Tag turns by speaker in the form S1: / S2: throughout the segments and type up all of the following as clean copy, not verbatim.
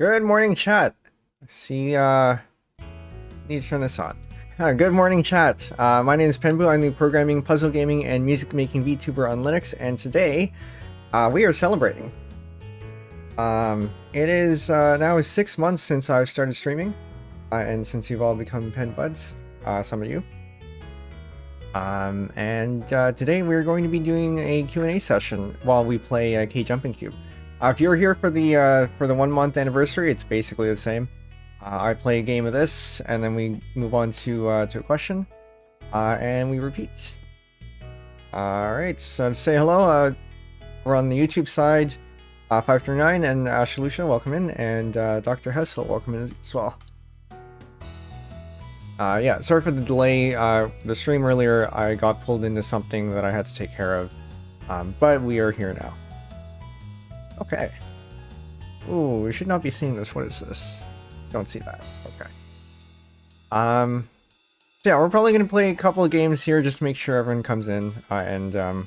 S1: Good morning, chat. See, need to turn this on. Good morning, chat. My name is Penbu. I'm the programming, puzzle gaming, and music making VTuber on Linux, and today we are celebrating. It is now 6 months since I've started streaming, and since you've all become pen buds, some of you. Today we're going to be doing a Q&A session while we play KJumpingCube. If you're here for the 1 month anniversary, it's basically the same. I play a game of this, and then we move on to a question, and we repeat. Alright, so to say hello, we're on the YouTube side, 539, and Shalusha, welcome in, and Dr. Hessel, welcome in as well. Yeah, sorry for the delay. The stream earlier, I got pulled into something that I had to take care of, but we are here now. Okay. Ooh, we should not be seeing this. What is this? Don't see that. Okay. So yeah, we're probably gonna play a couple of games here just to make sure everyone comes in, and then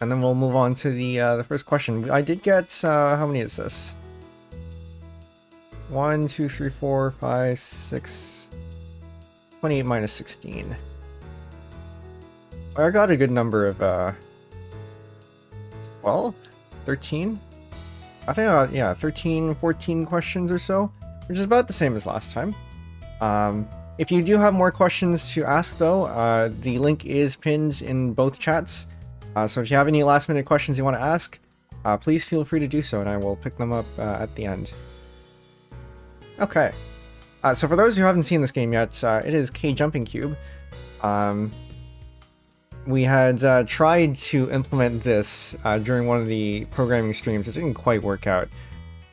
S1: we'll move on to the first question. I did get how many is this? 1, 2, 3, 4, 5, 6, 28 minus 16. I got a good number of 12. 13? I think I got, yeah, 13, 14 questions or so, which is about the same as last time. If you do have more questions to ask, though, the link is pinned in both chats. So if you have any last-minute questions you want to ask, please feel free to do so, and I will pick them up at the end. Okay. So for those who haven't seen this game yet, it is KJumpingCube. We had tried to implement this during one of the programming streams. It didn't quite work out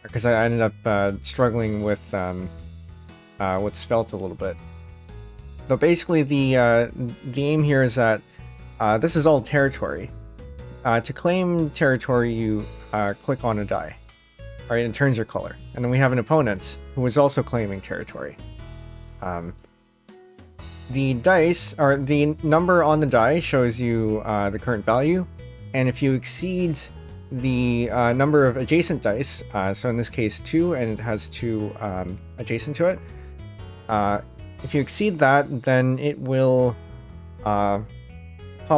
S1: because I ended up struggling with Svelte a little bit. But basically, the aim here is that this is all territory. To claim territory, you click on a die. Right, it turns your color. And then we have an opponent who is also claiming territory. The dice, or the number on the die, shows you the current value, and if you exceed the number of adjacent dice, so in this case 2, and it has 2 adjacent to it, if you exceed that, then it will pop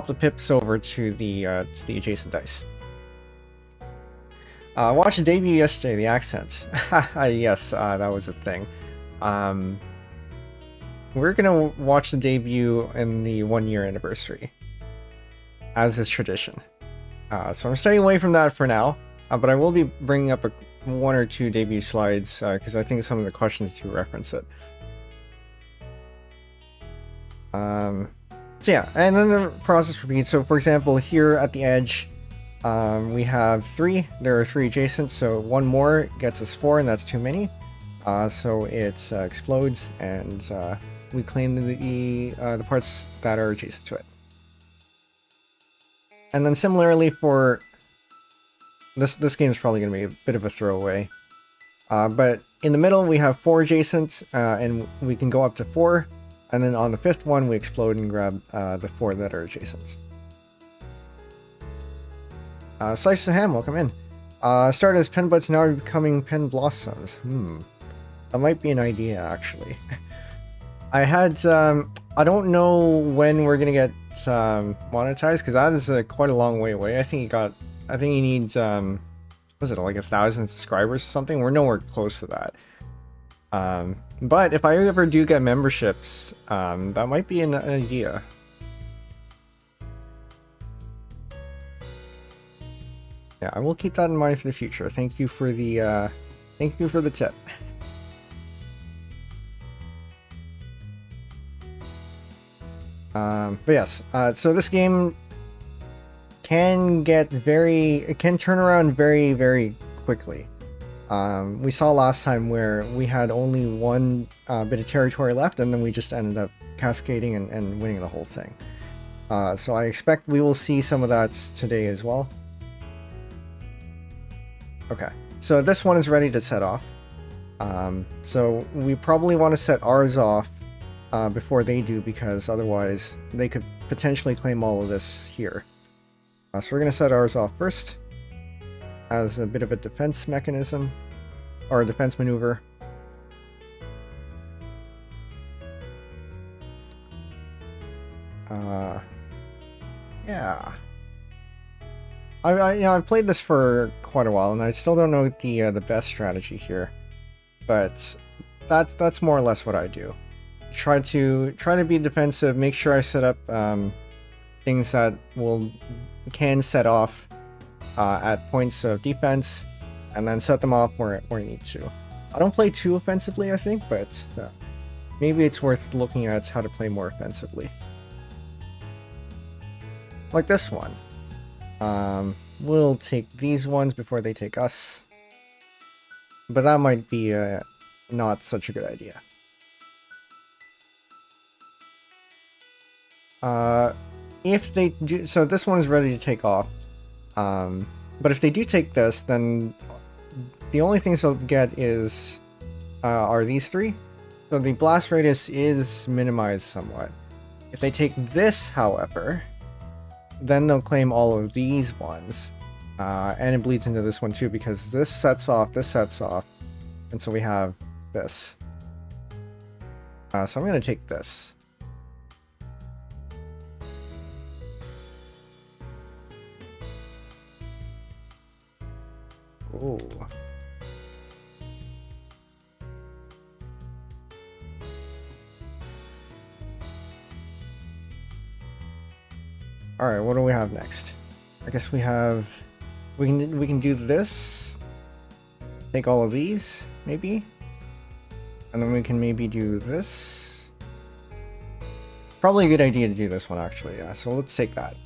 S1: the pips over to the adjacent dice. Watched the debut yesterday, the accents. Yes, that was a thing. We're gonna watch the debut in the 1-year anniversary, as is tradition. So I'm staying away from that for now, but I will be bringing up 1 or 2 debut slides, because I think some of the questions do reference it. So yeah, and then the process repeats. So for example, here at the edge, we have 3. There are 3 adjacent, so 1 more gets us 4, and that's too many. So it explodes, and we claim the parts that are adjacent to it. And then similarly for this game is probably going to be a bit of a throwaway. But in the middle we have 4 adjacent, and we can go up to 4. And then on the 5th one we explode and grab the 4 that are adjacent. Slice of Ham, welcome in. Started as pen buds, now are becoming pen blossoms. That might be an idea, actually. I had, I don't know when we're gonna get monetized, because that is quite a long way away. I think you need, was it like 1,000 subscribers or something? We're nowhere close to that. But if I ever do get memberships, that might be an idea. Yeah, I will keep that in mind for the future. Thank you for the tip. But yes, so this game can turn around very, very quickly. We saw last time where we had only 1 bit of territory left, and then we just ended up cascading and winning the whole thing. So I expect we will see some of that today as well. Okay, so this one is ready to set off. So we probably want to set ours off before they do, because otherwise they could potentially claim all of this here. So we're going to set ours off first as a bit of a defense mechanism. or defense maneuver. Yeah. I've played this for quite a while, and I still don't know the best strategy here, but that's more or less what I do. Try to be defensive. Make sure I set up things that can set off at points of defense, and then set them off where you need to. I don't play too offensively, I think, but maybe it's worth looking at how to play more offensively. Like this one. We'll take these ones before they take us. But that might be not such a good idea. If they do, so this one is ready to take off. But if they do take this, then the only things they'll get is are these three. So the blast radius is minimized somewhat. If they take this, however, then they'll claim all of these ones. And it bleeds into this one too, because this sets off, and so we have this. So I'm going to take this. Ooh. Alright, what do we have next? I guess we can do this. Take all of these, maybe. And then we can maybe do this. Probably a good idea to do this one, actually, yeah. So let's take that.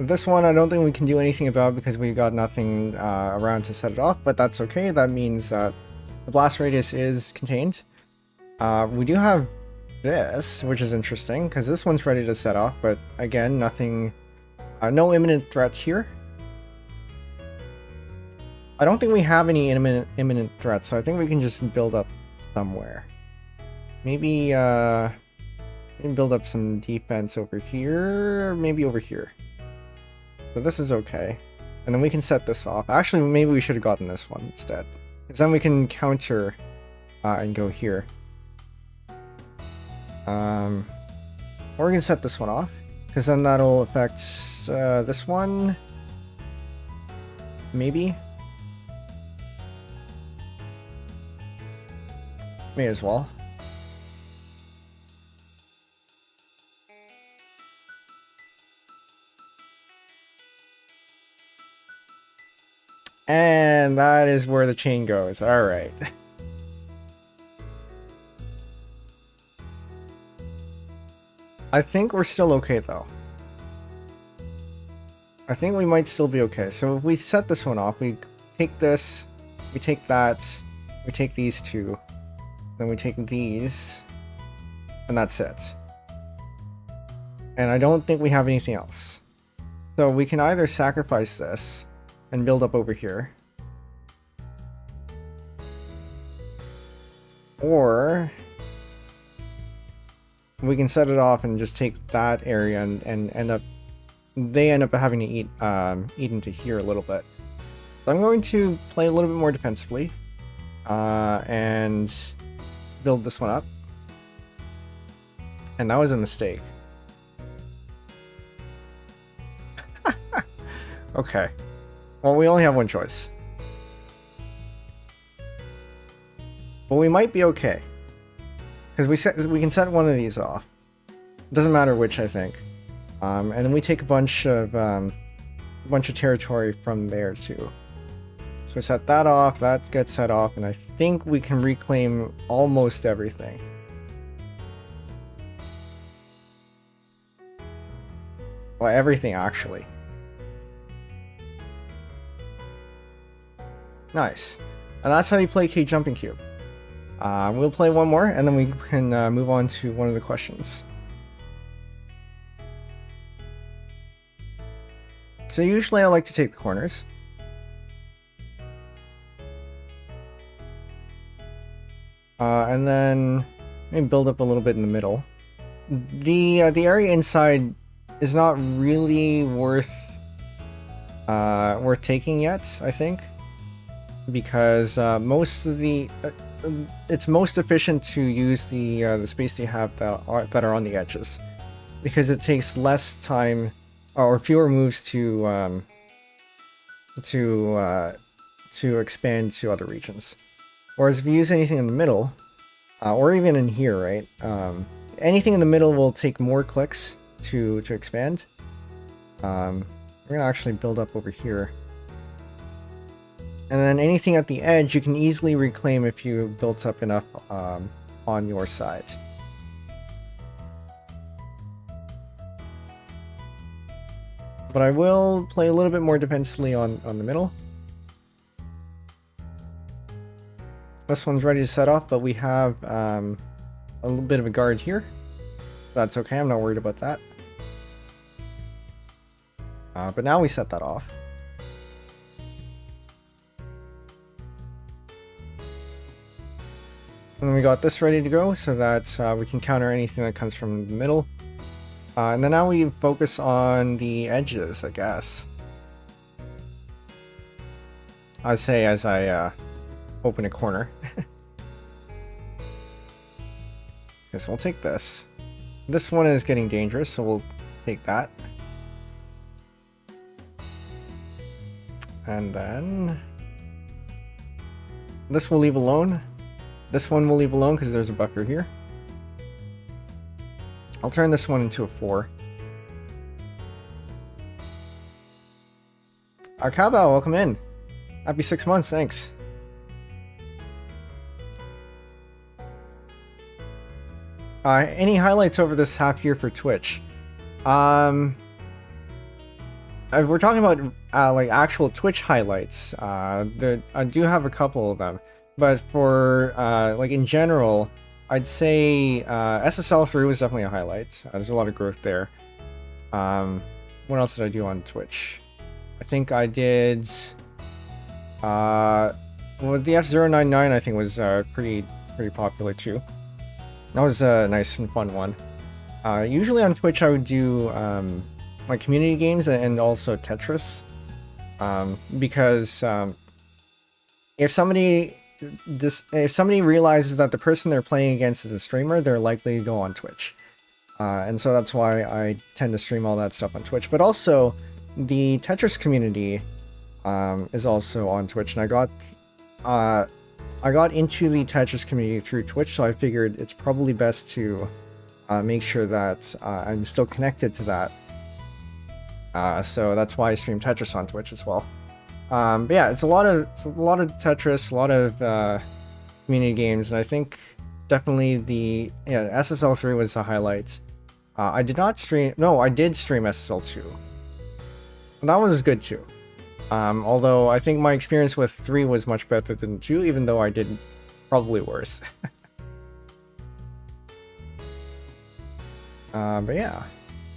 S1: This one I don't think we can do anything about because we got nothing around to set it off, but that's okay. That means that the blast radius is contained. We do have this, which is interesting because this one's ready to set off, but again, nothing, no imminent threat here. I don't think we have any imminent threats, so I think we can just build up somewhere. Maybe build up some defense over here, maybe over here. So this is okay. And then we can set this off. Actually, maybe we should have gotten this one instead. Because then we can counter and go here. Or we can set this one off. Because then that'll affect this one. Maybe. May as well. And that is where the chain goes. Alright. I think we're still okay, though. I think we might still be okay. So if we set this one off, we take this, we take that, we take these two, then we take these, and that's it. And I don't think we have anything else. So we can either sacrifice this and build up over here, or we can set it off and just take that area and end up having to eat into here a little bit. So I'm going to play a little bit more defensively and build this one up. And that was a mistake. Okay. Well, we only have one choice. But we might be okay. Because we can set one of these off. Doesn't matter which, I think. And then we take a bunch of territory from there too. So we set that off, that gets set off, and I think we can reclaim almost everything. Well, everything actually. Nice. And that's how you play KJumpingCube. We'll play one more, and then we can move on to one of the questions. So usually I like to take the corners. And then maybe build up a little bit in the middle. The area inside is not really worth taking yet, I think, because most of the it's most efficient to use the space you have that are on the edges, because it takes less time or fewer moves to expand to other regions. Whereas if you use anything in the middle, or even in here, right? Anything in the middle will take more clicks to expand. We're gonna actually build up over here. And then anything at the edge you can easily reclaim if you built up enough on your side. But I will play a little bit more defensively on the middle. This one's ready to set off, but we have a little bit of a guard here. That's okay, I'm not worried about that. But now we set that off. And then we got this ready to go so that we can counter anything that comes from the middle. And then now we focus on the edges, I guess. I say as I open a corner. Okay, so we'll take this. This one is getting dangerous, so we'll take that. And then this we'll leave alone. This one we'll leave alone because there's a buffer here. I'll turn this one into a 4. Cowbell, welcome in. Happy 6 months, thanks. Any highlights over this half year for Twitch? If we're talking about like actual Twitch highlights, I do have a couple of them. But for like in general, I'd say SSL3 was definitely a highlight. There's a lot of growth there. What else did I do on Twitch? I think I did... well, the F099 I think was pretty popular too. That was a nice and fun one. Usually on Twitch I would do like community games and also Tetris. Because if somebody realizes that the person they're playing against is a streamer, they're likely to go on Twitch. And so that's why I tend to stream all that stuff on Twitch. But also, the Tetris community is also on Twitch, and I got into the Tetris community through Twitch, so I figured it's probably best to make sure that I'm still connected to that. So that's why I stream Tetris on Twitch as well. But yeah, it's a lot of Tetris, a lot of community games, and I think definitely the SSL3 was a highlight. I did not stream. No, I did stream SSL2. And that one was good too. Although I think my experience with 3 was much better than 2, even though I did probably worse. But yeah.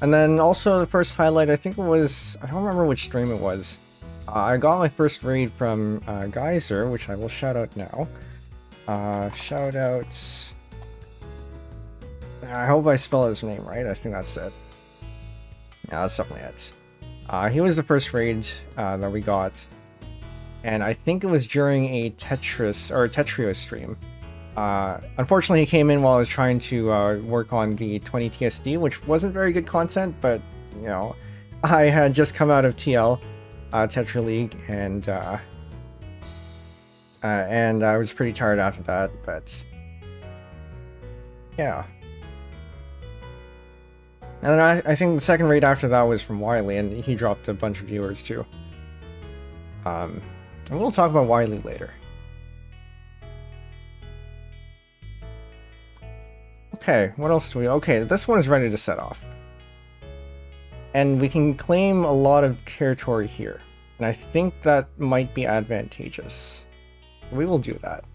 S1: And then also the first highlight, I think it was, I don't remember which stream it was. I got my first raid from Geyser, which I will shout out now. Shout out... I hope I spell his name right, I think that's it. Yeah, that's definitely it. He was the first raid that we got, and I think it was during a Tetris or a Tetrio stream. Unfortunately, he came in while I was trying to work on the 20 TSD, which wasn't very good content, but you know, I had just come out of TL, Tetra League, and I was pretty tired after that. But yeah. And then I think the second raid after that was from Wiley, and he dropped a bunch of viewers too. And we'll talk about Wiley later. Okay, what else do we... Okay, this one is ready to set off. And we can claim a lot of territory here. And I think that might be advantageous. We will do that.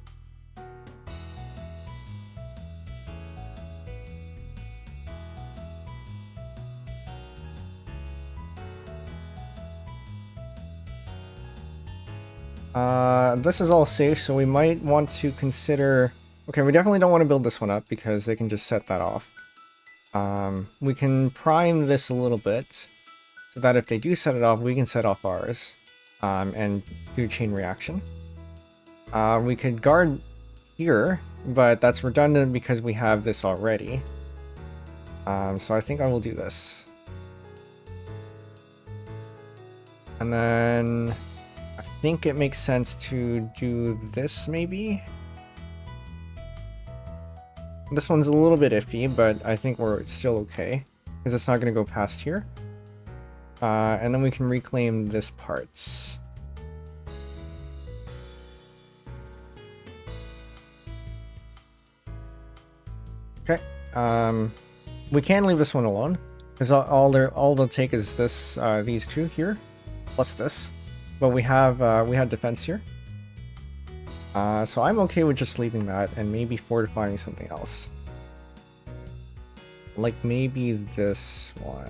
S1: This is all safe, so we might want to consider Okay, we definitely don't want to build this one up because they can just set that off. We can prime this a little bit so that if they do set it off, we can set off ours and do chain reaction. We could guard here, but that's redundant because we have this already. So I think I will do this. And then I think it makes sense to do this maybe. This one's a little bit iffy, but I think we're still okay because it's not going to go past here. And then we can reclaim this part. Okay. We can leave this one alone because all they'll take is this, these two here, plus this. But we have defense here. So I'm okay with just leaving that and maybe fortifying something else. Like maybe this one.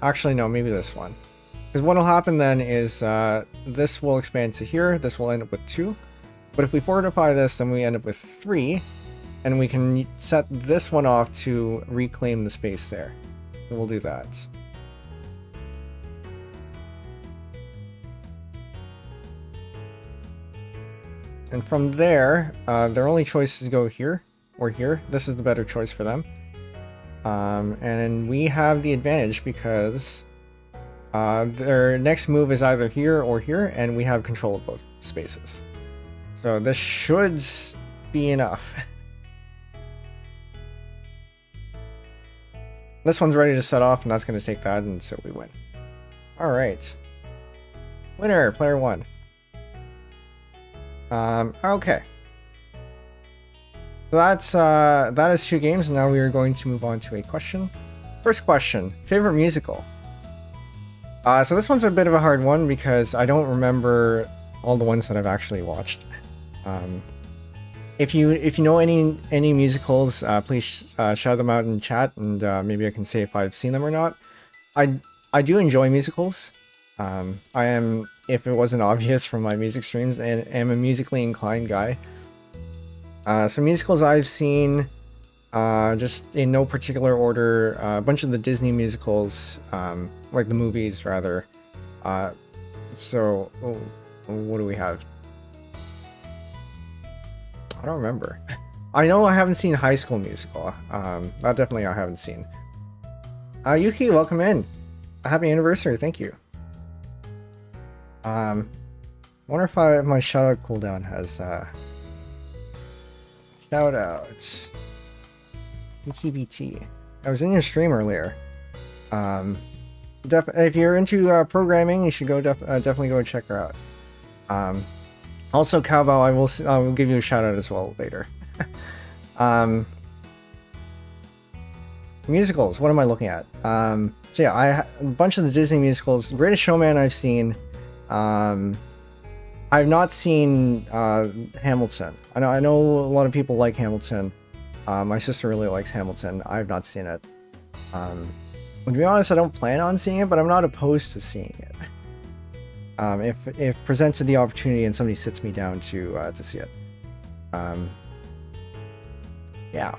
S1: Actually, no, maybe this one. Because what will happen then is this will expand to here. This will end up with 2. But if we fortify this, then we end up with 3. And we can set this one off to reclaim the space there. So we'll do that. And from there, their only choice is to go here or here. This is the better choice for them. And we have the advantage because their next move is either here or here, and we have control of both spaces. So this should be enough. This one's ready to set off, and that's going to take that, and so we win. Alright. Winner, player 1. Okay. So that is 2 games, and now we are going to move on to a question. First question, favorite musical? So this one's a bit of a hard one because I don't remember all the ones that I've actually watched. If you know any musicals, please shout them out in chat, and maybe I can say if I've seen them or not. I do enjoy musicals. I am, if it wasn't obvious from my music streams, and am a musically inclined guy. So musicals I've seen, just in no particular order, a bunch of the Disney musicals, like the movies rather. So, what do we have? I don't remember. I know I haven't seen High School Musical. That definitely I haven't seen. Yuki, welcome in. A happy anniversary, thank you. Wonder if my shoutout cooldown has shoutouts. BT. I was in your stream earlier. If you're into programming, you should go definitely go and check her out. Also, Cowbow, I will give you a shout out as well later. Musicals. What am I looking at? So yeah, a bunch of the Disney musicals. Greatest Showman I've seen. I've not seen Hamilton. I know a lot of people like Hamilton. My sister really likes Hamilton. I've not seen it. To be honest, I don't plan on seeing it, but I'm not opposed to seeing it. If presented the opportunity and somebody sits me down to see it. Yeah.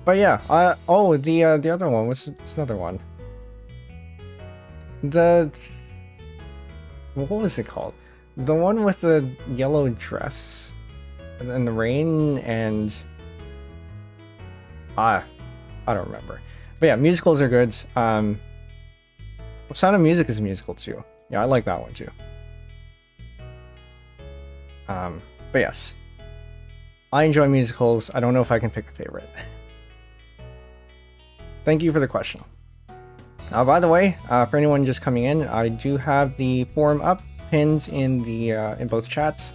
S1: But yeah, the other one, what's another one? What was it called? The one with the yellow dress and the rain and I don't remember. But yeah, musicals are good. Sound of Music is a musical too. Yeah, I like that one too. But yes, I enjoy musicals. I don't know if I can pick a favorite. Thank you for the question. By the way, for anyone just coming in, I do have the forum up, pinned in the in both chats.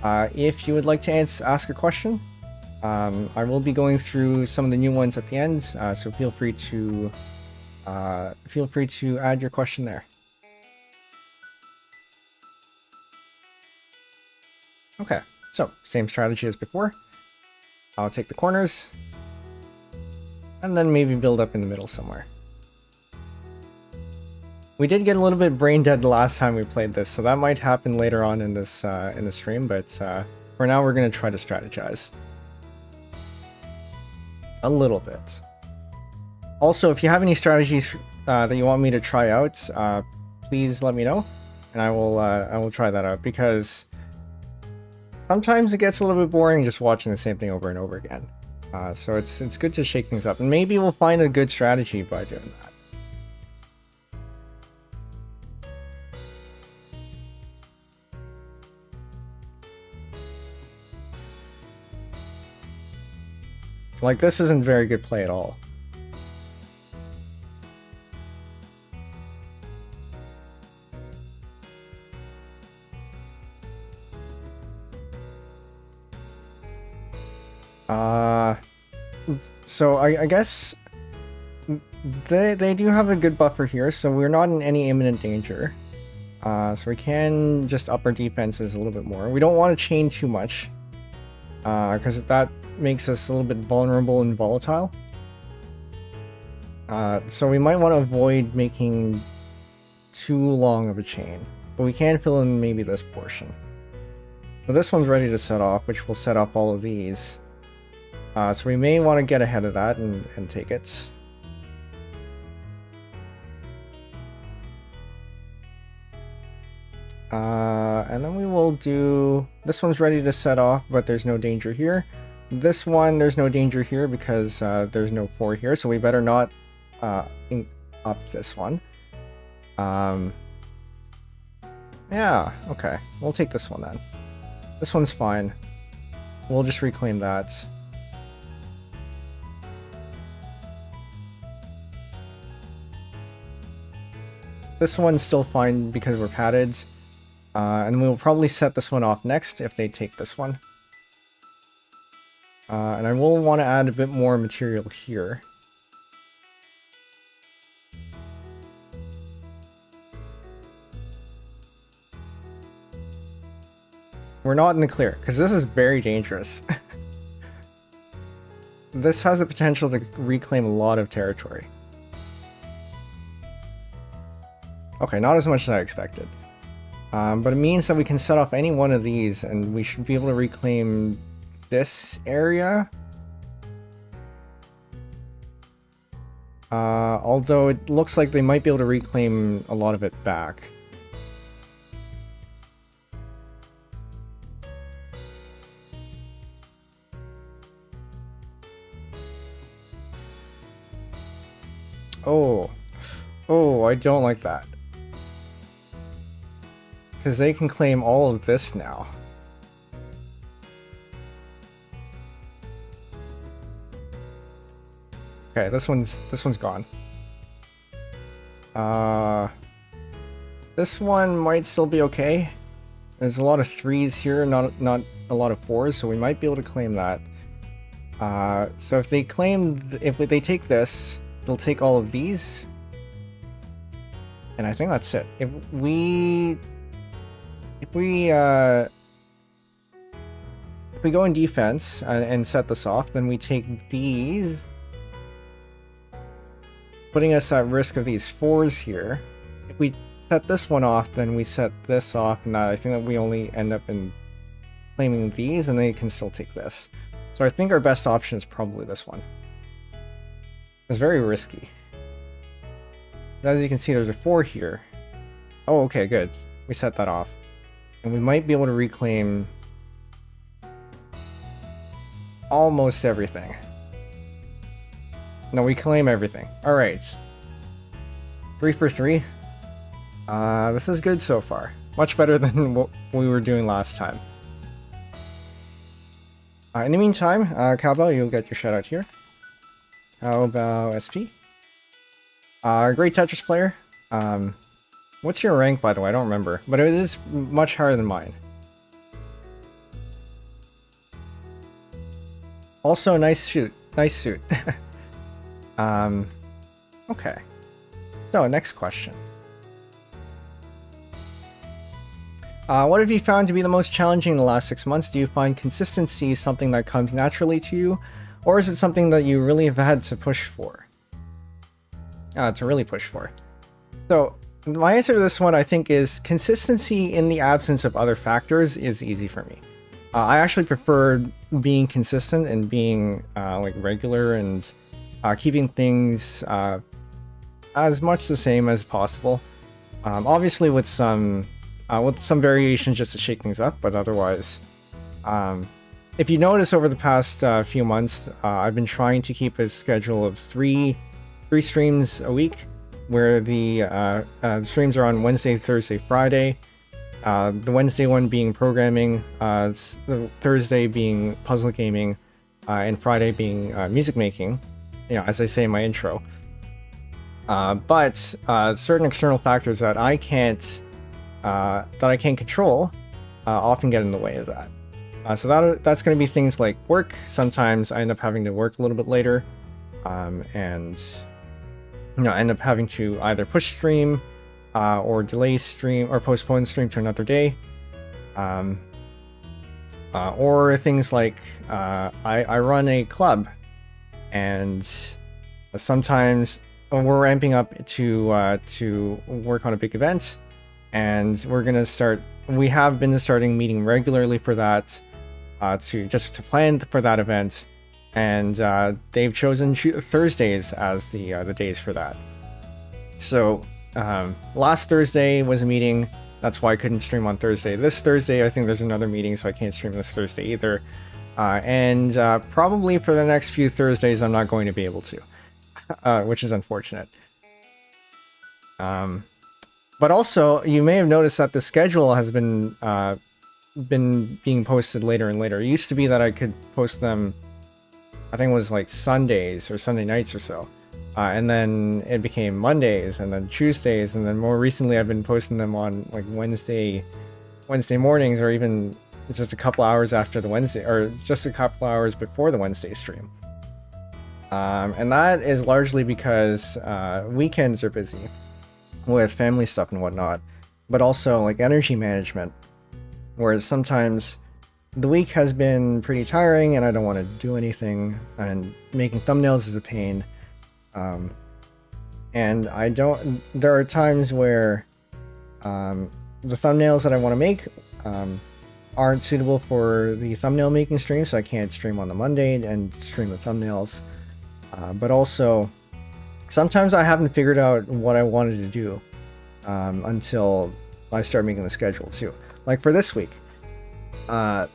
S1: If you would like to ask a question, I will be going through some of the new ones at the end. So feel free to add your question there. Okay, so same strategy as before. I'll take the corners, and then maybe build up in the middle somewhere. We did get a little bit brain dead the last time we played this, so that might happen later on in this stream, but for now, we're going to try to strategize. A little bit. Also, if you have any strategies that you want me to try out, please let me know, and I will try that out, because sometimes it gets a little bit boring just watching the same thing over and over again. So it's good to shake things up, and maybe we'll find a good strategy by doing that. Like, this isn't very good play at all. So I guess they do have a good buffer here, so we're not in any imminent danger. So we can just up our defenses a little bit more. We don't want to chain too much, because that makes us a little bit vulnerable and volatile. So we might want to avoid making too long of a chain, but we can fill in maybe this portion. So this one's ready to set off, which will set up all of these. So we may want to get ahead of that and take it. And then we will do... This one's ready to set off, but there's no danger here. This one, there's no danger here because there's no 4 here, so we better not up this one. Yeah, okay. We'll take this one then. This one's fine. We'll just reclaim that. This one's still fine because we're padded. And we'll probably set this one off next if they take this one. And I will want to add a bit more material here. We're not in the clear, because this is very dangerous. This has the potential to reclaim a lot of territory. Okay, not as much as I expected. But it means that we can set off any one of these, and we should be able to reclaim this area. Although it looks like they might be able to reclaim a lot of it back. Oh, I don't like that. Because they can claim all of this now. Okay, this one's gone. This one might still be okay. There's a lot of 3s here, not a lot of 4s, so we might be able to claim that. So if they take this, they'll take all of these. And I think that's it. If we go in defense and set this off, then we take these, putting us at risk of these 4s here. If we set this one off, then we set this off, and I think that we only end up in claiming these, and they can still take this. So I think our best option is probably this one. It's very risky. As you can see, there's a 4 here. Oh, okay, good. We set that off. And we might be able to reclaim almost everything. No, we claim everything. Alright. 3 for 3. This is good so far. Much better than what we were doing last time. In the meantime, Cowbell, you'll get your shout out here. How about SP? Great Tetris player. What's your rank, by the way? I don't remember, but it is much higher than mine. Also, nice suit. Nice suit. Okay. So, next question. What have you found to be the most challenging in the last 6 months? Do you find consistency something that comes naturally to you, or is it something that you really have had to push for? To really push for. So, my answer to this one, I think, is consistency in the absence of other factors is easy for me. I actually prefer being consistent and being like regular and keeping things as much the same as possible. Obviously with some variations just to shake things up, but otherwise, if you notice over the past few months, I've been trying to keep a schedule of three streams a week, where the streams are on Wednesday, Thursday, Friday. The Wednesday one being programming, the Thursday being puzzle gaming, and Friday being music making. You know, as I say in my intro. But certain external factors that I can't control often get in the way of that. So that's going to be things like work. Sometimes I end up having to work a little bit later, and you know, I end up having to either push stream, or delay stream, or postpone stream to another day, or things like I run a club, and sometimes we're ramping up to work on a big event, and we have been starting meeting regularly for that, to plan for that event, and they've chosen Thursdays as the days for that. So last Thursday was a meeting, that's why I couldn't stream on Thursday. This Thursday I think there's another meeting, so I can't stream this Thursday either, and probably for the next few Thursdays I'm not going to be able to. Which is unfortunate. But also, you may have noticed that the schedule has been being posted later and later. It used to be that I could post them, I think it was like Sundays or Sunday nights or so. And then it became Mondays, and then Tuesdays, and then more recently I've been posting them on like Wednesday mornings, or even just a couple hours after the Wednesday, or just a couple hours before the Wednesday stream. And that is largely because weekends are busy with family stuff and whatnot, but also like energy management, whereas sometimes the week has been pretty tiring and I don't want to do anything, and making thumbnails is a pain. And there are times where the thumbnails that I want to make aren't suitable for the thumbnail making stream, so I can't stream on the Monday and stream the thumbnails. But also, sometimes I haven't figured out what I wanted to do until I start making the schedule too. Like for this week, well,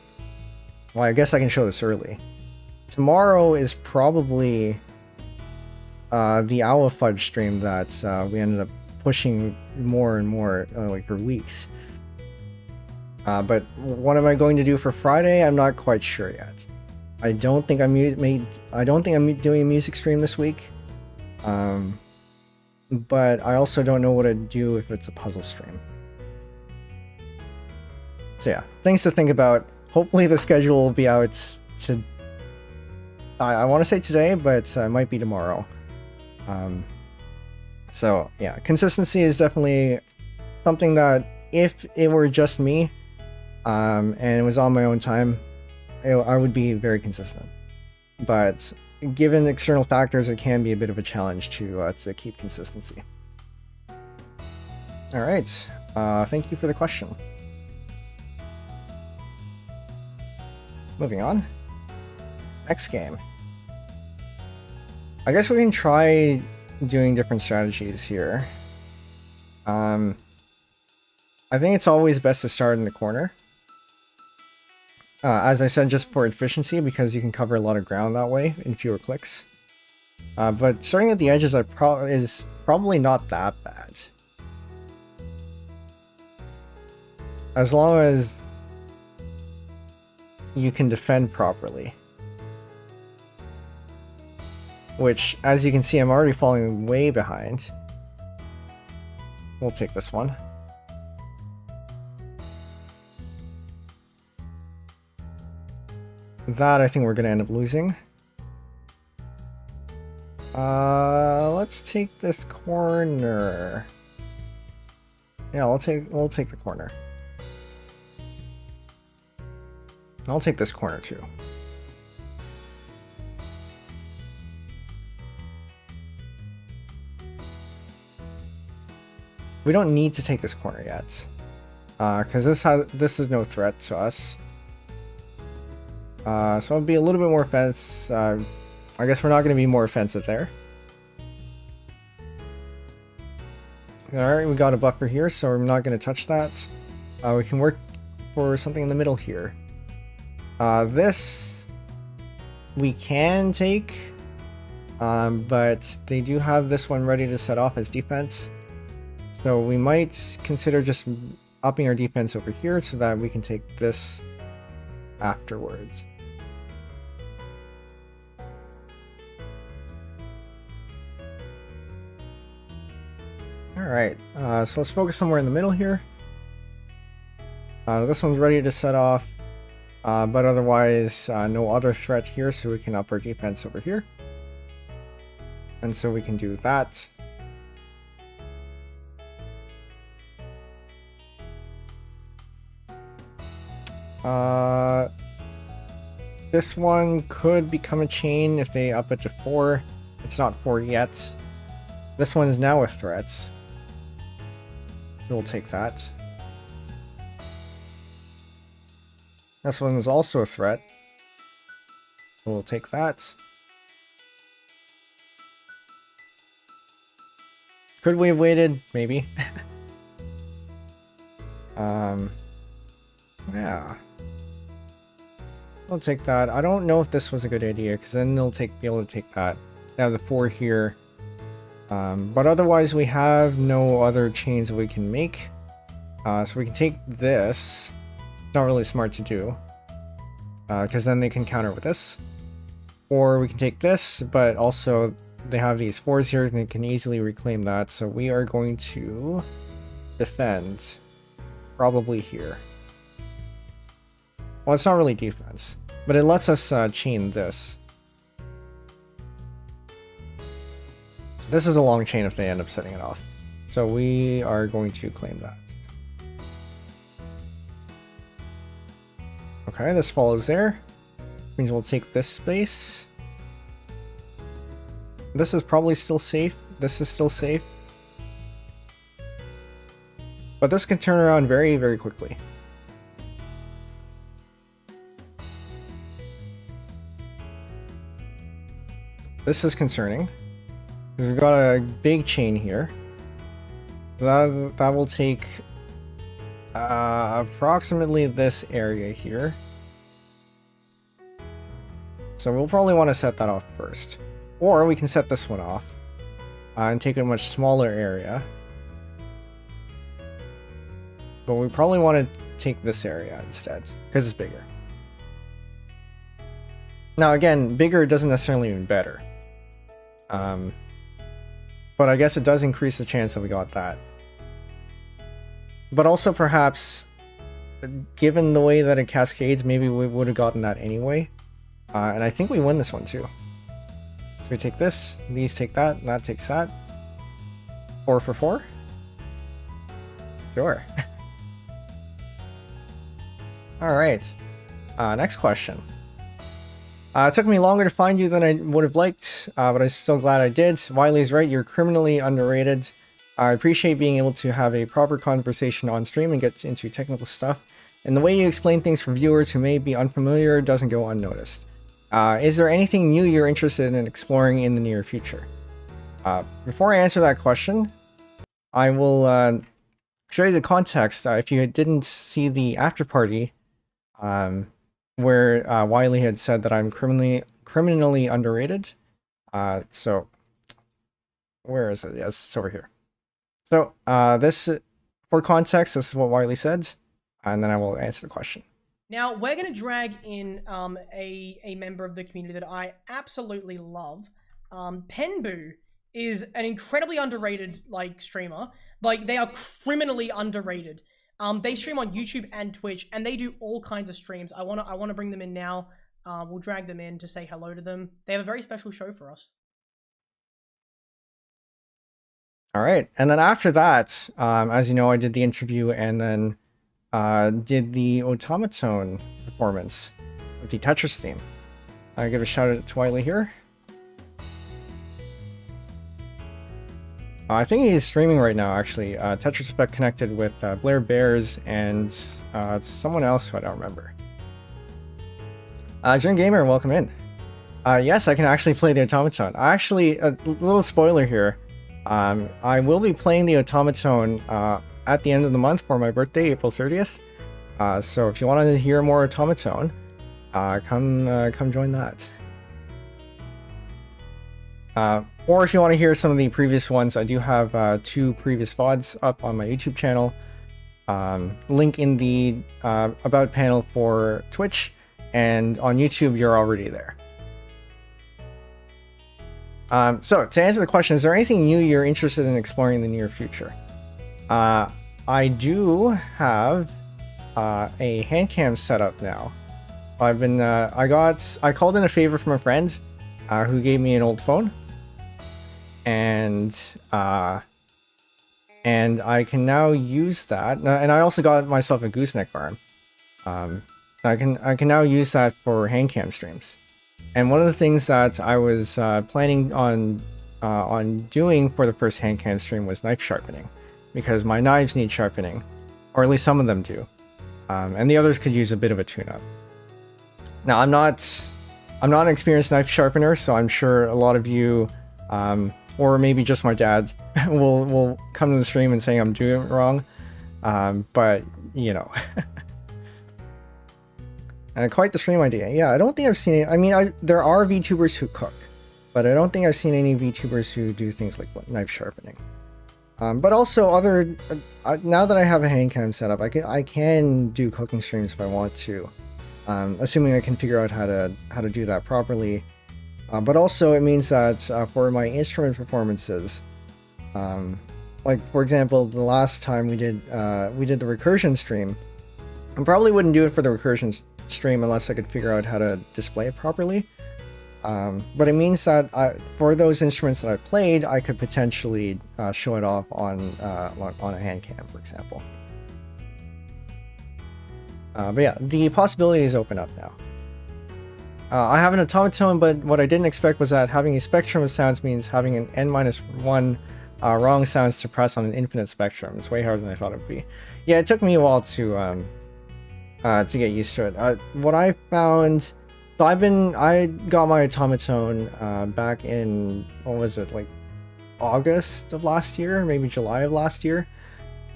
S1: I guess I can show this early. Tomorrow is probably the Owl Fudge stream that we ended up pushing more and more, like for weeks. But what am I going to do for Friday? I'm not quite sure yet. I don't think I'm doing a music stream this week, but I also don't know what to do if it's a puzzle stream. So yeah, things to think about. Hopefully the schedule will be out to, I want to say today, but it might be tomorrow. So yeah, consistency is definitely something that if it were just me, and it was on my own time, I would be very consistent, but given external factors, it can be a bit of a challenge to keep consistency. All right, thank you for the question. Moving on. Next game. I guess we can try doing different strategies here. I think it's always best to start in the corner. As I said, just for efficiency, because you can cover a lot of ground that way in fewer clicks. But starting at the edges is probably not that bad. As long as you can defend properly. Which, as you can see, I'm already falling way behind. We'll take this one. That I think we're gonna end up losing. Let's take this corner. Yeah, we'll take the corner. I'll take this corner too. We don't need to take this corner yet, because this is no threat to us. So it'll be a little bit more offense. I guess we're not going to be more offensive there. Alright, we got a buffer here, so we're not going to touch that. We can work for something in the middle here. This we can take, but they do have this one ready to set off as defense. So we might consider just upping our defense over here so that we can take this afterwards. Alright, so let's focus somewhere in the middle here. This one's ready to set off, but otherwise no other threat here, so we can up our defense over here. And so we can do that. This one could become a chain if they up it to 4. It's not 4 yet. This one is now a threat. So we'll take that. This one is also a threat. So we'll take that. Could we have waited? Maybe. Yeah. We'll take that. I don't know if this was a good idea, because then they'll be able to take that. They have the 4 here. But otherwise we have no other chains that we can make. So we can take this. It's not really smart to do. Because then they can counter with this. Or we can take this, but also they have these 4s here and they can easily reclaim that. So we are going to defend. Probably here. Well, it's not really defense, but it lets us chain this. This is a long chain if they end up setting it off. So we are going to claim that. Okay, this follows there. Means we'll take this space. This is probably still safe. This is still safe. But this can turn around very, very quickly. This is concerning. Because we've got a big chain here. That will take approximately this area here. So we'll probably want to set that off first. Or we can set this one off and take a much smaller area. But we probably want to take this area instead, because it's bigger. Now again, bigger doesn't necessarily mean better. But I guess it does increase the chance that we got that. But also perhaps, given the way that it cascades, maybe we would have gotten that anyway. And I think we win this one too. So we take this, these take that, and that takes that. 4 for 4? Sure. Alright. Next question. It took me longer to find you than I would have liked, but I'm still glad I did. Wiley's right, you're criminally underrated. I appreciate being able to have a proper conversation on stream and get into technical stuff. And the way you explain things for viewers who may be unfamiliar doesn't go unnoticed. Is there anything new you're interested in exploring in the near future? Before I answer that question, I will show you the context. If you didn't see the after party, where Wiley had said that I'm criminally underrated. So where is it? Yes, it's over here. So this, for context, this is what Wiley said, and then I will answer the question.
S2: Now we're going to drag in a member of the community that I absolutely love. Penbu is an incredibly underrated streamer. They are criminally underrated. They stream on YouTube and Twitch, and they do all kinds of streams. I wanna bring them in now. We'll drag them in to say hello to them. They have a very special show for us.
S1: All right, and then after that, as you know, I did the interview and then did the automaton performance with the Tetris theme. I give a shout out to Wiley here. I think he's streaming right now, actually. Tetris Effect connected with Blair Bears and someone else who I don't remember. Jun Gamer, welcome in. Yes, I can actually play the automaton. Actually, a little spoiler here. I will be playing the automaton at the end of the month for my birthday, April 30th. So if you want to hear more automaton, come join that. Or if you want to hear some of the previous ones, I do have 2 previous VODs up on my YouTube channel. Link in the About panel for Twitch, and on YouTube, you're already there. So, to answer the question, is there anything new you're interested in exploring in the near future? I do have a hand cam set up now. I've been, I called in a favor from a friend who gave me an old phone. And I can now use that. And I also got myself a gooseneck arm. I can now use that for hand cam streams. And one of the things that I was planning on doing for the first hand cam stream was knife sharpening, because my knives need sharpening, or at least some of them do, and the others could use a bit of a tune-up. Now, I'm not an experienced knife sharpener, so I'm sure a lot of you, or maybe just my dad, will come to the stream and say I'm doing it wrong, but you know. Quite the stream idea. Yeah, I don't think I've seen it. I mean, there are VTubers who cook, but I don't think I've seen any VTubers who do things like knife sharpening. But also now that I have a hand cam set up, I can do cooking streams if I want to, assuming I can figure out how to do that properly. But also it means that for my instrument performances, like for example, the last time we did the recursion stream, I probably wouldn't do it for the recursion stream unless I could figure out how to display it properly. But it means that for those instruments that I played, I could potentially show it off on a hand cam, for example. But yeah, the possibilities open up now. I have an automaton, but what I didn't expect was that having a spectrum of sounds means having an n-1 wrong sounds to press on an infinite spectrum. It's way harder than I thought it would be. Yeah, it took me a while to get used to it. What I found, so I got my automaton back in, what was it, like August of last year, maybe July of last year,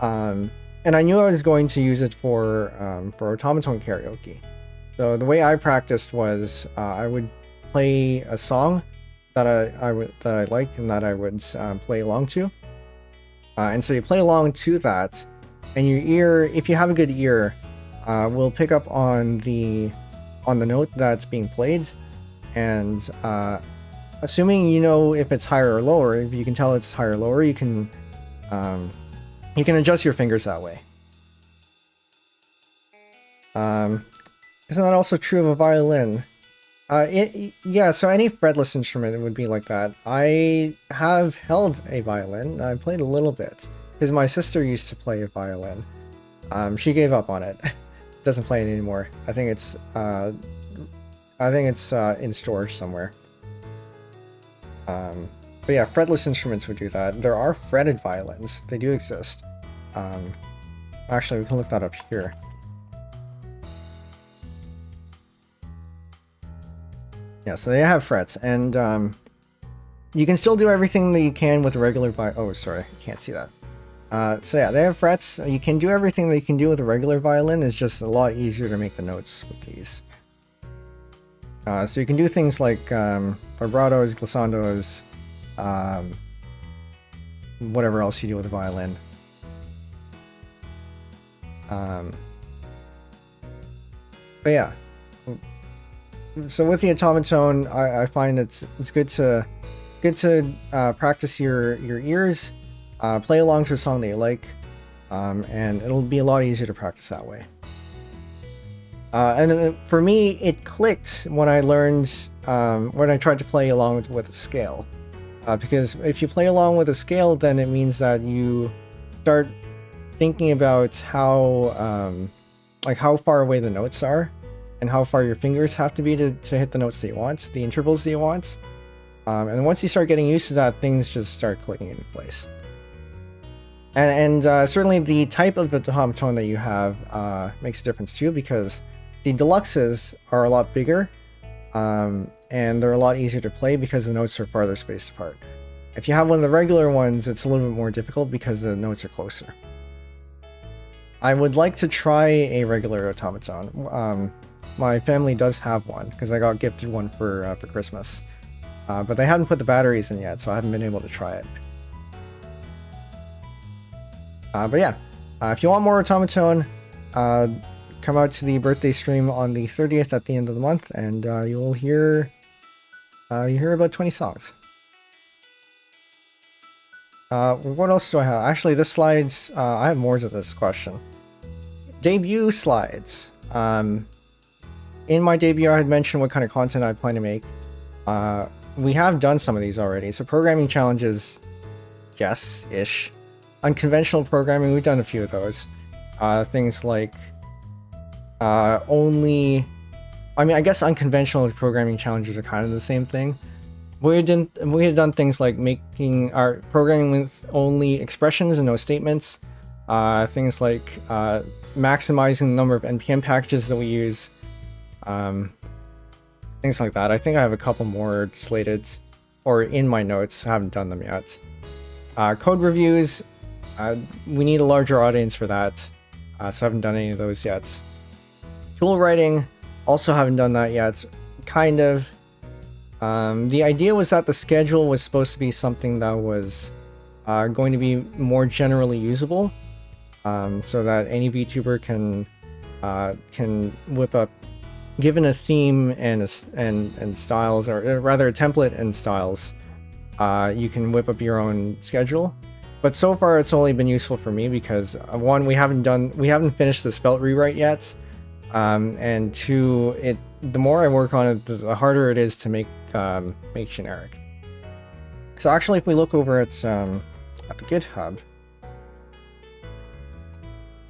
S1: and I knew I was going to use it for automaton karaoke. So the way I practiced was I would play a song that I liked and that I would play along to, and so you play along to that, and your ear, if you have a good ear, will pick up on the note that's being played, and assuming you know if it's higher or lower, if you can tell it's higher or lower, you can adjust your fingers that way. Isn't that also true of a violin? Yeah, so any fretless instrument would be like that. I have held a violin. I played a little bit because my sister used to play a violin. She gave up on it. Doesn't play it anymore. I think it's in storage somewhere. But yeah, fretless instruments would do that. There are fretted violins. They do exist. Actually, we can look that up here. Yeah, so they have frets, and you can still do everything that you can with a regular violin. Oh, sorry, can't see that. So yeah, they have frets. You can do everything that you can do with a regular violin. It's just a lot easier to make the notes with these. So you can do things like vibratos, glissandos, whatever else you do with a violin. But yeah. So with the automaton, I find it's good to practice your ears, play along to a song that you like, and it'll be a lot easier to practice that way. And for me, it clicked when I learned when I tried to play along with a scale, because if you play along with a scale, then it means that you start thinking about how far away the notes are, and how far your fingers have to be to hit the notes that you want, the intervals that you want. And once you start getting used to that, things just start clicking into place. And certainly the type of automaton that you have makes a difference too, because the deluxes are a lot bigger, and they're a lot easier to play because the notes are farther spaced apart. If you have one of the regular ones, it's a little bit more difficult because the notes are closer. I would like to try a regular automaton. My family does have one because I got gifted one for Christmas, but they haven't put the batteries in yet, so I haven't been able to try it. But yeah, if you want more automaton, come out to the birthday stream on the 30th at the end of the month, and you'll hear about 20 songs. What else do I have? Actually, this slides. I have more to this question. Debut slides. In my debut, I had mentioned what kind of content I plan to make. We have done some of these already. So programming challenges, yes-ish. Unconventional programming, we've done a few of those. Things like I guess unconventional programming challenges are kind of the same thing. We had done things like making our programming with only expressions and no statements. Things like maximizing the number of npm packages that we use. Things like that. I think I have a couple more slated or in my notes. I haven't done them yet. Code reviews. We need a larger audience for that, so I haven't done any of those yet. Tool writing, also haven't done that yet. Kind of. The idea was that the schedule was supposed to be something that was going to be more generally usable, so that any VTuber can whip up, given a theme and styles, or rather a template and styles, you can whip up your own schedule. But so far, it's only been useful for me because one, we haven't finished this felt rewrite yet, and two, the more I work on it, the harder it is to make generic. So actually, if we look over at the GitHub,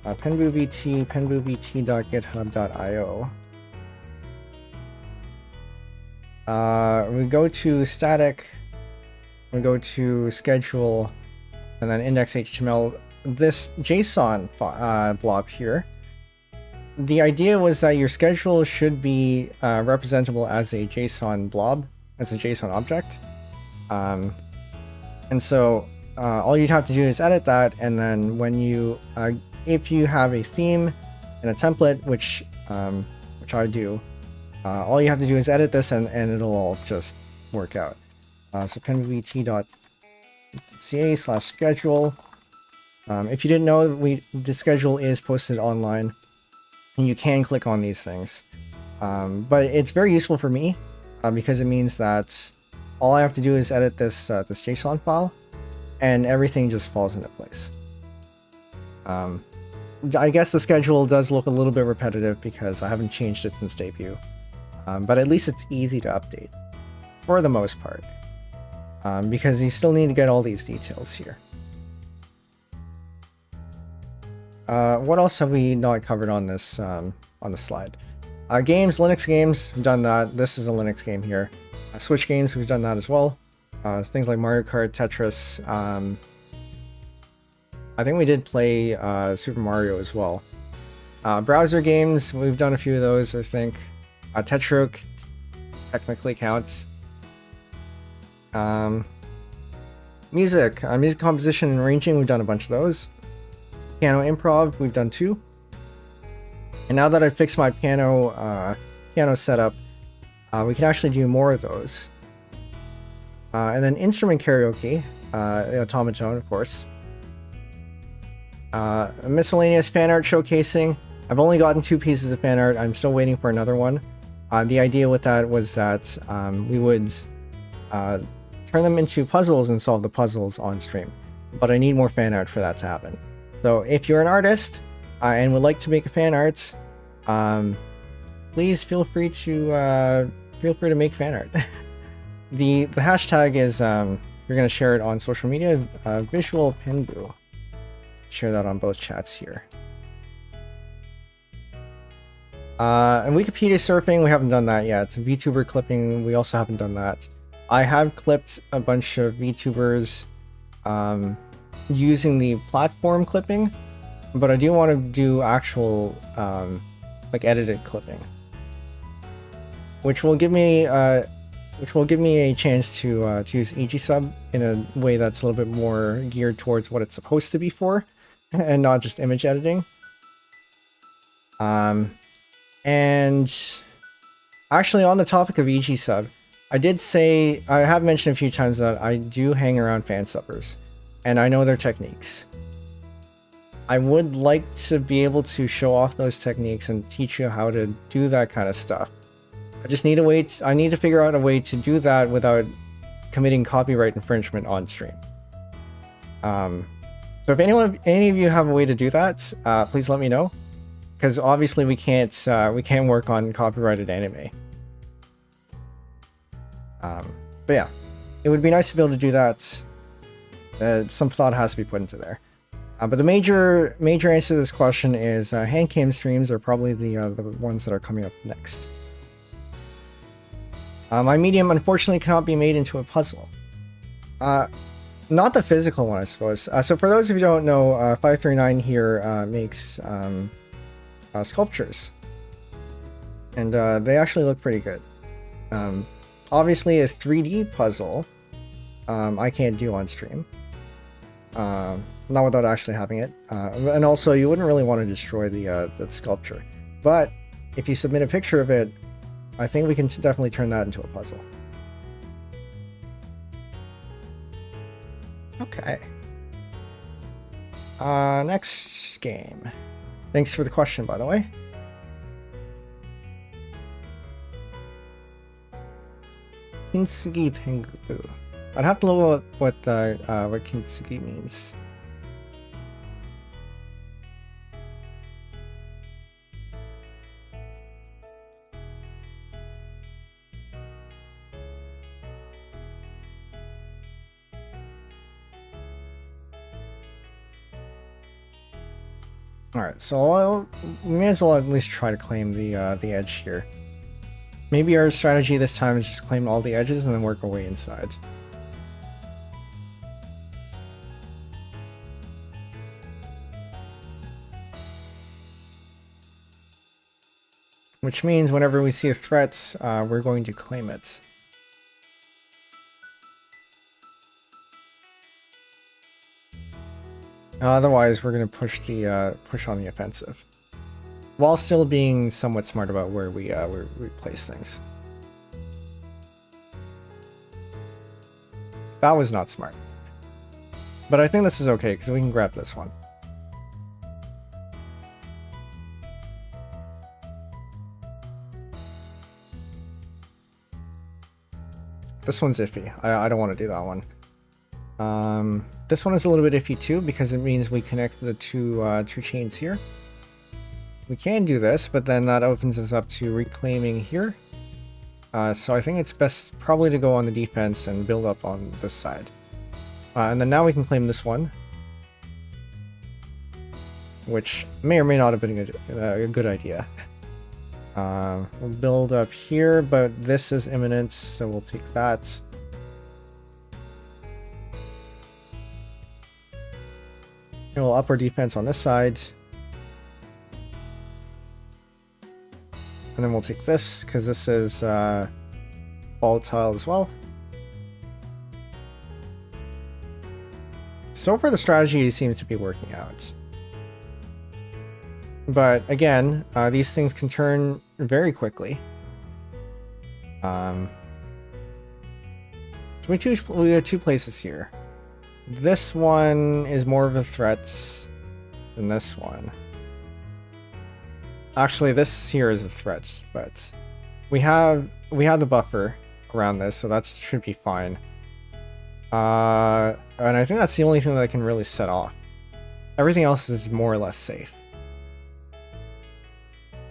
S1: penbuvt, penbuvt.github.io. We go to static, we go to schedule, and then index.html. This JSON blob here. The idea was that your schedule should be representable as a JSON blob, as a JSON object. And so all you'd have to do is edit that, and then when you, if you have a theme and a template, which I do, all you have to do is edit this, and it'll all just work out. So penbuvt.ca/schedule. If you didn't know, the schedule is posted online, and you can click on these things. But it's very useful for me because it means that all I have to do is edit this this JSON file, and everything just falls into place. I guess the schedule does look a little bit repetitive because I haven't changed it since debut, but at least it's easy to update for the most part, because you still need to get all these details here. What else have we not covered on this slide? Games, Linux games, we've done that. This is a Linux game here. Switch games, we've done that as well. Things like Mario Kart, Tetris. I think we did play Super Mario as well. Browser games, we've done a few of those, I think. Tetrook technically counts. Music composition and arranging, we've done a bunch of those. Piano improv, we've done 2. And now that I've fixed my piano setup, we can actually do more of those. And then instrument karaoke, automaton, of course. Miscellaneous fan art showcasing. I've only gotten 2 pieces of fan art. I'm still waiting for another one. The idea with that was that we would turn them into puzzles and solve the puzzles on stream. But I need more fan art for that to happen. So if you're an artist and would like to make a fan art, please feel free to make fan art. The hashtag is you're gonna share it on social media. Visual Penbu. Share that on both chats here. And Wikipedia surfing, we haven't done that yet. VTuber clipping, we also haven't done that. I have clipped a bunch of VTubers using the platform clipping, but I do want to do actual like edited clipping. which will give me a chance to use EG sub in a way that's a little bit more geared towards what it's supposed to be for, and not just image editing. And actually, on the topic of EG sub, I have mentioned a few times that I do hang around fan subbers, and I know their techniques. I would like to be able to show off those techniques and teach you how to do that kind of stuff. I just need I need to figure out a way to do that without committing copyright infringement on stream. So if any of you have a way to do that, please let me know, because obviously we can't work on copyrighted anime. But yeah, it would be nice to be able to do that. Some thought has to be put into there. But the major answer to this question is hand cam streams are probably the ones that are coming up next. My medium unfortunately cannot be made into a puzzle. Not the physical one, I suppose. So for those of you who don't know, 539 here makes sculptures. And they actually look pretty good. Obviously a 3D puzzle I can't do on stream. Not without actually having it. And also you wouldn't really want to destroy the sculpture. But if you submit a picture of it, I think we can definitely turn that into a puzzle. Okay. Next game. Thanks for the question, by the way. Kintsugi Penbu. I'd have to look at what Kintsugi means. Alright, so we may as well at least try to claim the edge here. Maybe our strategy this time is just claim all the edges and then work our way inside. Which means whenever we see a threat, we're going to claim it. Otherwise, we're going to push on the offensive, while still being somewhat smart about where we place things. That was not smart, but I think this is okay because we can grab this one. This one's iffy. I don't want to do that one. This one is a little bit iffy too because it means we connect the two chains here. We can do this, but then that opens us up to reclaiming here. So I think it's best probably to go on the defense and build up on this side. And then now we can claim this one, which may or may not have been a good idea. We'll build up here, but this is imminent, so we'll take that. And we'll up our defense on this side. And then we'll take this, because this is volatile as well. So far the strategy seems to be working out. But again, these things can turn very quickly. So we have two places here. This one is more of a threat than this one. Actually, this here is a threat, but we have the buffer around this, so that should be fine. And I think that's the only thing that I can really set off. Everything else is more or less safe.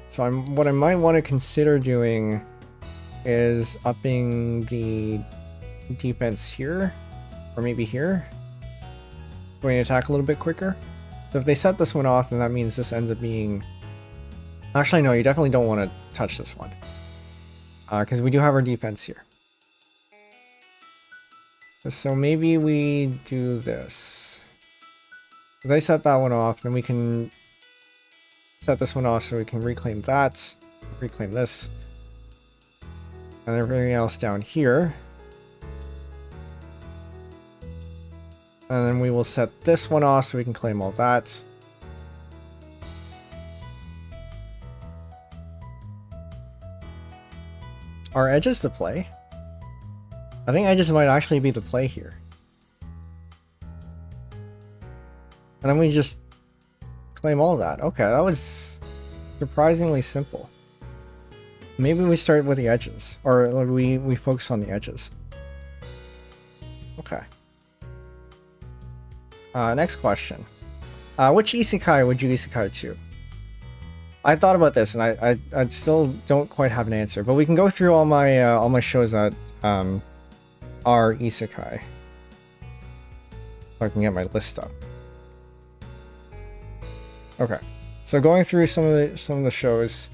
S1: So what I might want to consider doing is upping the defense here, or maybe here. Going to attack a little bit quicker. So if they set this one off, then that means this ends up being... Actually, no, you definitely don't want to touch this one. Because we do have our defense here. So maybe we do this. If they set that one off, then we can set this one off so we can reclaim that. Reclaim this. and everything else down here. And then we will set this one off so we can claim all that. Are edges the play? I think edges might actually be the play here. And then we just claim all that. Okay, that was surprisingly simple. Maybe we start with the edges, or we focus on the edges. Okay. Next question. Which isekai would you isekai to? I thought about this, and I still don't quite have an answer. But we can go through all my shows that are isekai. If I can get my list up. Okay, so going through some of the shows.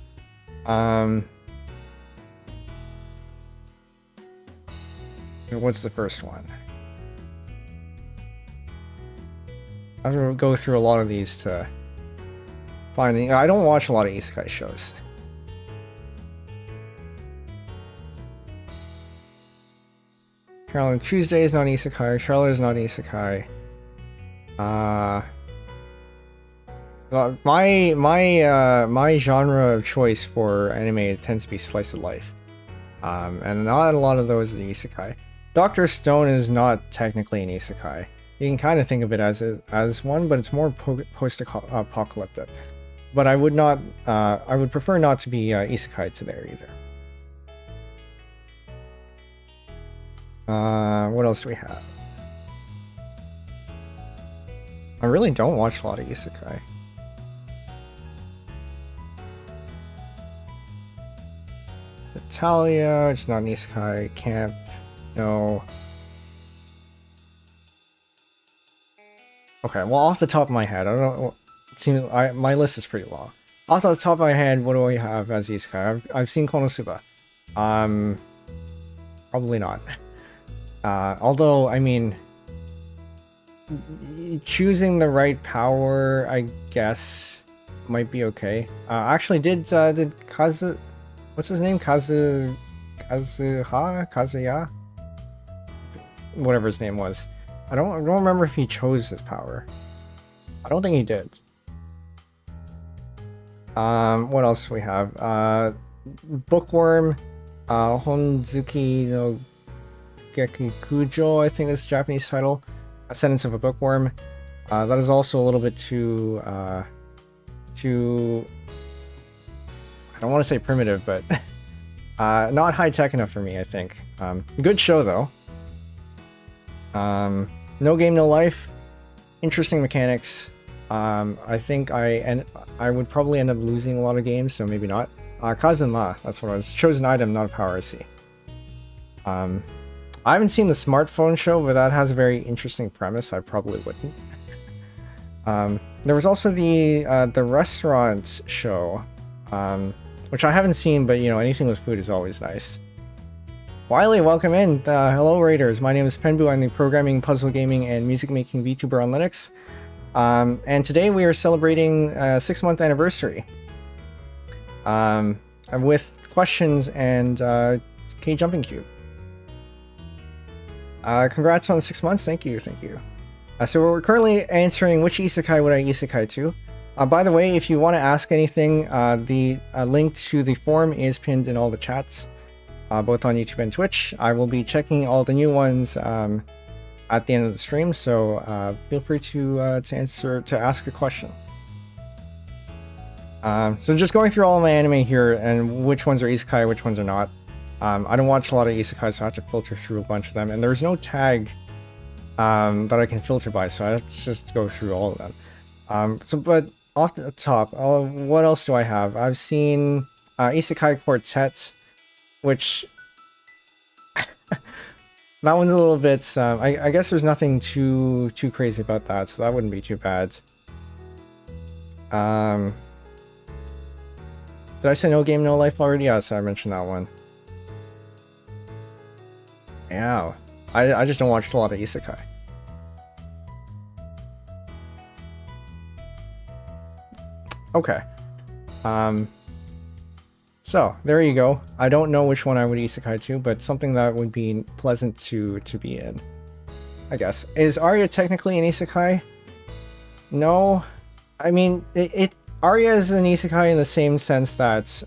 S1: What's the first one? I have to go through a lot of these to find. I don't watch a lot of isekai shows. Carolyn Tuesday is not isekai. Charlotte is not isekai. My genre of choice for anime tends to be slice of life, and not a lot of those are isekai. Dr. Stone is not technically an isekai. You can kind of think of it as one, but it's more post-apocalyptic. But I would not. I would prefer not to be isekai to there either. What else do we have? I really don't watch a lot of isekai. Italia, it's not an isekai. Camp, no. Okay, well, off the top of my head, I don't know. It seems my list is pretty long. Off the top of my head, what do I have as isekai? I've seen Konosuba. Probably not. Although, I mean, choosing the right power, I guess, might be okay. Actually, did Kazu, what's his name? Kazuya? Whatever his name was. I don't remember if he chose his power. I don't think he did. What else do we have? Bookworm, Honzuki no Gekikujo, I think is the Japanese title. A Sentence of a Bookworm. That is also a little bit too I don't want to say primitive, but not high tech enough for me, I think. Good show though. No Game No Life, interesting mechanics. I think I would probably end up losing a lot of games, so maybe not. Kazuma, that's what I was. Chosen item, not a power IC. I haven't seen the smartphone show, but that has a very interesting premise. I probably wouldn't. There was also the restaurant show, which I haven't seen, but you know, anything with food is always nice. Wiley, welcome in. Hello, Raiders. My name is Penbu. I'm the programming, puzzle gaming, and music making VTuber on Linux. And today we are celebrating a 6-month anniversary with questions and KJumpingCube. Congrats on 6 months. Thank you. So we're currently answering which isekai would I isekai to. By the way, if you want to ask anything, the link to the forum is pinned in all the chats. Both on YouTube and Twitch. I will be checking all the new ones at the end of the stream, so feel free to ask a question. So just going through all of my anime here and which ones are isekai, which ones are not. I don't watch a lot of isekai, so I have to filter through a bunch of them, and there's no tag that I can filter by, so I have to just go through all of them. But off the top, what else do I have? I've seen Isekai Quartet, which that one's a little bit. I guess there's nothing too crazy about that, so that wouldn't be too bad. Did I say No Game No Life already? Yes, I mentioned that one. Yeah, I just don't watch a lot of isekai. Okay. So there you go. I don't know which one I would isekai to, but something that would be pleasant to be in, I guess. Is Arya technically an isekai? No. I mean, Arya is an isekai in the same sense that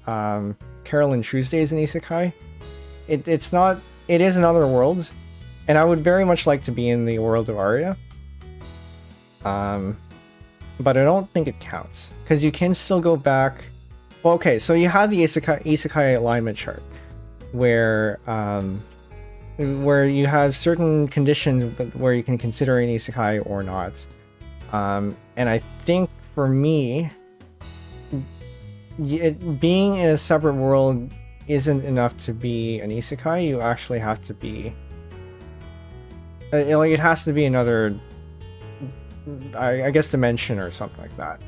S1: Carol and Tuesday is an isekai. It's not. It is another world, and I would very much like to be in the world of Arya. But I don't think it counts because you can still go back. Well, okay, so you have the isekai alignment chart, where you have certain conditions where you can consider an isekai or not. And I think for me, being in a separate world isn't enough to be an isekai. You actually have to be like, it has to be another, I guess, dimension or something like that,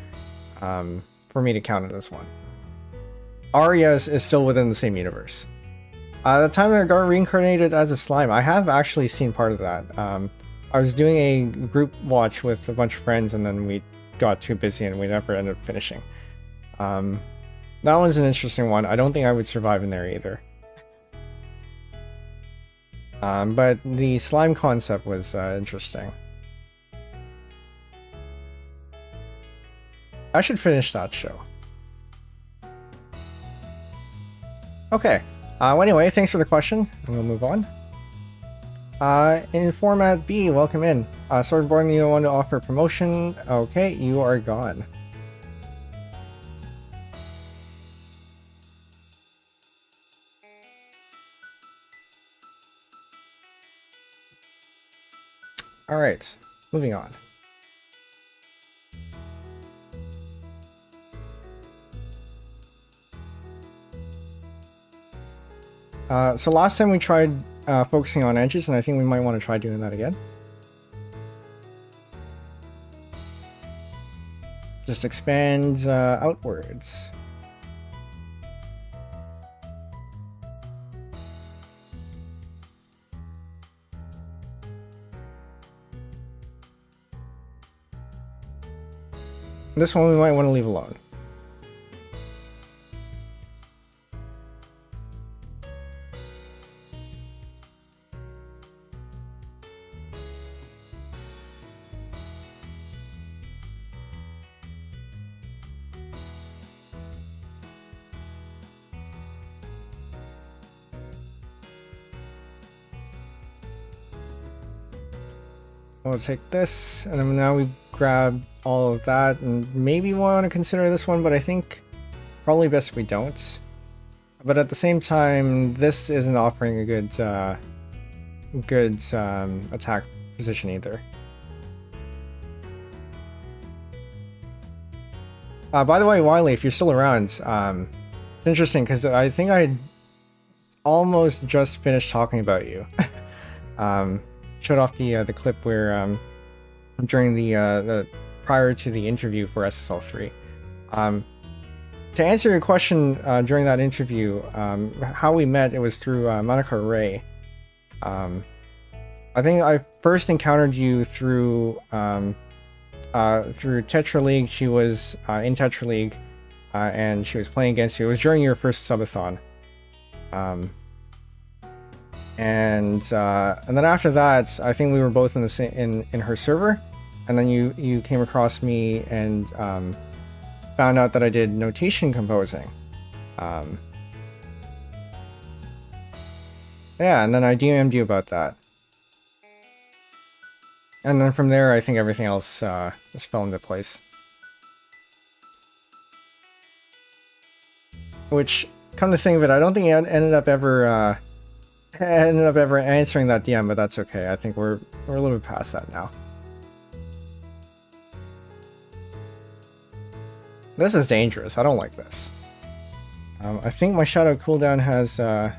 S1: for me to count it as one. Arya is still within the same universe. The time that I got reincarnated as a slime, I have actually seen part of that. I was doing a group watch with a bunch of friends, and then we got too busy and we never ended up finishing. That one's an interesting one. I don't think I would survive in there either. But the slime concept was interesting. I should finish that show. Okay. Well, anyway, thanks for the question, and we'll move on. In format B, welcome in. Swordborn, you want to offer promotion? Okay, you are gone. All right, moving on. So last time we tried focusing on edges, and I think we might want to try doing that again. Just expand outwards. This one we might want to leave alone. We'll take this, and then now we grab all of that, and maybe want to consider this one, but I think probably best if we don't. But at the same time, this isn't offering a good attack position either. By the way, Wiley, if you're still around, it's interesting because I think I almost just finished talking about you. Showed off the clip where during the prior to the interview for SSL3. To answer your question, during that interview, how we met, it was through Monica Ray. I think I first encountered you through Tetra League. She was in Tetra League, and she was playing against you. It was during your first subathon. And then after that, I think we were both in the same in her server, and then you came across me and found out that I did notation composing. Yeah, and then I DM'd you about that, and then from there, I think everything else just fell into place. Which, come to think of it, I don't think I ended up ever answering that DM, but that's okay. I think we're a little bit past that now. This is dangerous. I don't like this. I think my shadow cooldown has. Oh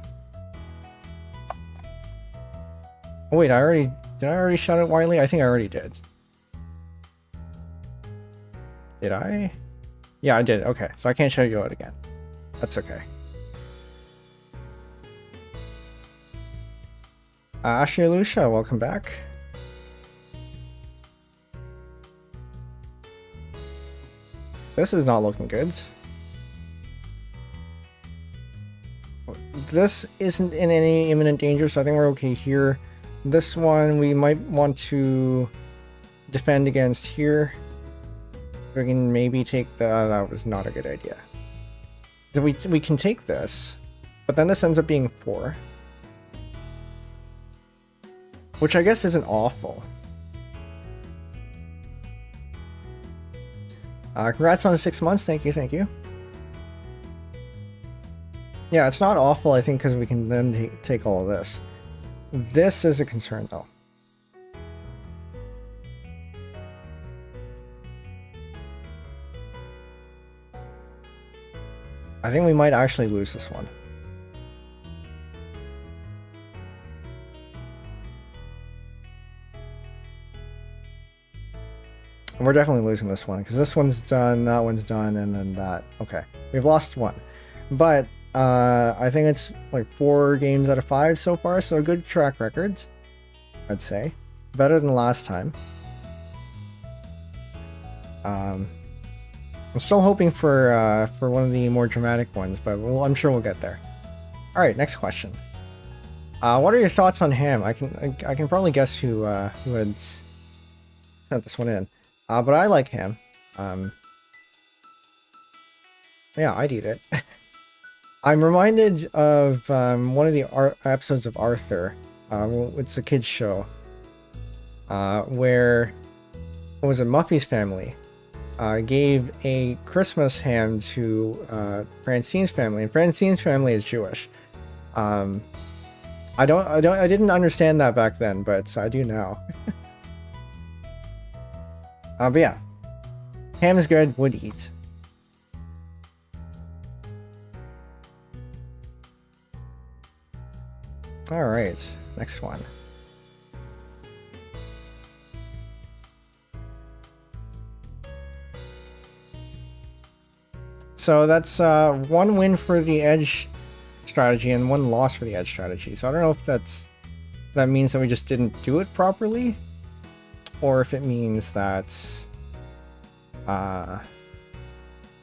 S1: wait, did I already shadow Wiley? I think I already did. Did I? Yeah, I did. Okay, so I can't shadow you out again. That's okay. Ashley Lucia, welcome back. This is not looking good. This isn't in any imminent danger, so I think we're okay here. This one we might want to defend against here. We can maybe take the... that was not a good idea. We can take this, but then this ends up being 4. Which I guess isn't awful. Congrats on 6 months, thank you, thank you. Yeah, it's not awful, I think, because we can then take all of this. This is a concern, though. I think we might actually lose this one. We're definitely losing this one, because this one's done, that one's done, and then that. Okay, we've lost one. But I think it's like 4 games out of 5 so far, so a good track record, I'd say. Better than last time. I'm still hoping for one of the more dramatic ones, but I'm sure we'll get there. All right, next question. What are your thoughts on ham? I can probably guess who had sent this one in. But I like ham. Yeah, I'd eat it. I'm reminded of one of the episodes of Arthur. It's a kids show. Where what was it? Muffy's family gave a Christmas ham to Francine's family, and Francine's family is Jewish. I didn't understand that back then, but I do now. But yeah, ham is good. Would eat. All right, next one. So that's 1 win for the edge strategy and 1 loss for the edge strategy. So I don't know if that means that we just didn't do it properly, or if it means that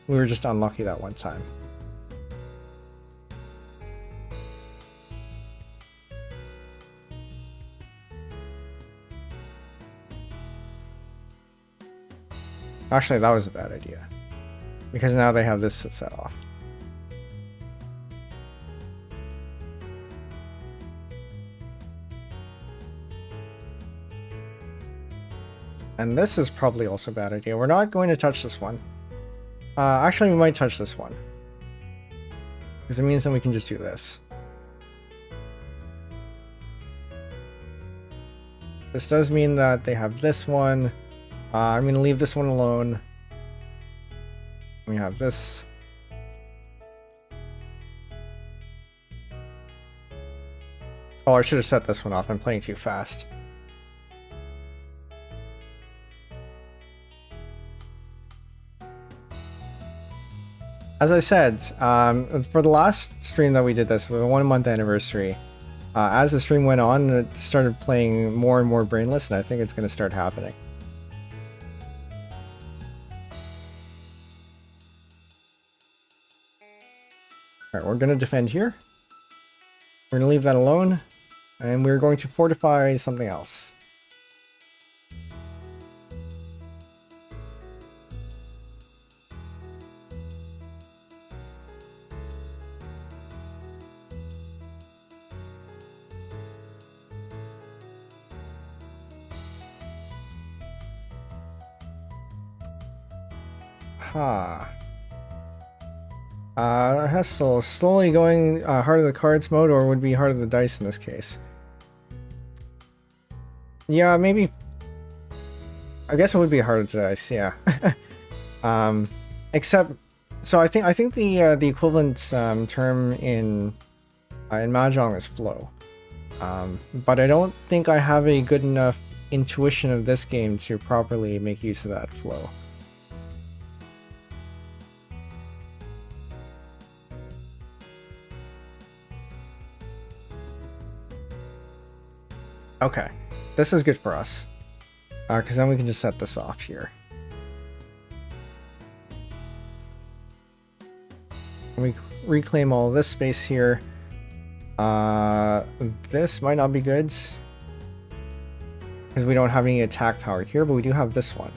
S1: we were just unlucky that one time. Actually, that was a bad idea, because now they have this to set off. And this is probably also a bad idea. We're not going to touch this one. Actually, we might touch this one, because it means that we can just do this. This does mean that they have this one. I'm going to leave this one alone. We have this. Oh, I should have set this one off. I'm playing too fast. As I said, for the last stream that we did this, the 1-month anniversary, as the stream went on, it started playing more and more brainless, and I think it's going to start happening. Alright, we're going to defend here. We're going to leave that alone, and we're going to fortify something else. Hessel, slowly going Heart of the Cards mode, or would be Heart of the Dice in this case. Yeah, maybe. I guess it would be Heart of the Dice, yeah. Except, so I think the equivalent term in Mahjong is flow. But I don't think I have a good enough intuition of this game to properly make use of that flow. Okay, this is good for us, because then we can just set this off here. reclaim all this space here. This might not be good because we don't have any attack power here, but we do have this one.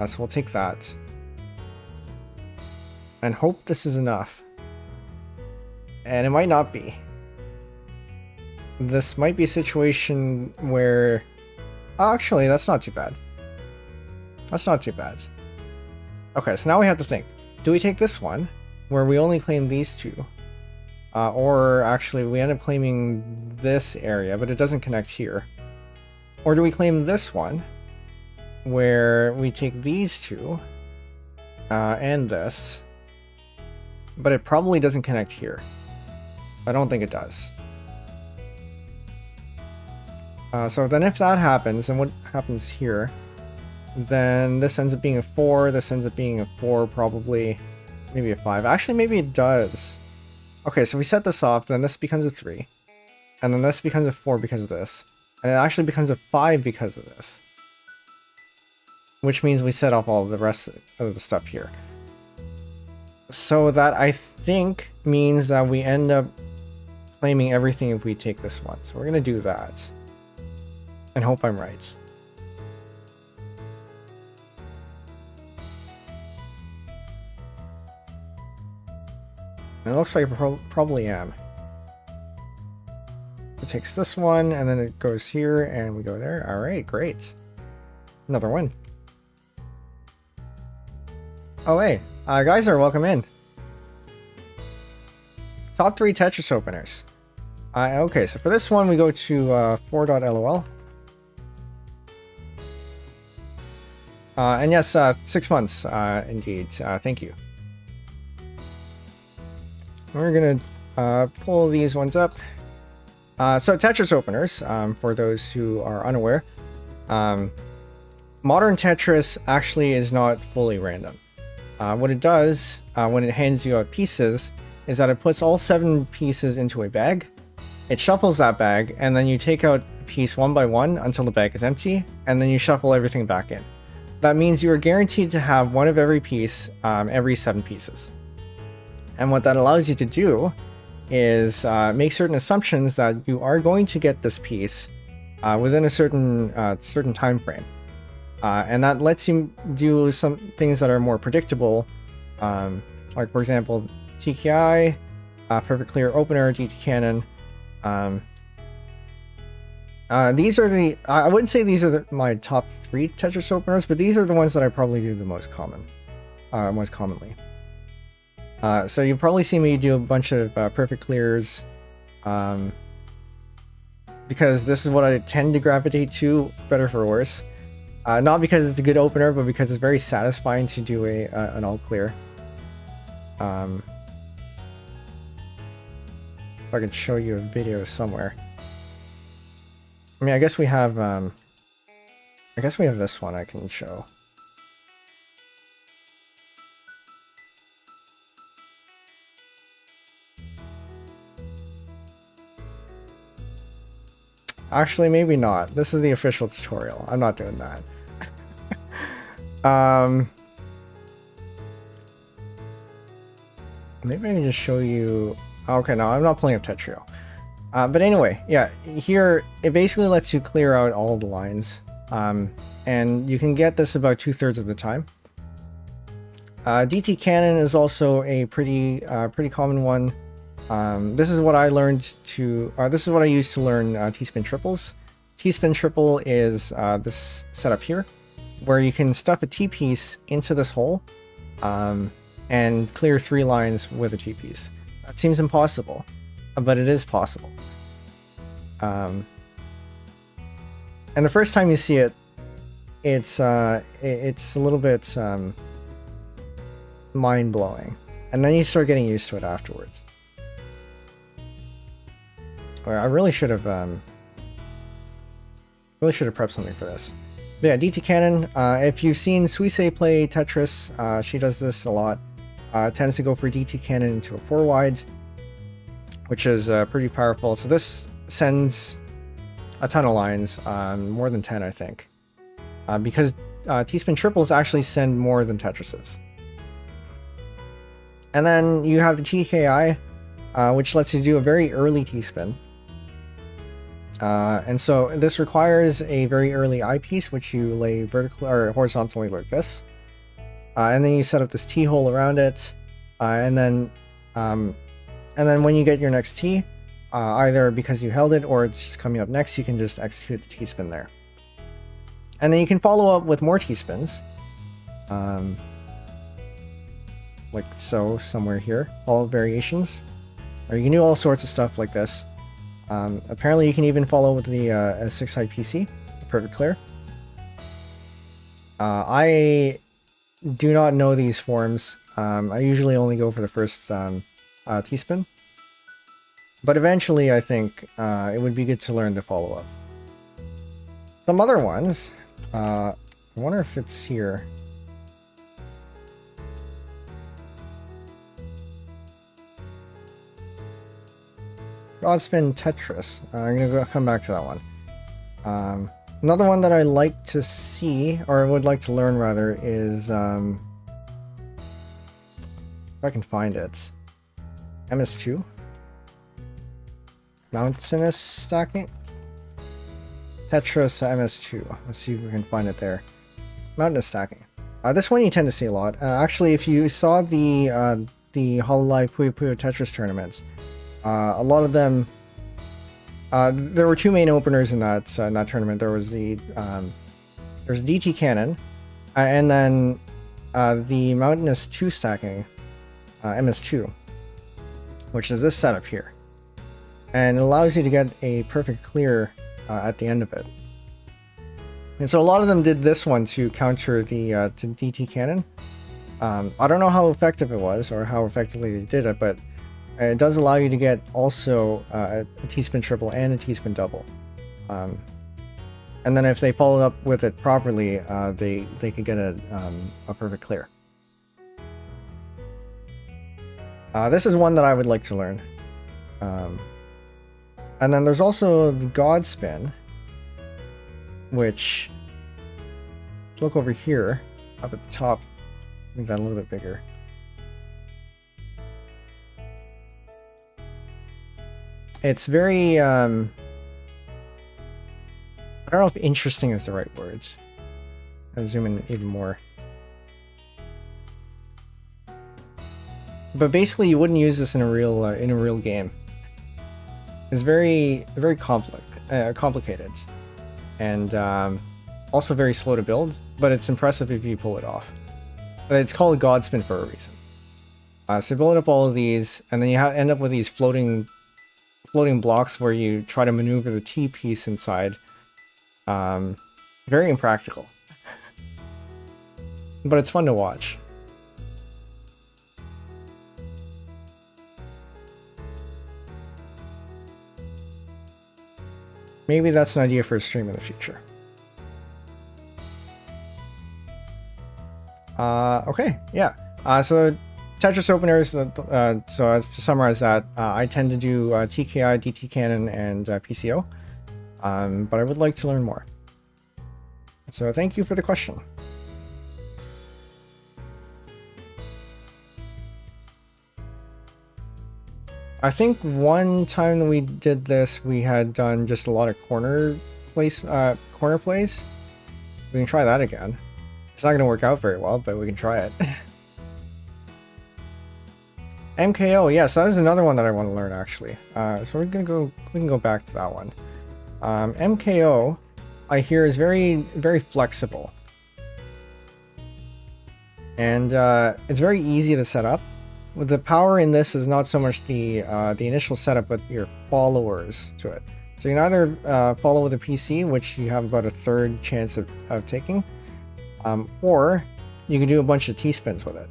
S1: So we'll take that and hope this is enough. And it might not be. This might be a situation where... actually, that's not too bad. That's not too bad. Okay, so now we have to think. Do we take this one, where we only claim these two? Or actually, we end up claiming this area, but it doesn't connect here. Or do we claim this one, where we take these two, and this, but it probably doesn't connect here. I don't think it does. So then if that happens, then what happens here? Then this ends up being a 4, this ends up being a 4 probably, maybe a 5. Actually, maybe it does. Okay, so we set this off, then this becomes a 3. And then this becomes a 4 because of this. And it actually becomes a 5 because of this. Which means we set off all of the rest of the stuff here. So that, I think, means that we end up claiming everything if we take this one. So we're going to do that. And hope I'm right. And it looks like I probably am. It takes this one, and then it goes here, and we go there. Alright, great. Another one. Oh, hey. Guys are welcome in. Top 3 Tetris openers. Okay, so for this one, we go to 4.lol. And yes, 6 months, indeed. Thank you. We're gonna pull these ones up. So Tetris openers, for those who are unaware, modern Tetris actually is not fully random. What it does when it hands you out pieces is that it puts all 7 pieces into a bag. It shuffles that bag, and then you take out a piece one by one until the bag is empty, and then you shuffle everything back in. That means you are guaranteed to have one of every piece every 7 pieces. And what that allows you to do is make certain assumptions that you are going to get this piece within a certain time frame. And that lets you do some things that are more predictable, like for example, TKI, Perfect Clear Opener, DT Cannon. These are the, I wouldn't say these are my top 3 Tetris openers, but these are the ones that I probably do the most commonly. So you'll probably see me do a bunch of Perfect Clears, because this is what I tend to gravitate to, better for worse. Not because it's a good opener, but because it's very satisfying to do an all clear. If I could show you a video somewhere. I mean, I guess we have this one I can show. Actually, maybe not. This is the official tutorial. I'm not doing that. Maybe I can just show you... Okay, no, I'm not pulling up Tetrio. But anyway, yeah, here, it basically lets you clear out all the lines. And you can get this about 2/3 of the time. DT Cannon is also a pretty common one. This is what I learned to... this is what I used to learn T-spin triples. T-spin triple is this setup here, where you can stuff a T-piece into this hole and clear 3 lines with a T-piece. That seems impossible, but it is possible. And the first time you see it, it's a little bit mind-blowing, and then you start getting used to it afterwards. I really should have prepped something for this. But yeah, DT Cannon. If you've seen Suisse play Tetris, she does this a lot. Tends to go for DT Cannon into a 4-wide, which is pretty powerful. So this sends a ton of lines, more than 10, I think, because T-spin triples actually send more than Tetrises. And then you have the TKI, which lets you do a very early T-spin. And so this requires a very early eyepiece, which you lay vertically or horizontally like this. And then you set up this T-hole around it. And then when you get your next T, either because you held it or it's just coming up next, you can just execute the T-spin there. And then you can follow up with more T-spins. Like so, somewhere here, all variations. Or you can do all sorts of stuff like this. Apparently you can even follow with the 6 high PC, the perfect clear. I do not know these forms. I usually only go for the first T-spin. But eventually I think it would be good to learn to follow up. Some other ones, I wonder if it's here. Godspin Tetris. I'm gonna come back to that one. Another one that I like to see, or would like to learn rather, is if I can find it. MS2. Mountainous stacking. Tetris MS2. Let's see if we can find it there. Mountainous stacking. This one you tend to see a lot. Actually, if you saw the Hololive Puyo Puyo Tetris tournaments, a lot of them, there were two main openers in that tournament. There was the DT Cannon, and then the Mountainous 2 stacking, MS2, which is this setup here, and it allows you to get a perfect clear at the end of it. And so a lot of them did this one to counter the to DT Cannon. I don't know how effective it was or how effectively they did it, but it does allow you to get also a T-spin triple and a T-spin double. And then if they followed up with it properly, they could get a perfect clear. This is one that I would like to learn. And then there's also the Godspin, which, look over here, up at the top, make that a little bit bigger. It's very, I don't know if interesting is the right word. I'll zoom in even more. But basically, you wouldn't use this in a real game. It's very complicated, and also very slow to build. But it's impressive if you pull it off. It's called Godspin for a reason. So build up all of these, and then you end up with these floating blocks where you try to maneuver the T piece inside. Very impractical. But it's fun to watch. Maybe that's an idea for a stream in the future. Okay, yeah. So Tetris openers, so as to summarize that, I tend to do TKI, DT Cannon, and PCO, but I would like to learn more. So thank you for the question. I think one time that we did this, we had done just a lot of corner plays. We can try that again. It's not going to work out very well, but we can try it. MKO, yes, that is another one that I want to learn actually. So we can go back to that one. MKO, I hear, is very flexible, and it's very easy to set up. With the power in this is not so much the initial setup, but your followers to it. So you can either follow with a PC, which you have about a third chance of taking, or you can do a bunch of T-spins with it.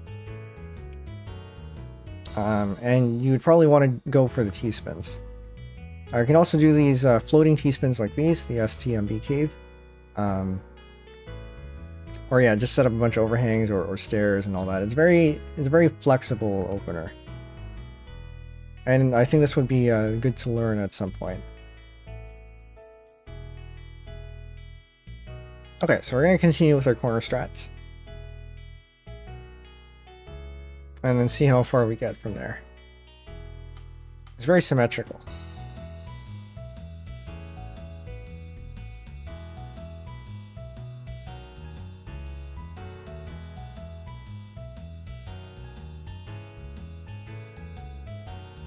S1: And you would probably want to go for the T-spins. You can also do these floating T-spins like these, the STMB cave. Or yeah, just set up a bunch of overhangs or stairs and all that. It's a very flexible opener. And I think this would be good to learn at some point. Okay, so we're going to continue with our corner strats. and then see how far we get from there. It's very symmetrical.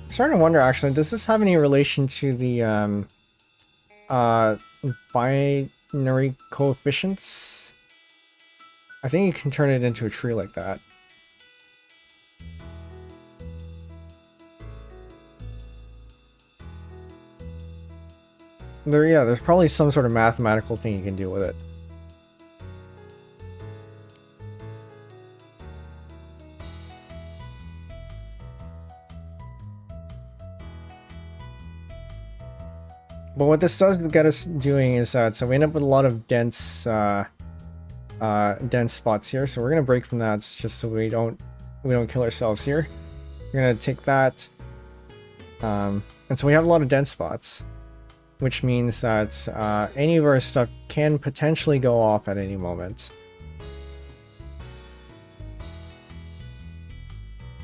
S1: I'm starting to wonder, actually, does this have any relation to the binary coefficients? I think you can turn it into a tree like that. There's probably some sort of mathematical thing you can do with it. But what this does get us doing is that, so we end up with a lot of dense spots here. So we're gonna break from that just so we don't kill ourselves here. We're gonna take that, and so we have a lot of dense spots, which means that any of our stuff can potentially go off at any moment.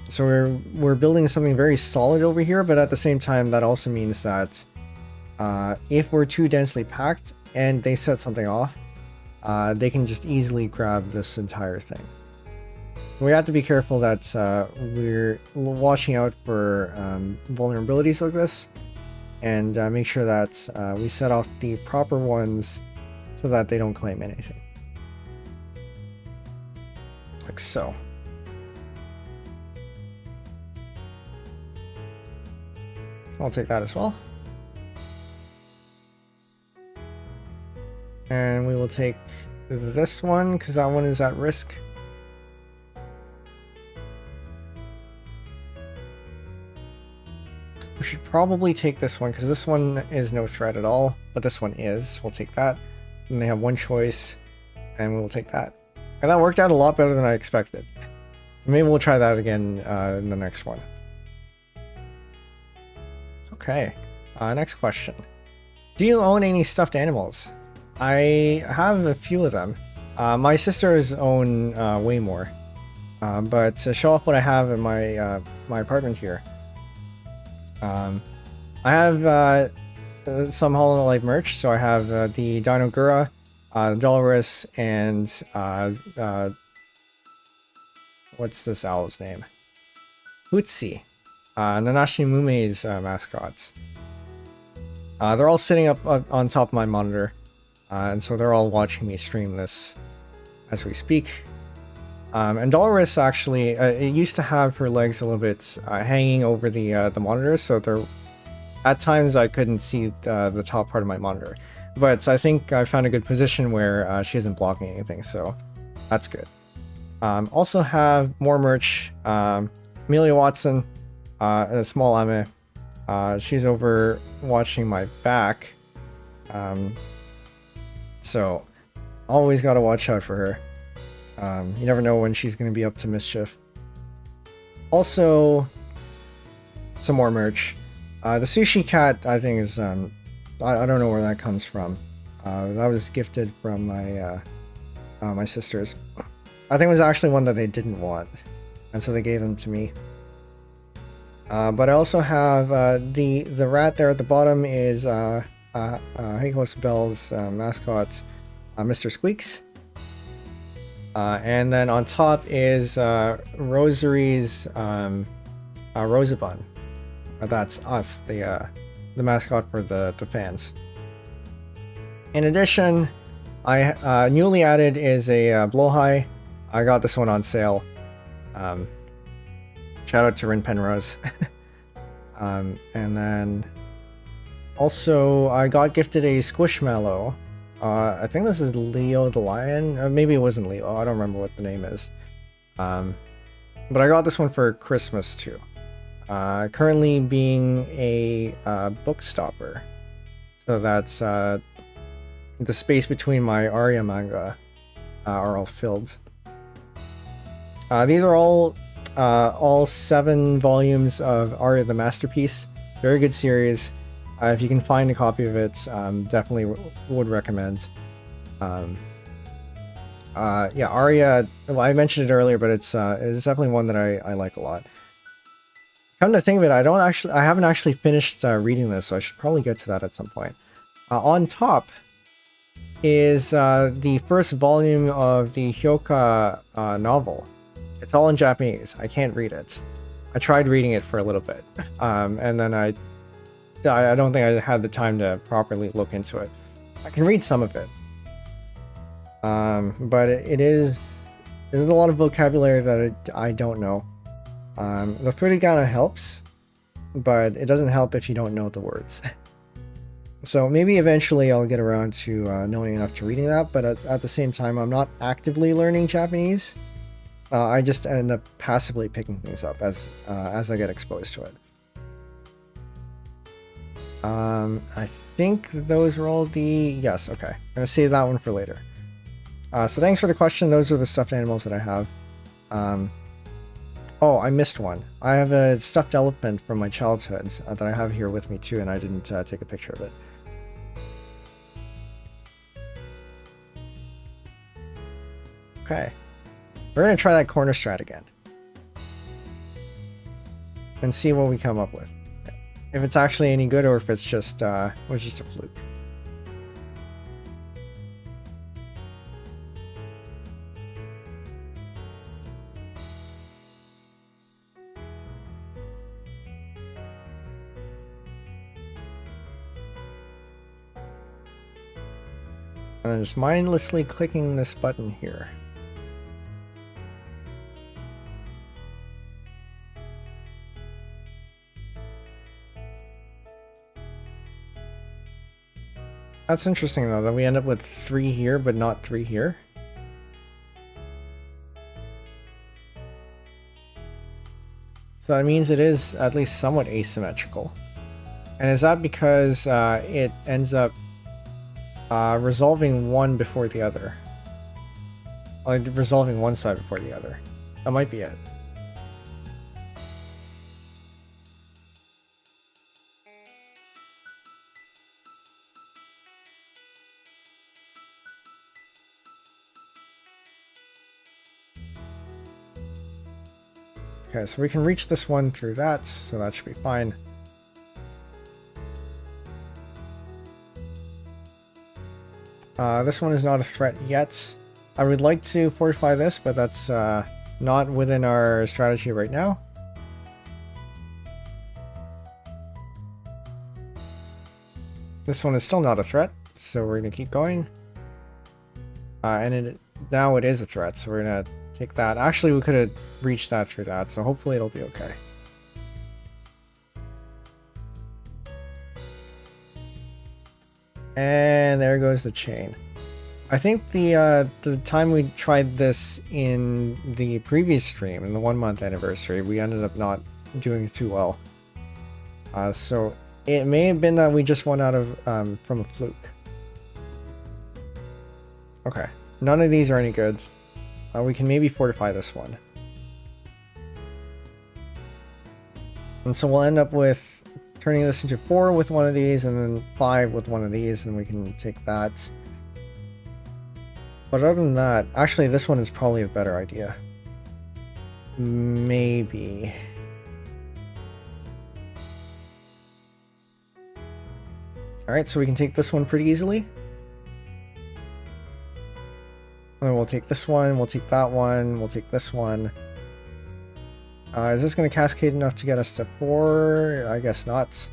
S1: So we're building something very solid over here, but at the same time, that also means that if we're too densely packed and they set something off, they can just easily grab this entire thing. We have to be careful that we're watching out for vulnerabilities like this, and make sure that we set off the proper ones so that they don't claim anything. Like so. I'll take that as well. And we will take this one because that one is at risk. We should probably take this one because this one is no threat at all, but this one is. We'll take that. And they have one choice, and we will take that. And that worked out a lot better than I expected. Maybe we'll try that again in the next one. Okay, next question. Do you own any stuffed animals? I have a few of them. My sisters own way more. But to show off what I have in my my apartment here, I have some Hollow Knight merch. So I have the Dino Gura, Dolores, and what's this owl's name? Hootsie, Nanashi Mume's mascots. They're all sitting up on top of my monitor. And so they're all watching me stream this as we speak. And Dolores actually, it used to have her legs a little bit hanging over the monitor, so at times I couldn't see the top part of my monitor. But I think I found a good position where she isn't blocking anything, so that's good. Also have more merch. Amelia Watson, a small Ame. She's over watching my back. So, always gotta watch out for her. You never know when she's gonna be up to mischief. Also, some more merch. The sushi cat, I think, is I don't know where that comes from. That was gifted from my my sisters. I think it was actually one that they didn't want, and so they gave them to me. But I also have the rat there at the bottom is Heikos Bell's mascot, Mr. Squeaks. And then on top is Rosary's Rosabun. That's us, the mascot for the fans. In addition, I newly added is a Blowhigh. I got this one on sale. Shout out to Rin Penrose. And then also I got gifted a Squishmallow. I think this is Leo the Lion, or maybe it wasn't Leo. I don't remember what the name is. But I got this one for Christmas too. Currently being a book stopper, so that's the space between my Arya manga are all filled. These are all 7 volumes of Arya the Masterpiece. Very good series. If you can find a copy of it, definitely would recommend. Yeah, Aria. Well, I mentioned it earlier, but it's definitely one that I like a lot. Come to think of it, I haven't actually finished reading this, so I should probably get to that at some point. On top is the first volume of the Hyoka novel. It's all in Japanese. I can't read it. I tried reading it for a little bit, and then I don't think I had the time to properly look into it. I can read some of it, but there's a lot of vocabulary that I don't know. The furigana helps, but it doesn't help if you don't know the words. So maybe eventually I'll get around to knowing enough to reading that, but at the same time, I'm not actively learning Japanese. I just end up passively picking things up as I get exposed to it. I think those are all the... Yes, okay. I'm going to save that one for later. So thanks for the question. Those are the stuffed animals that I have. Oh, I missed one. I have a stuffed elephant from my childhood that I have here with me too, and I didn't take a picture of it. Okay. We're going to try that corner strat again. And see what we come up with. If it's actually any good or if it's just a fluke. And I'm just mindlessly clicking this button here. That's interesting though, that we end up with 3 here, but not 3 here. So that means it is at least somewhat asymmetrical. And is that because it ends up resolving one before the other? Like resolving one side before the other. That might be it. Okay, so we can reach this one through that, so that should be fine. This one is not a threat yet. I would like to fortify this, but that's not within our strategy right now. This one is still not a threat, so we're going to keep going. And now it is a threat, so we're going to take that. Actually, we could have reached that through that, so hopefully it'll be okay. And there goes the chain. I think the time we tried this in the previous stream, in the 1-month anniversary, we ended up not doing too well. So it may have been that we just won out of from a fluke. Okay, none of these are any good. We can maybe fortify this one. And so we'll end up with turning this into 4 with one of these, and then 5 with one of these, and we can take that. But other than that, actually this one is probably a better idea. Maybe. Alright, so we can take this one pretty easily. And then we'll take this one, we'll take that one, we'll take this one. Is this going to cascade enough to get us to 4? I guess not.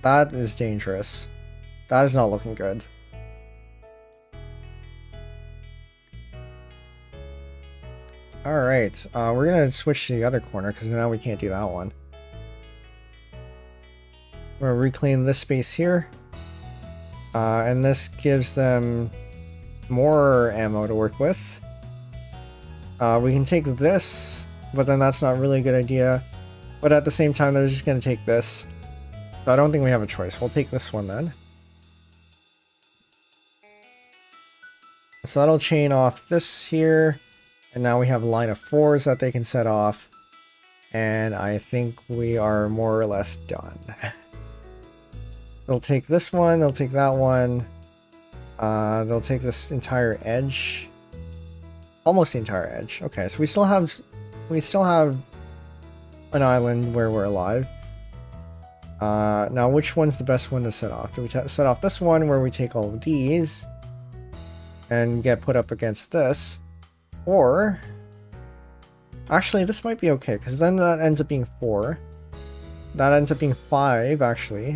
S1: That is dangerous. That is not looking good. Alright, we're going to switch to the other corner because now we can't do that one. We're going to reclaim this space here. And this gives them more ammo to work with. We can take this, but then that's not really a good idea. But at the same time, they're just going to take this. So I don't think we have a choice. We'll take this one then. So that'll chain off this here. And now we have a line of 4s that they can set off. And I think we are more or less done. They'll take this one, they'll take that one. They'll take this entire edge. almost the entire edge. Okay, so we still have an island where we're alive. Now which one's the best one to set off? Do we set off this one where we take all of these and get put up against this? Or actually this might be okay, because then that ends up being 4. That ends up being 5 actually,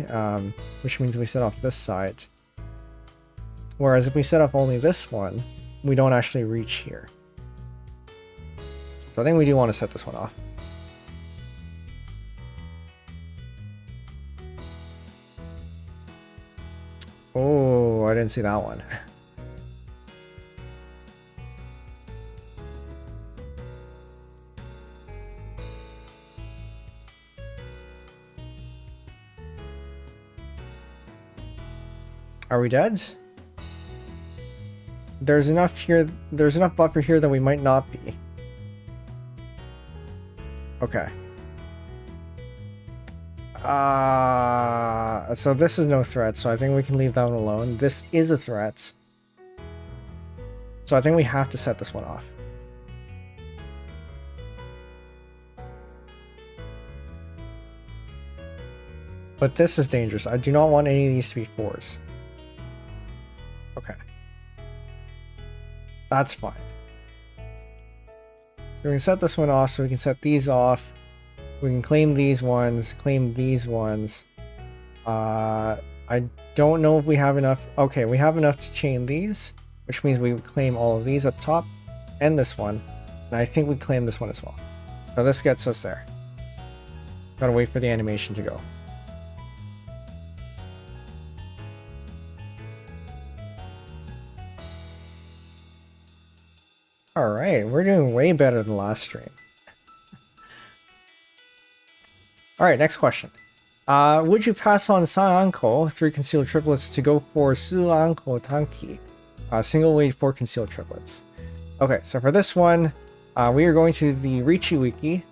S1: which means we set off this side. Whereas if we set off only this one, we don't actually reach here. So I think we do want to set this one off. Oh, I didn't see that one. Are we dead? There's enough here, there's enough buffer here that we might not be. Okay. So this is no threat, so I think we can leave that one alone. This is a threat. So I think we have to set this one off. But this is dangerous. I do not want any of these to be 4s. Okay. That's fine. So we can set this one off, so we can set these off. We can claim these ones, claim these ones. I don't know if we have enough. Okay, we have enough to chain these, which means we would claim all of these up top and this one. And I think we claim this one as well. So this gets us there. Gotta wait for the animation to go. Alright, we're doing way better than last stream. Alright, next question. Would you pass on Sananko, 3 concealed triplets, to go for Suanko Tanki, single weight 4 concealed triplets? Okay, so for this one, we are going to the Richi Wiki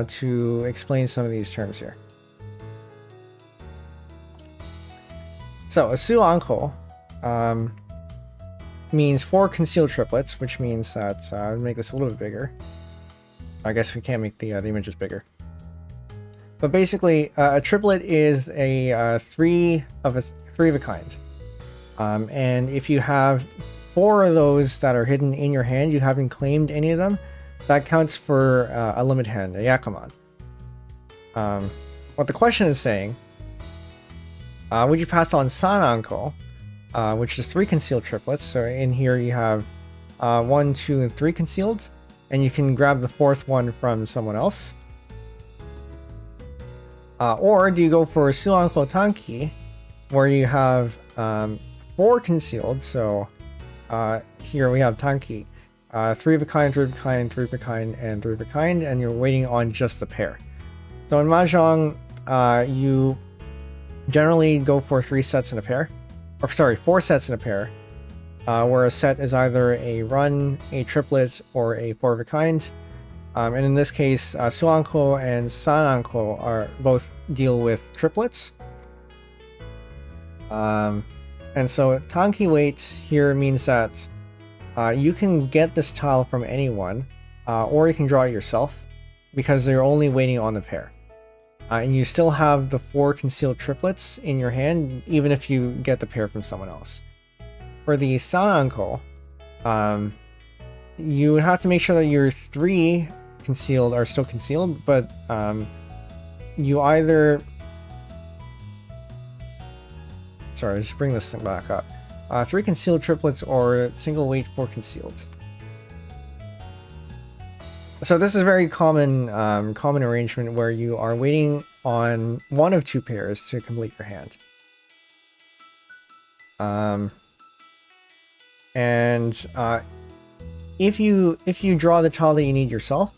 S1: to explain some of these terms here. So, a Suanko means 4 concealed triplets, which means that make this a little bit bigger. I guess we can't make the images bigger. But basically, a triplet is a 3 of a kind. And if you have 4 of those that are hidden in your hand, you haven't claimed any of them, that counts for a limit hand, a Yakuman. What the question is saying, would you pass on Sananko, which is 3 concealed triplets? So in here you have 1, 2, and 3 concealed, and you can grab the 4th one from someone else. Or do you go for Suanko Tanki, where you have 4 concealed? So here we have Tanki, 3 of a kind, 3 of a kind, 3 of a kind, and 3 of a kind, and you're waiting on just the pair. So in Mahjong, you generally go for 3 sets in a pair, or sorry, 4 sets in a pair, where a set is either a run, a triplet, or a 4 of a kind. And in this case, Suanko and Sananko are both deal with triplets. And so Tanki weight here means that you can get this tile from anyone, or you can draw it yourself, because they're only waiting on the pair. And you still have the 4 concealed triplets in your hand, even if you get the pair from someone else. For the Sananko, you would have to make sure that your 3 concealed are still concealed, but you either... Sorry, just bring this thing back up. 3 concealed triplets or single weight 4 concealed. So this is a very common common arrangement where you are waiting on one of 2 pairs to complete your hand. If you draw the tile that you need yourself,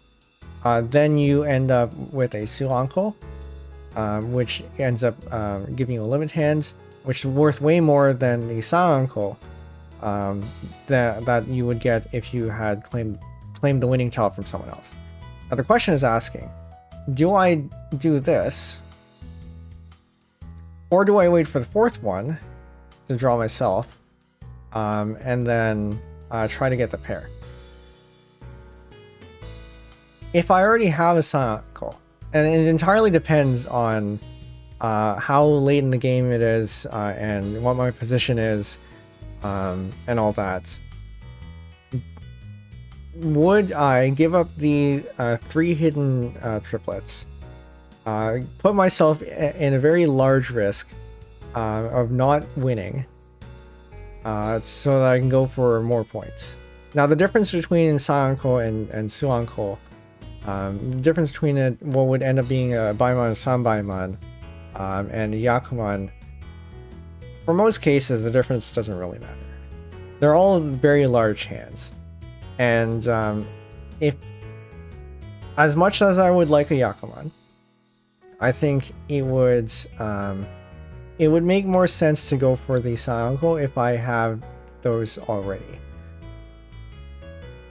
S1: then you end up with a Suanko, which ends up giving you a limit hand, which is worth way more than the Sananko that you would get if you had claimed the winning tile from someone else. Now the question is asking, do I do this, or do I wait for the 4th one to draw myself, and then try to get the pair? if I already have a Sanko, and it entirely depends on how late in the game it is and what my position is and all that. Would I give up the 3 hidden triplets, put myself in a very large risk of not winning, so that I can go for more points? Now, the difference between Sanko and Suanko, the difference between what would end up being a Baiman, Sanbaiman, and Yakuman, for most cases, the difference doesn't really matter. They're all very large hands. And if, as much as I would like a Yakuman, I think it would make more sense to go for the Sanko if I have those already.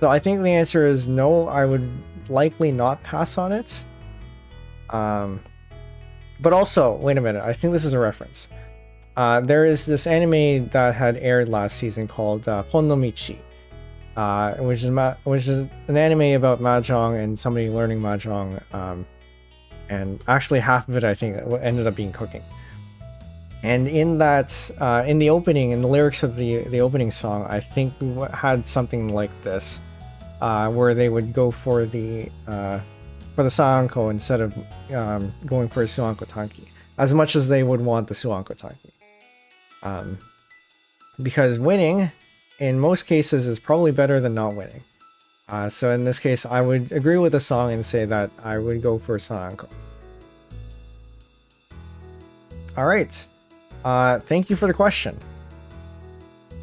S1: So I think the answer is no, I would likely not pass on it. But also, wait a minute, I think this is a reference. There is this anime that had aired last season called Pon no Michi, which is an anime about mahjong and somebody learning mahjong, and actually half of it I think ended up being cooking. And in that, in the opening, in the lyrics of the opening song, I think we had something like this, where they would go for the Sanko instead of going for a Suanko Tanki, as much as they would want the Suanko Tanki. Because winning, in most cases, is probably better than not winning. So in this case, I would agree with the song and say that I would go for Sanko. Alright. Thank you for the question.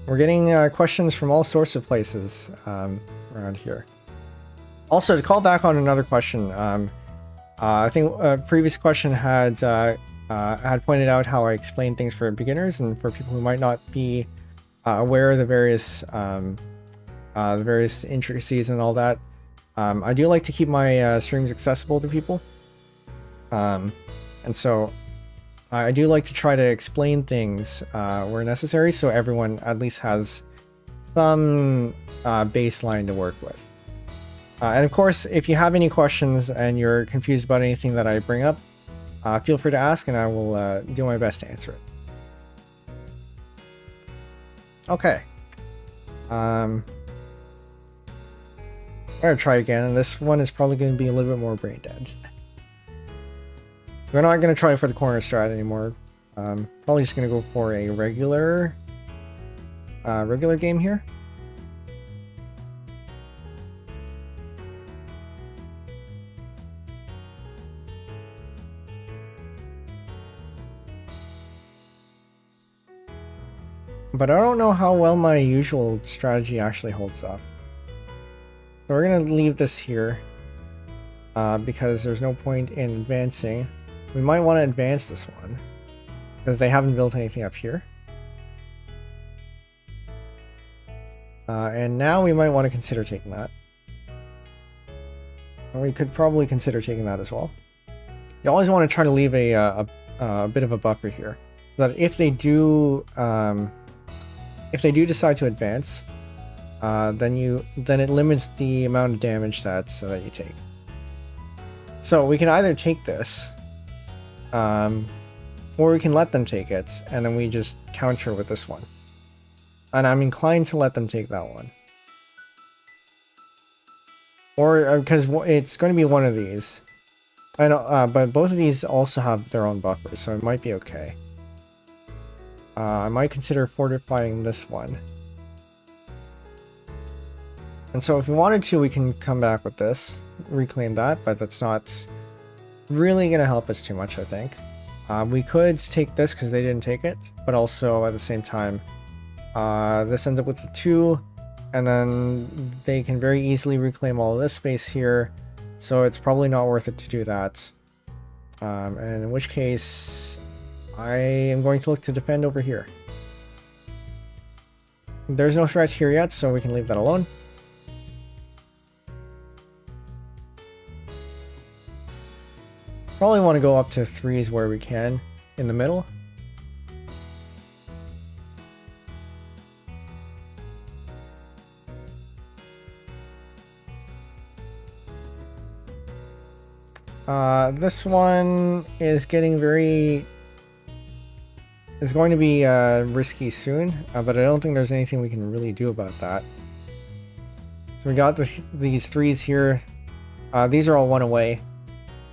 S1: We're getting questions from all sorts of places around here. Also, to call back on another question, I think a previous question had pointed out how I explain things for beginners and for people who might not be aware of the various intricacies and all that. I do like to keep my streams accessible to people, and so I do like to try to explain things where necessary, so everyone at least has some baseline to work with. And of course, if you have any questions and you're confused about anything that I bring up, feel free to ask and I will do my best to answer it. Okay. I'm gonna try again, and this one is probably going to be a little bit more brain dead. We're not going to try for the corner strat anymore. Probably just going to go for a regular game here. But I don't know how well my usual strategy actually holds up. So we're going to leave this here because there's no point in advancing. We might want to advance this one because they haven't built anything up here. And now we might want to consider taking that. And we could probably consider taking that as well. You always want to try to leave a bit of a buffer here, so that if they do decide to advance, then it limits the amount of damage that you take. So we can either take this, or we can let them take it, and then we just counter with this one. And I'm inclined to let them take that one. Or, because it's going to be one of these. I know, but both of these also have their own buffers, so it might be okay. I might consider fortifying this one. And so if we wanted to, we can come back with this, reclaim that, but that's not really going to help us too much, I think. We could take this because they didn't take it, but also at the same time, this ends up with the 2, and then they can very easily reclaim all of this space here, so it's probably not worth it to do that. And in which case, I am going to look to defend over here. There's no threat here yet, so we can leave that alone. Probably want to go up to 3s where we can in the middle. This one is getting very... It's going to be risky soon, but I don't think there's anything we can really do about that. So we got these 3s here. These are all 1 away.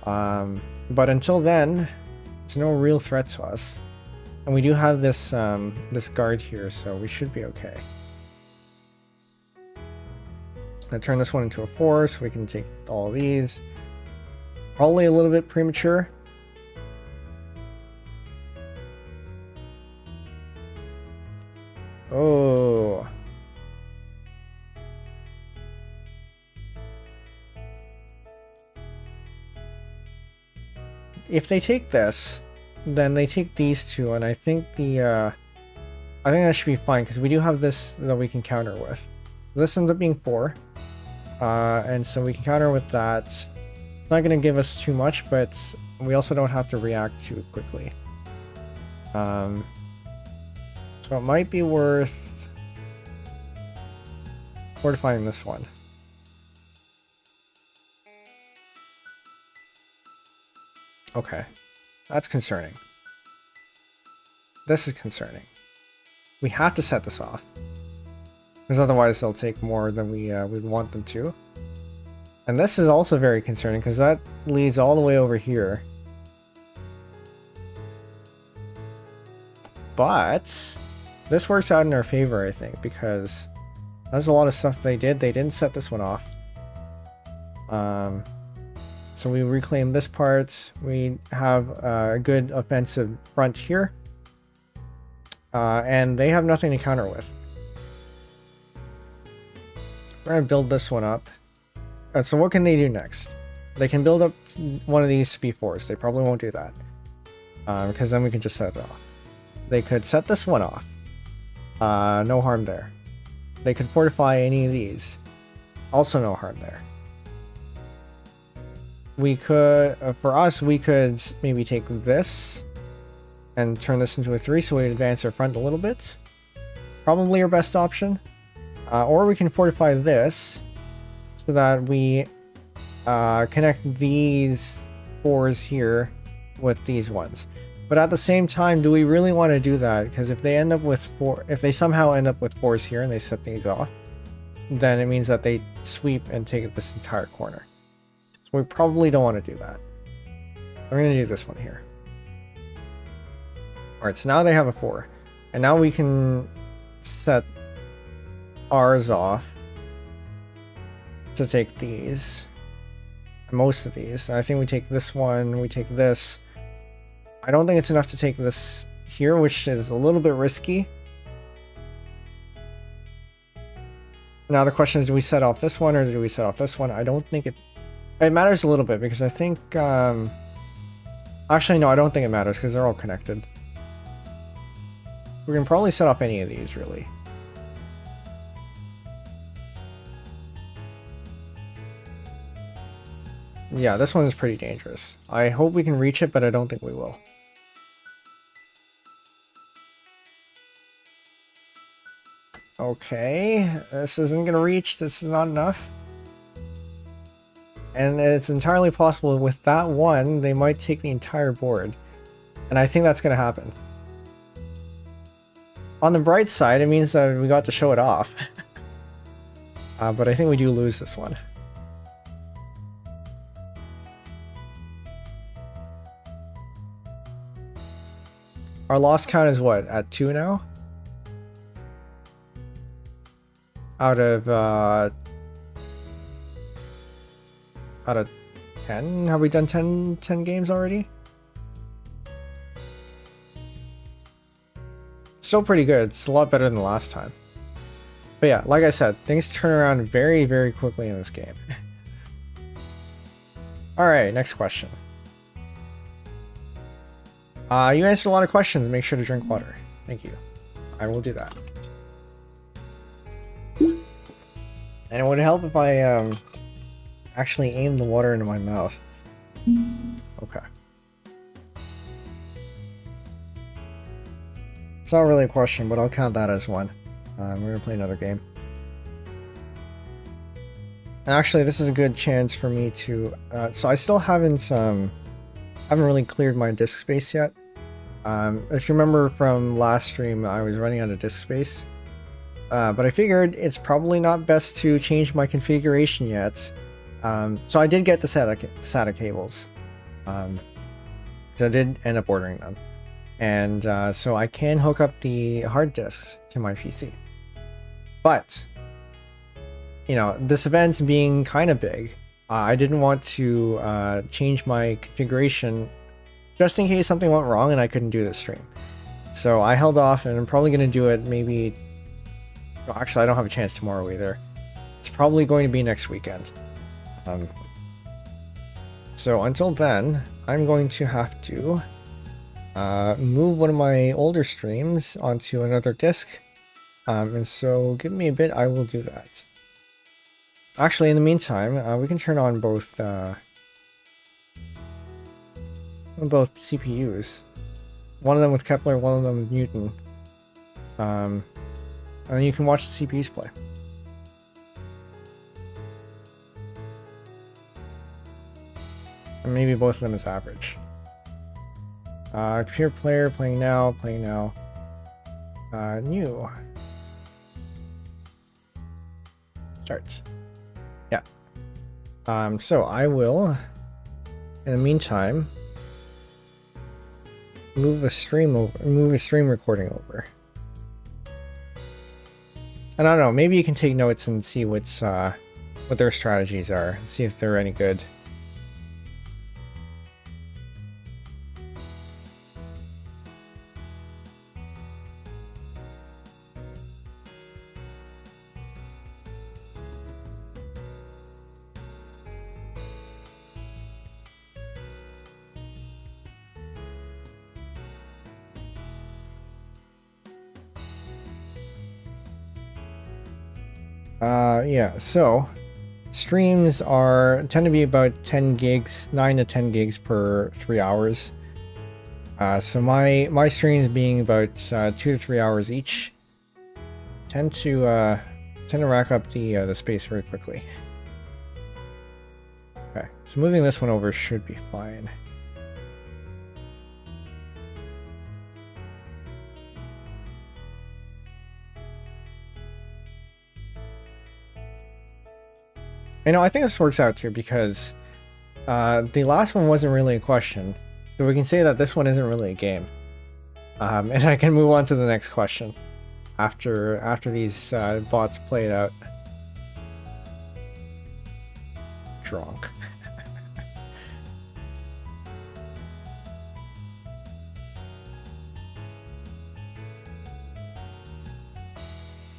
S1: But until then, it's no real threat to us. And we do have this this guard here, so we should be okay. I turn this one into a 4, so we can take all these. Probably a little bit premature. Oh. If they take this, then they take these 2, and I think I think that should be fine, because we do have this that we can counter with. This ends up being 4. And so we can counter with that. It's not going to give us too much, but we also don't have to react too quickly. So it might be worth fortifying this one. Okay, that's concerning. This is concerning. We have to set this off, because otherwise they'll take more than we'd want them to. And this is also very concerning, because that leads all the way over here. But this works out in our favor, I think, because there's a lot of stuff they did. They didn't set this one off. So we reclaim this part. We have a good offensive front here. And they have nothing to counter with. We're going to build this one up. So what can they do next? They can build up one of these to be 4s. They probably won't do that. Because then we can just set it off. They could set this one off. No harm there. They could fortify any of these. Also no harm there. We could, for us, we could maybe take this and turn this into a 3 so we advance our front a little bit. Probably our best option. Or we can fortify this so that we connect these 4s here with these ones. But at the same time, do we really want to do that? Because if they end up with if they somehow end up with 4s here and they set these off, then it means that they sweep and take this entire corner. So we probably don't want to do that. We're going to do this one here. Alright, so now they have a 4. And now we can set ours off to take these. Most of these. I think we take this one, we take this. I don't think it's enough to take this here, which is a little bit risky. Now the question is, do we set off this one or do we set off this one? I don't think it matters a little bit, because I think actually no, I don't think it matters because they're all connected. We can probably set off any of these, really. Yeah, this one is pretty dangerous. I hope we can reach it, but I don't think we will. Okay, this isn't gonna reach. This is not enough. And it's entirely possible with that one, they might take the entire board. And I think that's gonna happen. On the bright side, it means that we got to show it off. But I think we do lose this one. Our loss count is what? At 2 now? Out of 10? Have we done 10 games already? Still pretty good. It's a lot better than the last time. But yeah, like I said, things turn around very, very quickly in this game. Alright, next question. You answered a lot of questions. Make sure to drink water. Thank you. I will do that. And it would help if I actually aim the water into my mouth. Okay. It's not really a question, but I'll count that as one. We're gonna play another game. And actually, this is a good chance for me to. So I still haven't really cleared my disk space yet. If you remember from last stream, I was running out of disk space. But I figured it's probably not best to change my configuration yet. So I did get the SATA cables. So I did end up ordering them. And so I can hook up the hard disks to my PC. But, you know, this event being kind of big, I didn't want to change my configuration just in case something went wrong and I couldn't do this stream. So I held off, and I'm probably going to do it maybe... Well, actually, I don't have a chance tomorrow either. It's probably going to be next weekend. So until then, I'm going to have to move one of my older streams onto another disk. And so give me a bit, I will do that. Actually, in the meantime, we can turn on both CPUs. One of them with Kepler, one of them with Newton. And you can watch the CPUs play. And maybe both of them is average. Pure player, playing now. New. Start. Yeah. So I will, in the meantime, move a stream recording over. And I don't know, maybe you can take notes and see what their strategies are, see if they're any good. Yeah, so streams tend to be about 10 gigs, 9 to 10 gigs per 3 hours. So my streams being about 2 to 3 hours each tend to rack up the space very quickly. Okay, so moving this one over should be fine. You know, I think this works out too, because the last one wasn't really a question, so we can say that this one isn't really a game. And I can move on to the next question after these bots play it out. Drunk.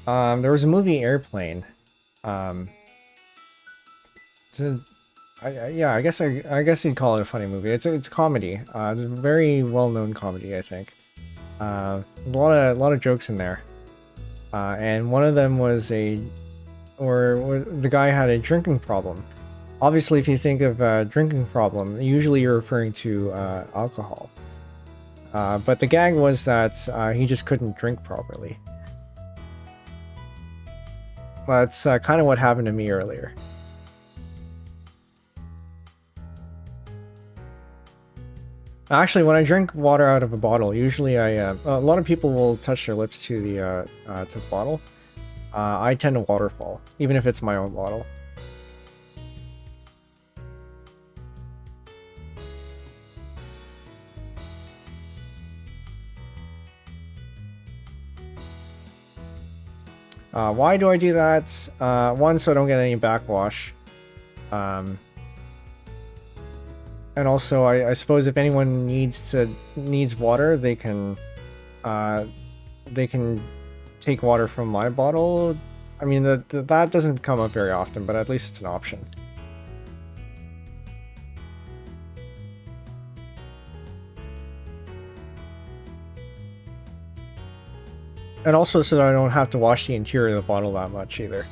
S1: There was a movie Airplane. Yeah, I guess you'd call it a funny movie. It's a comedy. It's a very well-known comedy, I think. A lot of jokes in there. And one of them was the guy had a drinking problem. Obviously, if you think of a drinking problem, usually you're referring to alcohol. But the gag was that he just couldn't drink properly. That's kind of what happened to me earlier. Actually, when I drink water out of a bottle, usually a lot of people will touch their lips to the bottle. I tend to waterfall, even if it's my own bottle. Why do I do that? One, so I don't get any backwash. And also, I suppose if anyone needs water, they can take water from my bottle. I mean, that doesn't come up very often, but at least it's an option. And also so that I don't have to wash the interior of the bottle that much either.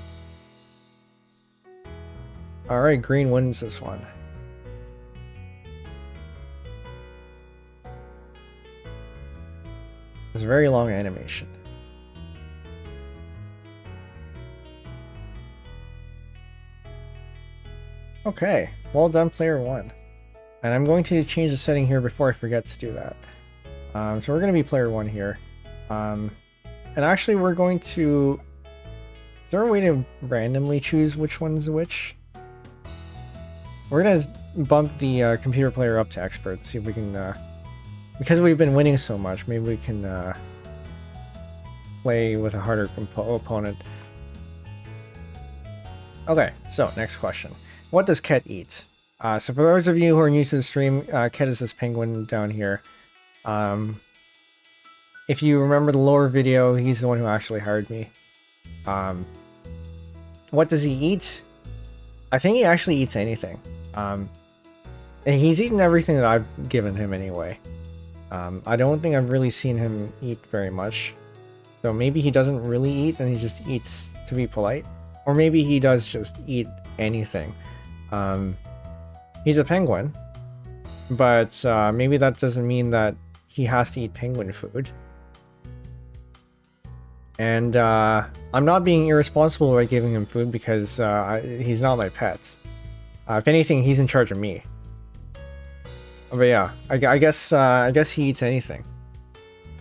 S1: Alright, green wins this one. It's a very long animation. Okay, well done, player 1. And I'm going to change the setting here before I forget to do that. So we're going to be player 1 here. And actually we're going to... Is there a way to randomly choose which one's which? We're going to bump the computer player up to expert, see if we can... because we've been winning so much, maybe we can play with a harder opponent. Okay, so next question. What does Ket eat? So for those of you who are new to the stream, Ket is this penguin down here. If you remember the lower video, he's the one who actually hired me. What does he eat? I think he actually eats anything. And he's eaten everything that I've given him anyway. I don't think I've really seen him eat very much. So maybe he doesn't really eat and he just eats to be polite. Or maybe he does just eat anything. He's a penguin, but maybe that doesn't mean that he has to eat penguin food. And I'm not being irresponsible by giving him food because he's not my pet. If anything, he's in charge of me. But yeah, I guess he eats anything.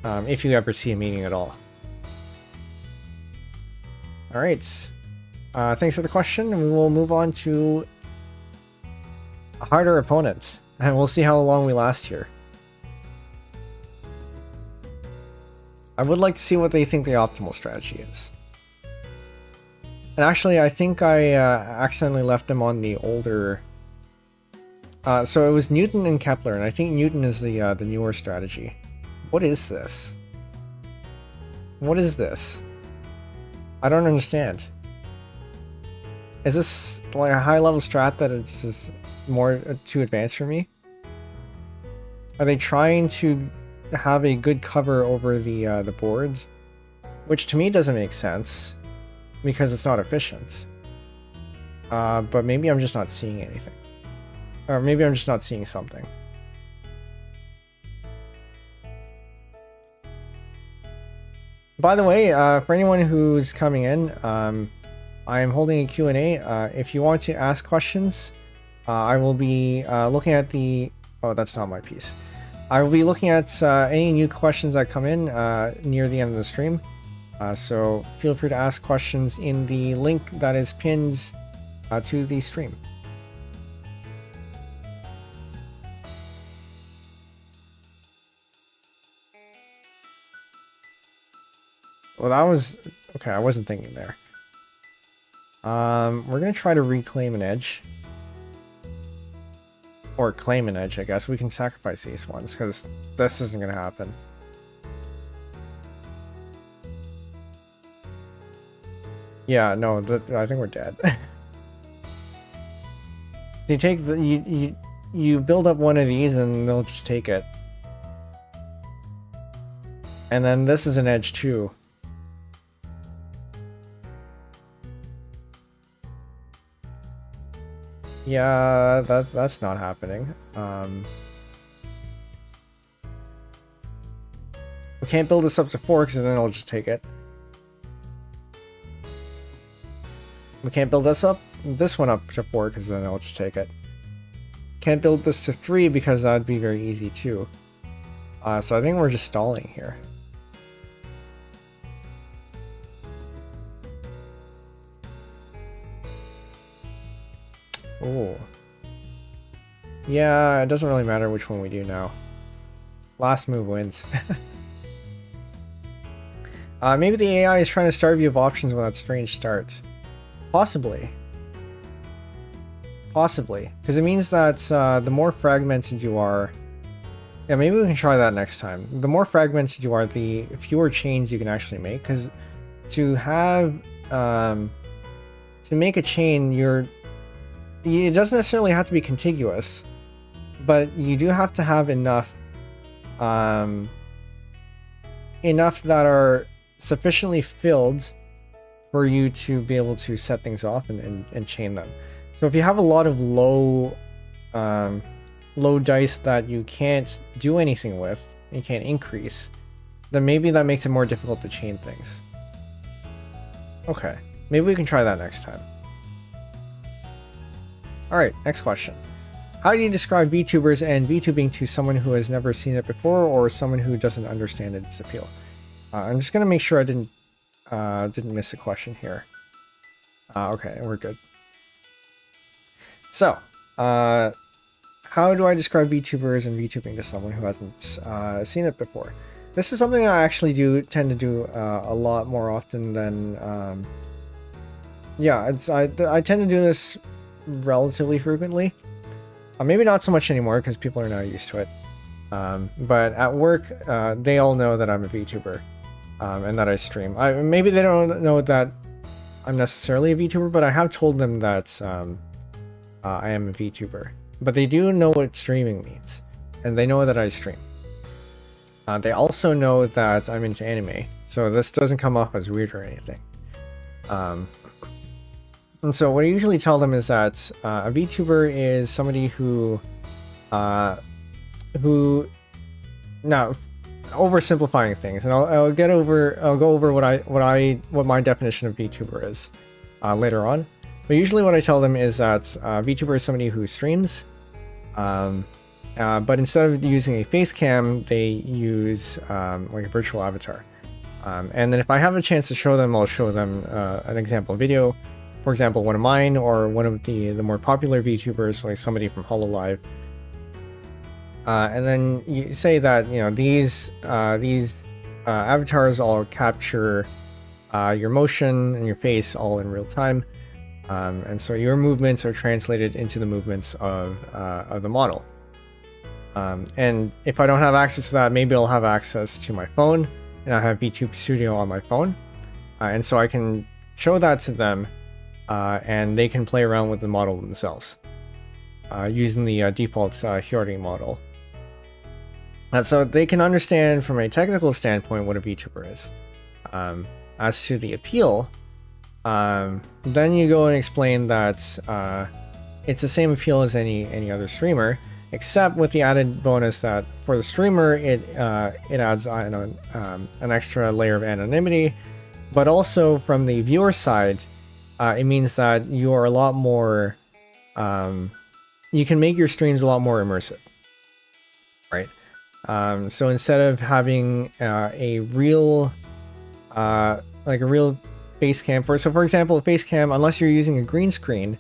S1: If you ever see him eating at all. Alright. Thanks for the question, and we will move on to a harder opponent. And we'll see how long we last here. I would like to see what they think the optimal strategy is. And actually, I think I accidentally left them on the older... so it was Newton and Kepler, and I think Newton is the newer strategy. What is this? What is this? I don't understand. Is this like a high-level strat that it's just more too advanced for me? Are they trying to have a good cover over the board? Which to me doesn't make sense, because it's not efficient. But maybe I'm just not seeing anything. Or maybe I'm just not seeing something. By the way, for anyone who's coming in, I am holding a Q&A. If you want to ask questions, I will be looking at the... Oh, that's not my piece. I will be looking at any new questions that come in near the end of the stream. So feel free to ask questions in the link that is pinned to the stream. Well, that was... Okay, I wasn't thinking there. We're gonna try to reclaim an edge. Or claim an edge, I guess. We can sacrifice these ones, because this isn't gonna happen. Yeah, no, I think we're dead. You take the... You build up one of these and they'll just take it. And then this is an edge too. Yeah, that's not happening. We can't build this up to 4 because then I'll just take it. We can't build this one up to 4 because then I'll just take it. Can't build this to 3 because that'd be very easy too. So I think we're just stalling here. Oh. Yeah, it doesn't really matter which one we do now. Last move wins. Maybe the AI is trying to starve you of options with that strange start. Possibly. Possibly. Because it means that the more fragmented you are... Yeah, maybe we can try that next time. The more fragmented you are, the fewer chains you can actually make. Because to have... to make a chain, it doesn't necessarily have to be contiguous, but you do have to have enough that are sufficiently filled for you to be able to set things off and chain them. So if you have a lot of low dice that you can't do anything with, you can't increase, then maybe that makes it more difficult to chain things. Okay, maybe we can try that next time. Alright, next question. How do you describe VTubers and VTubing to someone who has never seen it before or someone who doesn't understand its appeal? I'm just gonna make sure I didn't miss a question here. Okay, we're good. So, how do I describe VTubers and VTubing to someone who hasn't seen it before? This is something I actually tend to do a lot more often than... yeah, I tend to do this relatively frequently. Maybe not so much anymore because people are now used to it. But at work, they all know that I'm a VTuber and that I stream. Maybe they don't know that I'm necessarily a VTuber, but I have told them that I am a VTuber. But they do know what streaming means, and they know that I stream. They also know that I'm into anime, so this doesn't come off as weird or anything. And so what I usually tell them is that a VTuber is somebody who now oversimplifying things, and I'll go over what my definition of VTuber is later on. But usually what I tell them is that VTuber is somebody who streams, but instead of using a face cam, they use like a virtual avatar. And then if I have a chance to show them, I'll show them an example video. For example, one of mine or one of the more popular VTubers, like somebody from HoloLive. And then you say that, you know, these avatars all capture your motion and your face all in real time. And so your movements are translated into the movements of the model. And if I don't have access to that, maybe I'll have access to my phone, and I have VTube Studio on my phone. And so I can show that to them, and they can play around with the model themselves using the default Hyorin model. So they can understand from a technical standpoint what a VTuber is. As to the appeal, then you go and explain that it's the same appeal as any other streamer, except with the added bonus that for the streamer it adds an extra layer of anonymity, but also from the viewer side, it means that you are a lot more you can make your streams a lot more immersive, right? So instead of having a real face cam, for example, a face cam, unless you're using a green screen,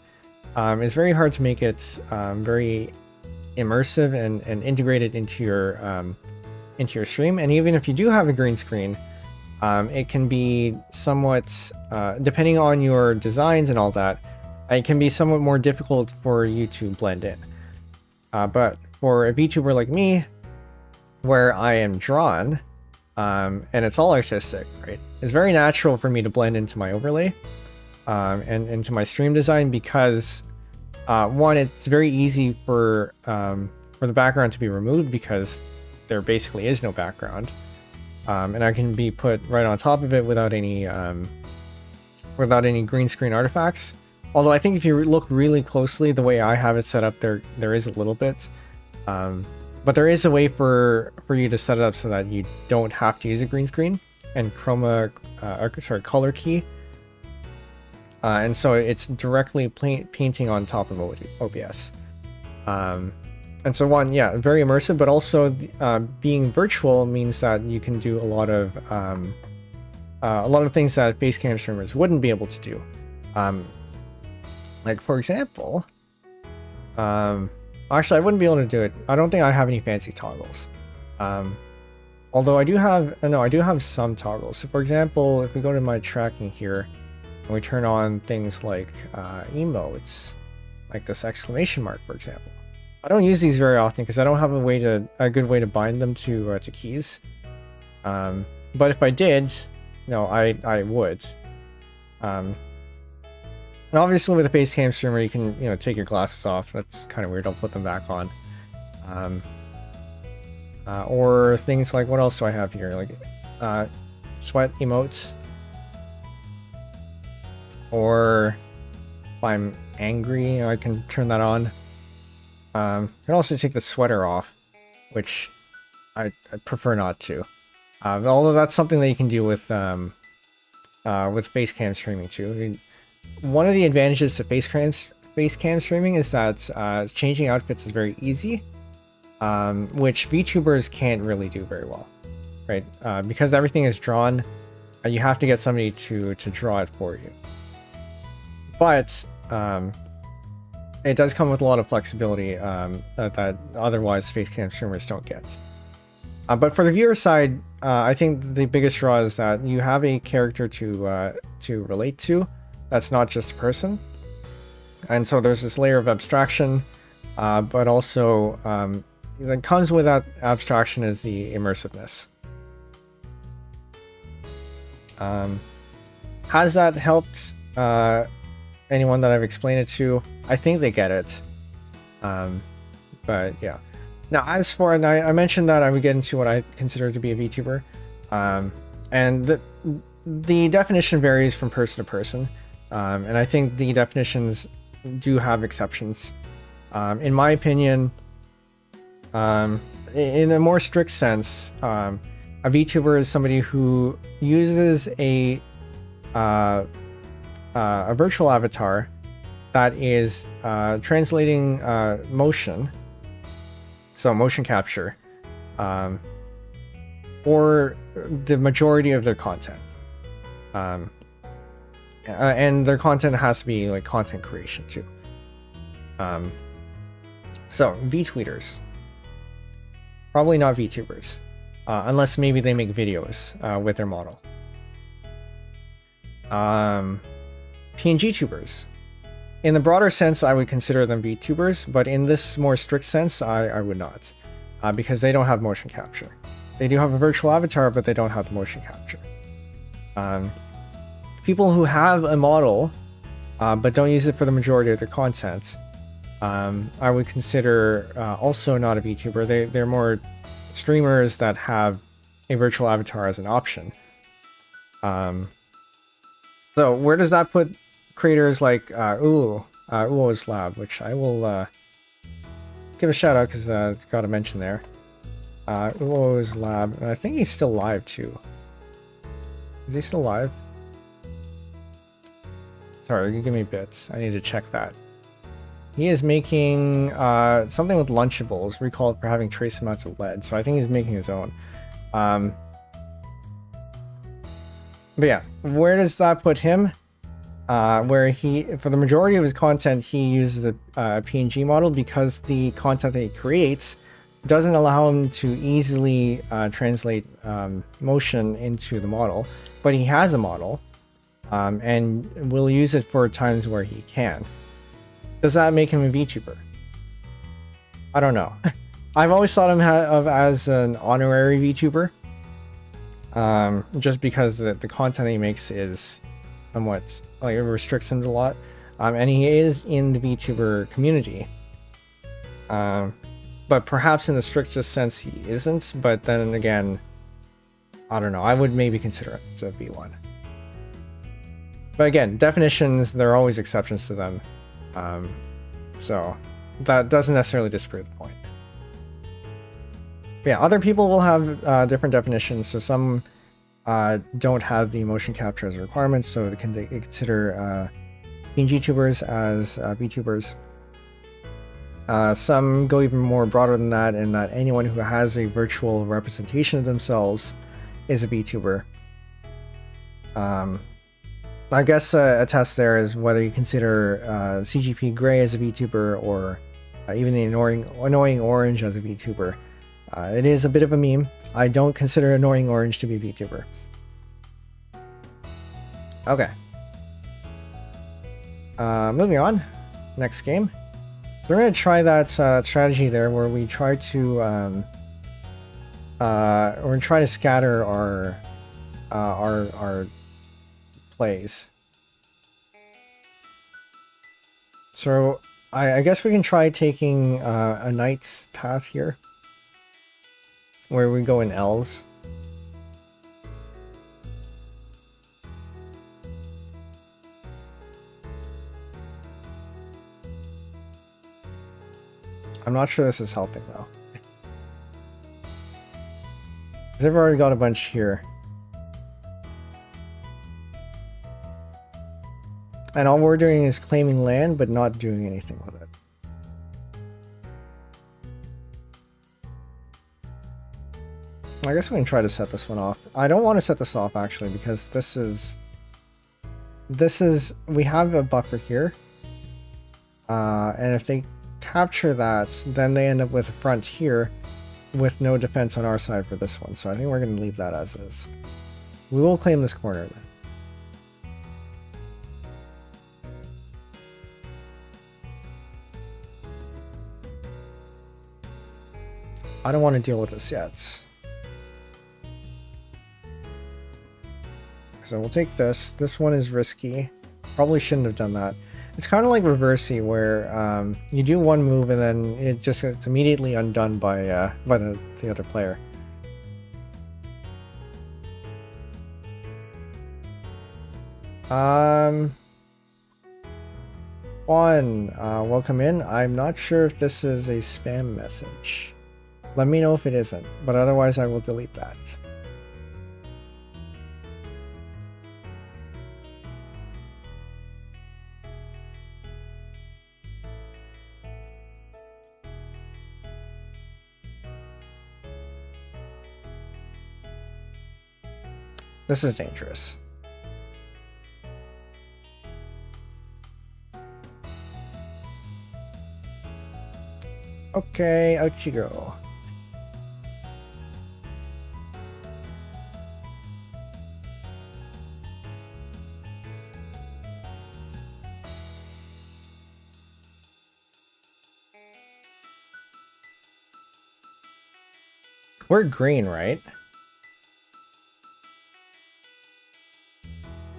S1: it's very hard to make it very immersive and integrated into your stream. And even if you do have a green screen, it can be somewhat depending on your designs and all that, it can be somewhat more difficult for you to blend in. But for a VTuber like me, where I am drawn, and it's all artistic, right? It's very natural for me to blend into my overlay and into my stream design because one, it's very easy for the background to be removed because there basically is no background, and I can be put right on top of it without any green screen artifacts. Although I think if you look really closely, the way I have it set up, there is a little bit. But there is a way for you to set it up so that you don't have to use a green screen and color key. And so it's directly painting on top of OBS. And so one, yeah, very immersive, but also being virtual means that you can do a lot of things that facecam streamers wouldn't be able to do. Like for example, actually, I wouldn't be able to do it. I don't think I have any fancy toggles. Although I do have, I do have some toggles. So for example, if we go to my tracking here, and we turn on things like emotes, like this exclamation mark, for example. I don't use these very often because I don't have a good way to bind them to keys. But if I did, I would. And obviously with a facecam streamer, you can, take your glasses off. That's kind of weird. I'll put them back on. Or things like, what else do I have here? Like sweat emotes. Or if I'm angry, I can turn that on. I can also take the sweater off, which I prefer not to. Although that's something that you can do with facecam streaming too. One of the advantages to facecam face cam streaming is that changing outfits is very easy, which VTubers can't really do very well, right? Because everything is drawn, you have to get somebody to draw it for you. But it does come with a lot of flexibility that otherwise face cam streamers don't get. But for the viewer side, I think the biggest draw is that you have a character to relate to that's not just a person. And so there's this layer of abstraction, but also that comes with that abstraction is the immersiveness. Has that helped anyone that I've explained it to? I think they get it. But yeah. Now, as for, and I mentioned that I would get into what I consider to be a VTuber, and the definition varies from person to person, and I think the definitions do have exceptions. In my opinion, in a more strict sense, a VTuber is somebody who uses a virtual avatar that is translating motion, so motion capture, for the majority of their content. And their content has to be like content creation too. So VTweeters, probably not VTubers, unless maybe they make videos with their model. PNG tubers, in the broader sense, I would consider them VTubers, but in this more strict sense, I would not, because they don't have motion capture. They do have a virtual avatar, but they don't have the motion capture. People who have a model, but don't use it for the majority of their content, I would consider also not a VTuber. They're more streamers that have a virtual avatar as an option. So where does that put creators like Uo's Lab, which I will give a shout out because got to mention there. Uo's Lab, and I think he's still live too. Is he still live? Sorry, give me bits. I need to check that. He is making something with Lunchables, recalled for having trace amounts of lead. So I think he's making his own. But yeah, where does that put him? Where he, for the majority of his content, he uses the PNG model because the content that he creates doesn't allow him to easily translate motion into the model. But he has a model, and will use it for times where he can. Does that make him a VTuber? I don't know. I've always thought of as an honorary VTuber, just because the content he makes is somewhat, like, it restricts him a lot, and he is in the VTuber community. But perhaps in the strictest sense he isn't, but then again, I don't know, I would maybe consider it a V1. But again, definitions, there are always exceptions to them. So that doesn't necessarily disprove the point. But yeah, other people will have different definitions. So some don't have the motion capture as a requirement, so they can consider PNG tubers as VTubers. Some go even more broader than that, in that anyone who has a virtual representation of themselves is a VTuber. I guess a test there is whether you consider CGP Grey as a VTuber, or even the annoying Orange as a VTuber. It is a bit of a meme. I don't consider Annoying Orange to be a VTuber. Okay. Moving on. Next game. So we're going to try that strategy there where we try to scatter our plays. So I guess we can try taking a knight's path here, where we go in L's. I'm not sure this is helping though. They've already got a bunch here. And all we're doing is claiming land, but not doing anything with it. I guess we can try to set this one off. I don't want to set this off, actually, because this is... We have a buffer here. And if they capture that, then they end up with a front here with no defense on our side for this one. So I think we're going to leave that as is. We will claim this corner then. I don't want to deal with this yet. So we'll take this. This one is risky. Probably shouldn't have done that. It's kind of like Reversey, where you do one move and then it just gets immediately undone by the other player. Welcome in. I'm not sure if this is a spam message. Let me know if it isn't, but otherwise I will delete that. This is dangerous. Okay, out you go. We're green, right?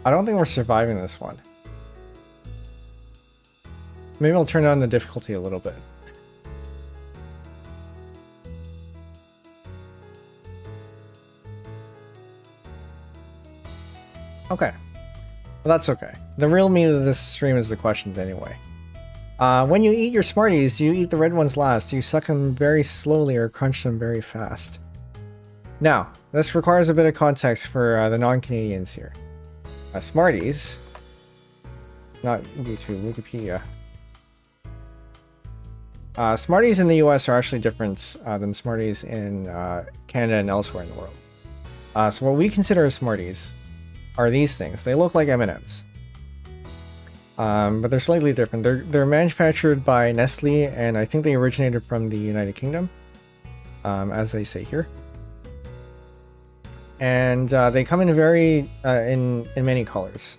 S1: I don't think we're surviving this one. Maybe I'll turn down the difficulty a little bit. Okay. Well, that's okay. The real meat of this stream is the questions anyway. When you eat your Smarties, do you eat the red ones last? Do you suck them very slowly or crunch them very fast? Now, this requires a bit of context for the non-Canadians here. Smarties, not YouTube, Wikipedia. Smarties in the US are actually different than Smarties in Canada and elsewhere in the world. So what we consider as Smarties are these things. They look like M&Ms. But they're slightly different. They're manufactured by Nestle, and I think they originated from the United Kingdom, as they say here. And they come in in many colors.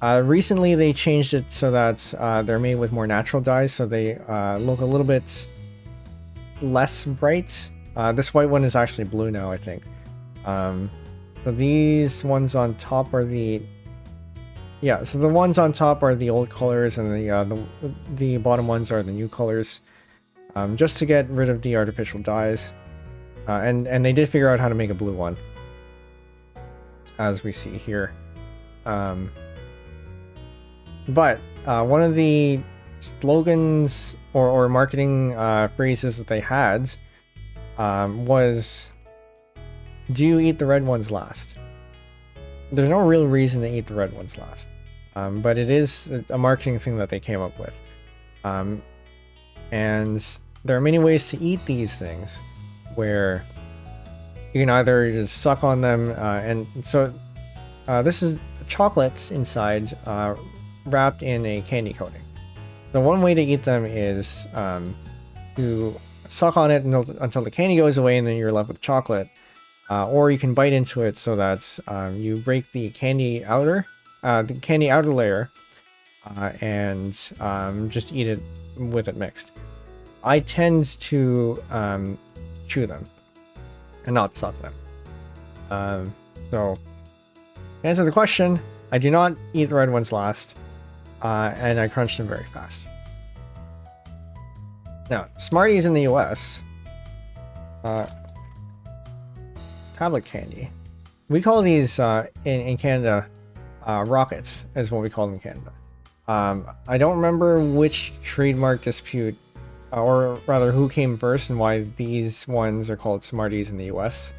S1: Recently they changed it so that they're made with more natural dyes, so they look a little bit less bright. This white one is actually blue now, I think. So these ones on top are the... Yeah, so the ones on top are the old colors, and the bottom ones are the new colors, just to get rid of the artificial dyes. And they did figure out how to make a blue one, as we see here. But one of the slogans or marketing phrases that they had was, "Do you eat the red ones last?" There's no real reason to eat the red ones last, but it is a marketing thing that they came up with. And there are many ways to eat these things, where you can either just suck on them, and so this is chocolates inside, wrapped in a candy coating. So one way to eat them is to suck on it until the candy goes away, and then you're left with chocolate. Or you can bite into it so that you break the candy outer layer, and just eat it with it mixed. I tend to chew them and not suck them. So, to answer the question, I do not eat the red ones last, and I crunch them very fast. Now, Smarties in the US, tablet candy. We call these in Canada rockets, is what we call them in Canada. I don't remember which trademark dispute, or rather who came first and why these ones are called Smarties in the US.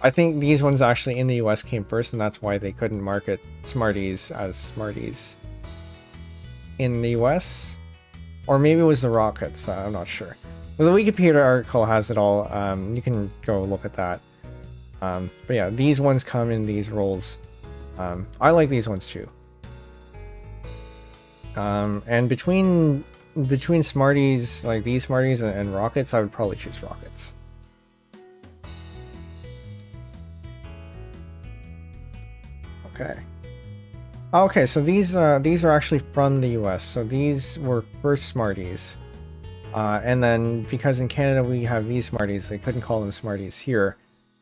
S1: I think these ones actually in the US came first, and that's why they couldn't market Smarties as Smarties in the US, or maybe it was the rockets. I'm not sure. But the Wikipedia article has it all. You can go look at that. But yeah, these ones come in these roles. I like these ones too. And between Smarties, like these Smarties and rockets, I would probably choose rockets. Okay. Okay, so these are actually from the US. So these were first Smarties. And then because in Canada we have these Smarties, they couldn't call them Smarties here.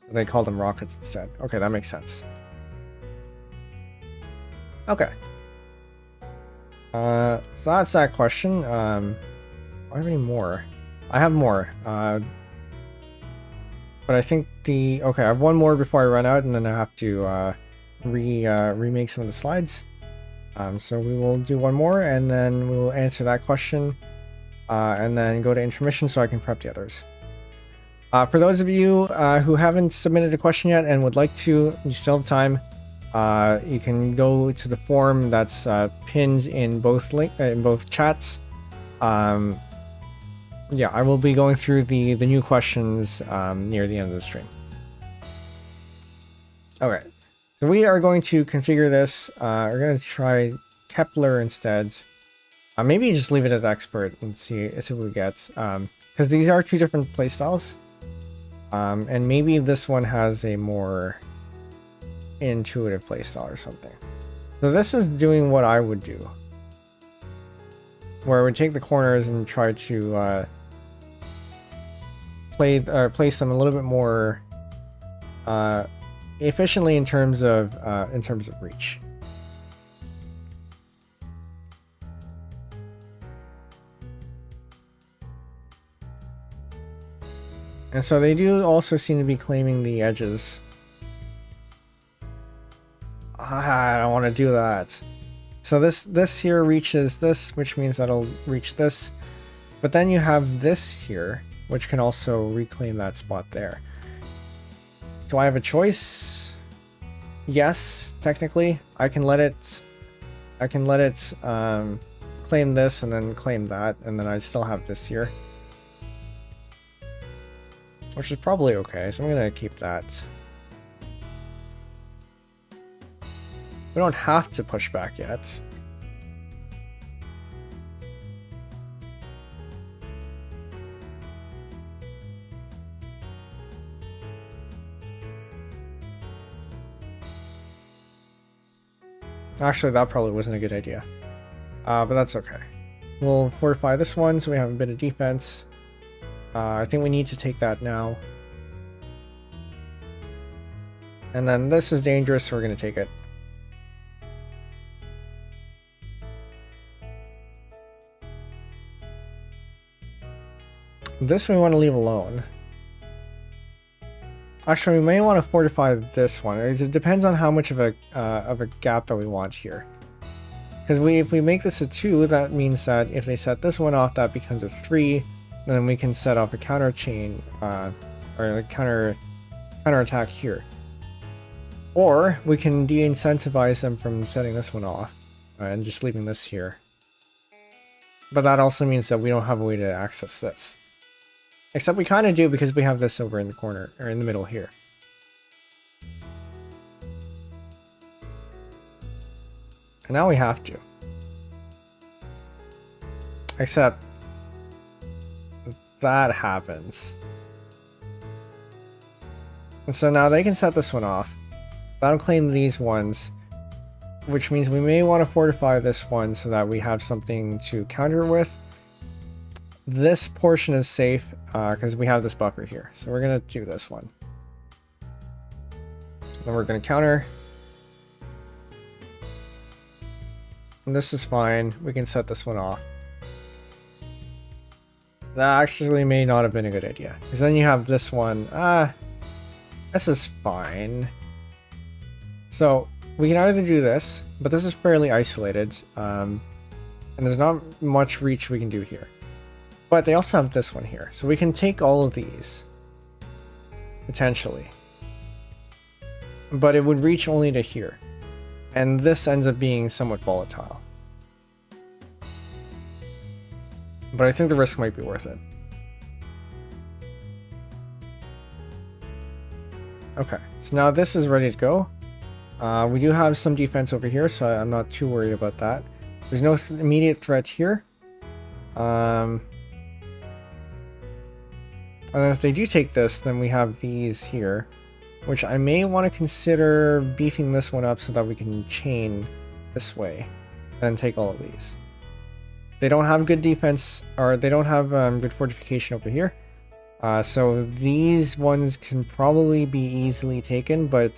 S1: So they called them rockets instead. Okay, that makes sense. Okay. So that's that question. Do I have any more? I have more. But I think okay, I have one more before I run out, and then I have to remake some of the slides. So we will do one more, and then we'll answer that question, and then go to intermission so I can prep the others. For those of you who haven't submitted a question yet and would like to, you still have time. You can go to the form that's pinned in both chats. Yeah, I will be going through the new questions near the end of the stream. Okay, so we are going to configure this. We're going to try Kepler instead. Maybe just leave it at expert and see what we get. Because these are two different playstyles. And maybe this one has a more intuitive playstyle or something. So this is doing what I would do, where I would take the corners and try to place them a little bit more efficiently in terms of reach. And so they do also seem to be claiming the edges. I don't want to do that. So this here reaches this, which means that'll reach this. But then you have this here, which can also reclaim that spot there. Do I have a choice? Yes, technically. I can let it claim this and then claim that, and then I still have this here. Which is probably okay, so I'm gonna keep that. We don't have to push back yet. Actually, that probably wasn't a good idea. But that's okay. We'll fortify this one so we have a bit of defense. I think we need to take that now. And then this is dangerous, so we're going to take it. This we want to leave alone. Actually, we may want to fortify this one. It depends on how much of a gap that we want here. Because if we make this a 2, that means that if they set this one off, that becomes a 3. Then we can set off a counter chain, or a counter attack here. Or we can de-incentivize them from setting this one off and just leaving this here. But that also means that we don't have a way to access this. Except we kind of do because we have this over in the corner, or in the middle here. And now we have to. Except that happens. And so now they can set this one off. That'll claim these ones, which means we may want to fortify this one so that we have something to counter with. This portion is safe because we have this buffer here. So we're going to do this one. Then we're going to counter. And this is fine. We can set this one off. That actually may not have been a good idea. Because then you have this one. This is fine. So we can either do this, but this is fairly isolated. And there's not much reach we can do here. But they also have this one here. So we can take all of these. Potentially. But it would reach only to here. And this ends up being somewhat volatile. but I think the risk might be worth it. Okay, so now this is ready to go. We do have some defense over here, so I'm not too worried about that. There's no immediate threat here. And then if they do take this, then we have these here, which I may want to consider beefing this one up so that we can chain this way and take all of these. They don't have good defense, or they don't have good fortification over here. So these ones can probably be easily taken, but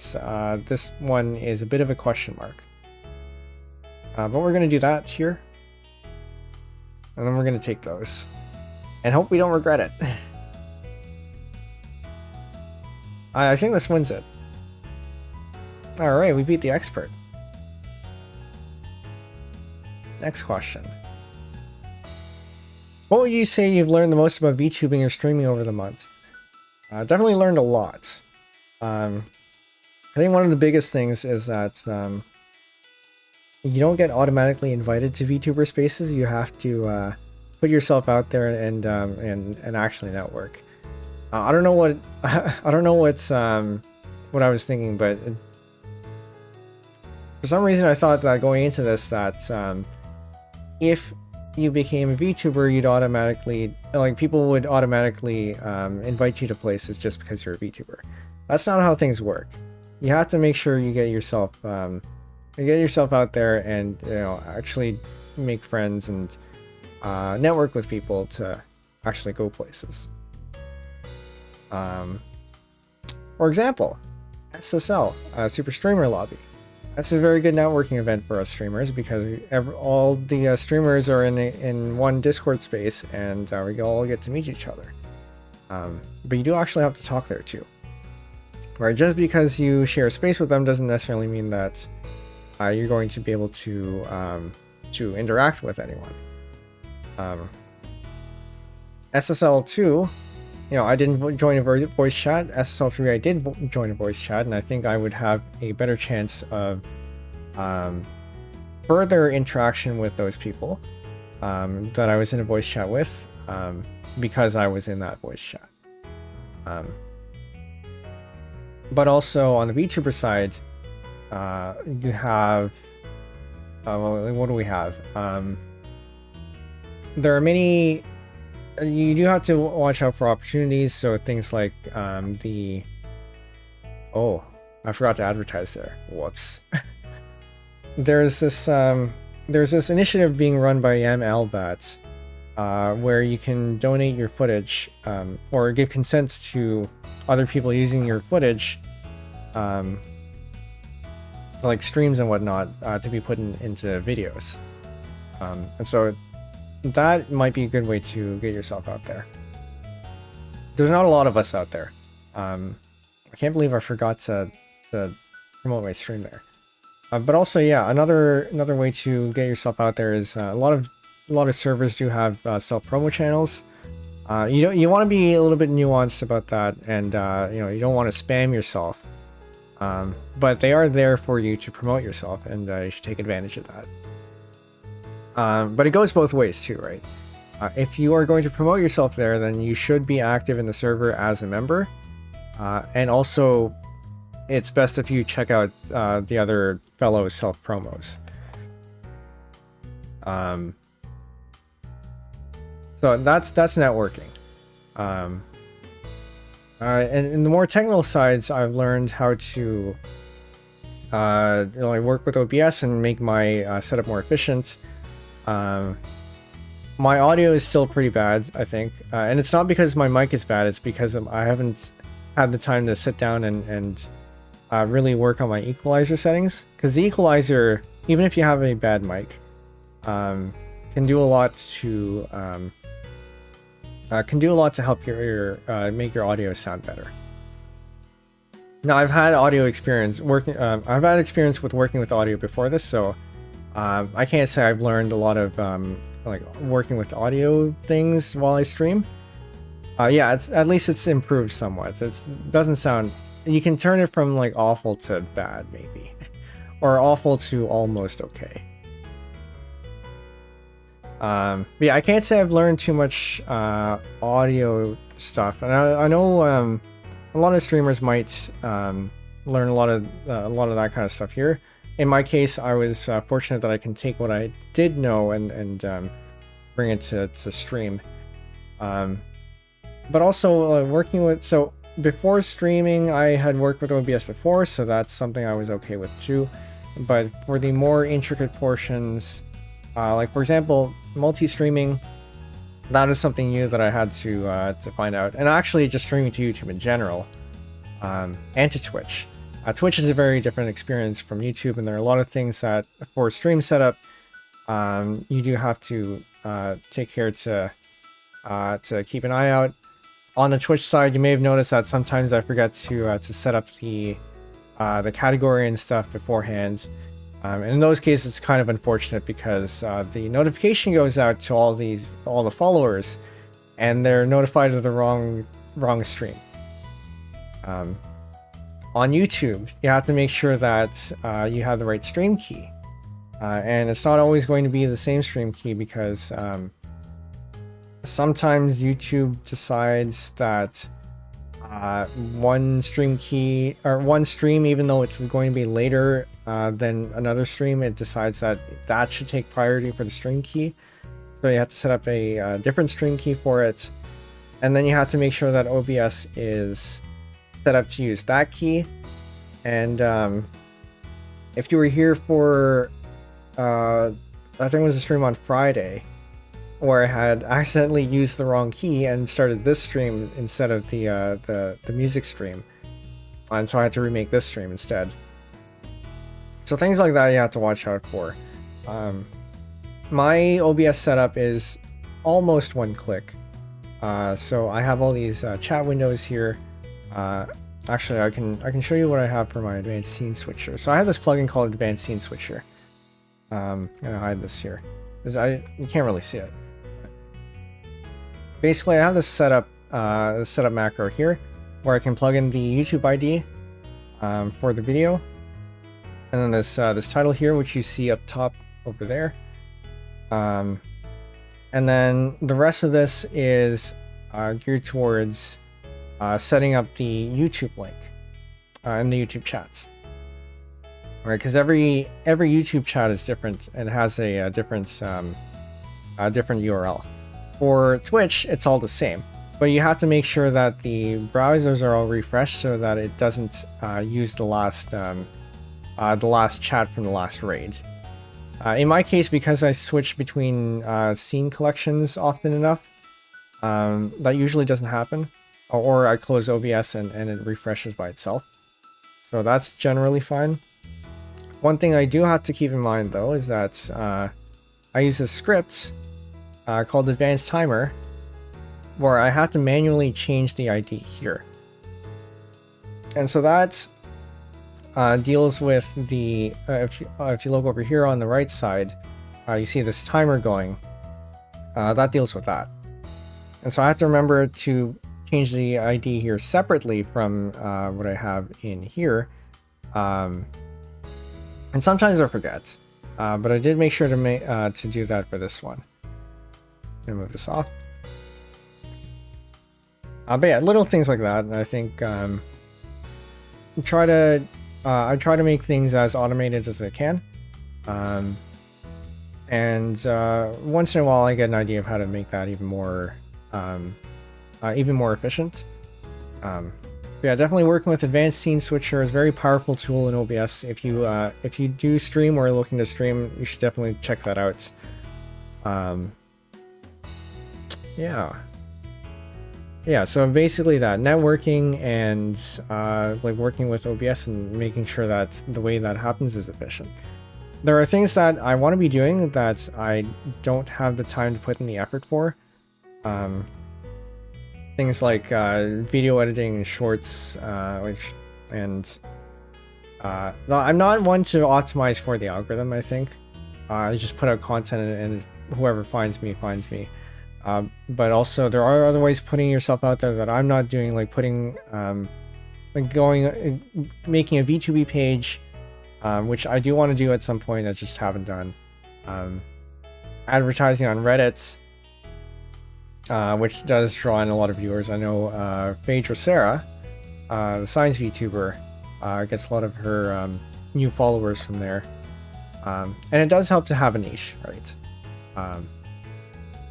S1: this one is a bit of a question mark. But we're going to do that here. And then we're going to take those. And hope we don't regret it. I think this wins it. Alright, we beat the expert. Next question. What would you say you've learned the most about VTubing or streaming over the months? Definitely learned a lot. I think one of the biggest things is that you don't get automatically invited to VTuber spaces. You have to put yourself out there and actually network. I don't know what I don't know what I was thinking, but for some reason I thought that going into this that if you became a VTuber, you'd automatically, like, people would automatically invite you to places just because you're a VTuber. That's not how things work. You have to make sure you get yourself out there and, you know, actually make friends and network with people to actually go places. For example, SSL, Super Streamer Lobby. That's a very good networking event for us streamers because all the streamers are in one Discord space, and we all get to meet each other. But you do actually have to talk there too. Right? Just because you share space with them doesn't necessarily mean that you're going to be able to interact with anyone. SSL2, you know, I didn't join a voice chat. SSL3, I did join a voice chat, and I think I would have a better chance of further interaction with those people that I was in a voice chat with because I was in that voice chat. But also on the VTuber side, you have what do we have? There are many. You do have to watch out for opportunities, so things like oh, I forgot to advertise there. Whoops. There's this initiative being run by MLBAT where you can donate your footage or give consent to other people using your footage, like streams and whatnot, to be put into videos. And so that might be a good way to get yourself out there. There's not a lot of us out there. I can't believe I forgot to promote my stream there. But also, yeah, another way to get yourself out there is a lot of servers do have self-promo channels. You want to be a little bit nuanced about that, and you know, you don't want to spam yourself. But they are there for you to promote yourself, and you should take advantage of that. But it goes both ways too, right? If you are going to promote yourself there, then you should be active in the server as a member. And also, it's best if you check out the other fellow self-promos. So that's networking. And in the more technical sides, I've learned how to work with OBS and make my setup more efficient. My audio is still pretty bad, I think, and it's not because my mic is bad, it's because I haven't had the time to sit down and really work on my equalizer settings, because the equalizer, even if you have a bad mic, can do a lot to help your make your audio sound better. Now, I've had I've had experience with working with audio before this, so I can't say I've learned a lot of like working with audio things while I stream. Yeah, at least it's improved somewhat. It doesn't sound. You can turn it from like awful to bad, maybe, or awful to almost okay. But yeah, I can't say I've learned too much audio stuff, and I know a lot of streamers might learn a lot of that kind of stuff here. In my case, I was fortunate that I can take what I did know and bring it to stream. But also working with, so before streaming, I had worked with OBS before, so that's something I was okay with too. But for the more intricate portions, like for example, multi-streaming, that is something new that I had to find out. And actually just streaming to YouTube in general, and to Twitch. Twitch is a very different experience from YouTube, and there are a lot of things that for stream setup, you do have to take care to keep an eye out. On the Twitch side, you may have noticed that sometimes I forget to set up the category and stuff beforehand. And in those cases, it's kind of unfortunate because the notification goes out to all the followers, and they're notified of the wrong stream. On YouTube, you have to make sure that you have the right stream key, and it's not always going to be the same stream key because sometimes YouTube decides that one stream key or one stream, even though it's going to be later than another stream, it decides that should take priority for the stream key. So you have to set up a different stream key for it, and then you have to make sure that OBS is set up to use that key. And if you were here for I think it was a stream on Friday where I had accidentally used the wrong key and started this stream instead of the music stream, and so I had to remake this stream instead. So things like that you have to watch out for. My OBS setup is almost one click. So I have all these chat windows here. Actually, I can show you what I have for my advanced scene switcher. So I have this plugin called Advanced Scene Switcher. I'm gonna hide this here because you can't really see it. Basically, I have this setup macro here where I can plug in the YouTube ID for the video, and then this title here, which you see up top over there. And then the rest of this is geared towards setting up the YouTube link in the YouTube chats. Right, because every YouTube chat is different and has a different URL. For Twitch, it's all the same, but you have to make sure that the browsers are all refreshed so that it doesn't use the last chat from the last raid. In my case, because I switch between scene collections often enough, that usually doesn't happen. Or I close OBS and it refreshes by itself. So that's generally fine. One thing I do have to keep in mind though is that I use a script called Advanced Timer, where I have to manually change the ID here. And so that deals with the, if you look over here on the right side, you see this timer going. That deals with that. And so I have to remember to change the ID here separately from what I have in here. And sometimes I forget, but I did make sure to do that for this one. I'm gonna move this off. But yeah, little things like that. And I think I try to make things as automated as I can. And once in a while, I get an idea of how to make that even more efficient. Yeah, definitely working with Advanced Scene Switcher is a very powerful tool in OBS. If you do stream or are looking to stream, you should definitely check that out. Yeah, so basically that networking and like working with OBS and making sure that the way that happens is efficient. There are things that I want to be doing that I don't have the time to put in the effort for. Things like video editing, shorts, I'm not one to optimize for the algorithm. I think I just put out content and whoever finds me finds me. But also there are other ways putting yourself out there that I'm not doing, like putting making a VTuber page, which I do want to do at some point. I just haven't done. advertising on Reddit, which does draw in a lot of viewers. I know Phaedra Sarah, the science VTuber, gets a lot of her new followers from there. And it does help to have a niche, right?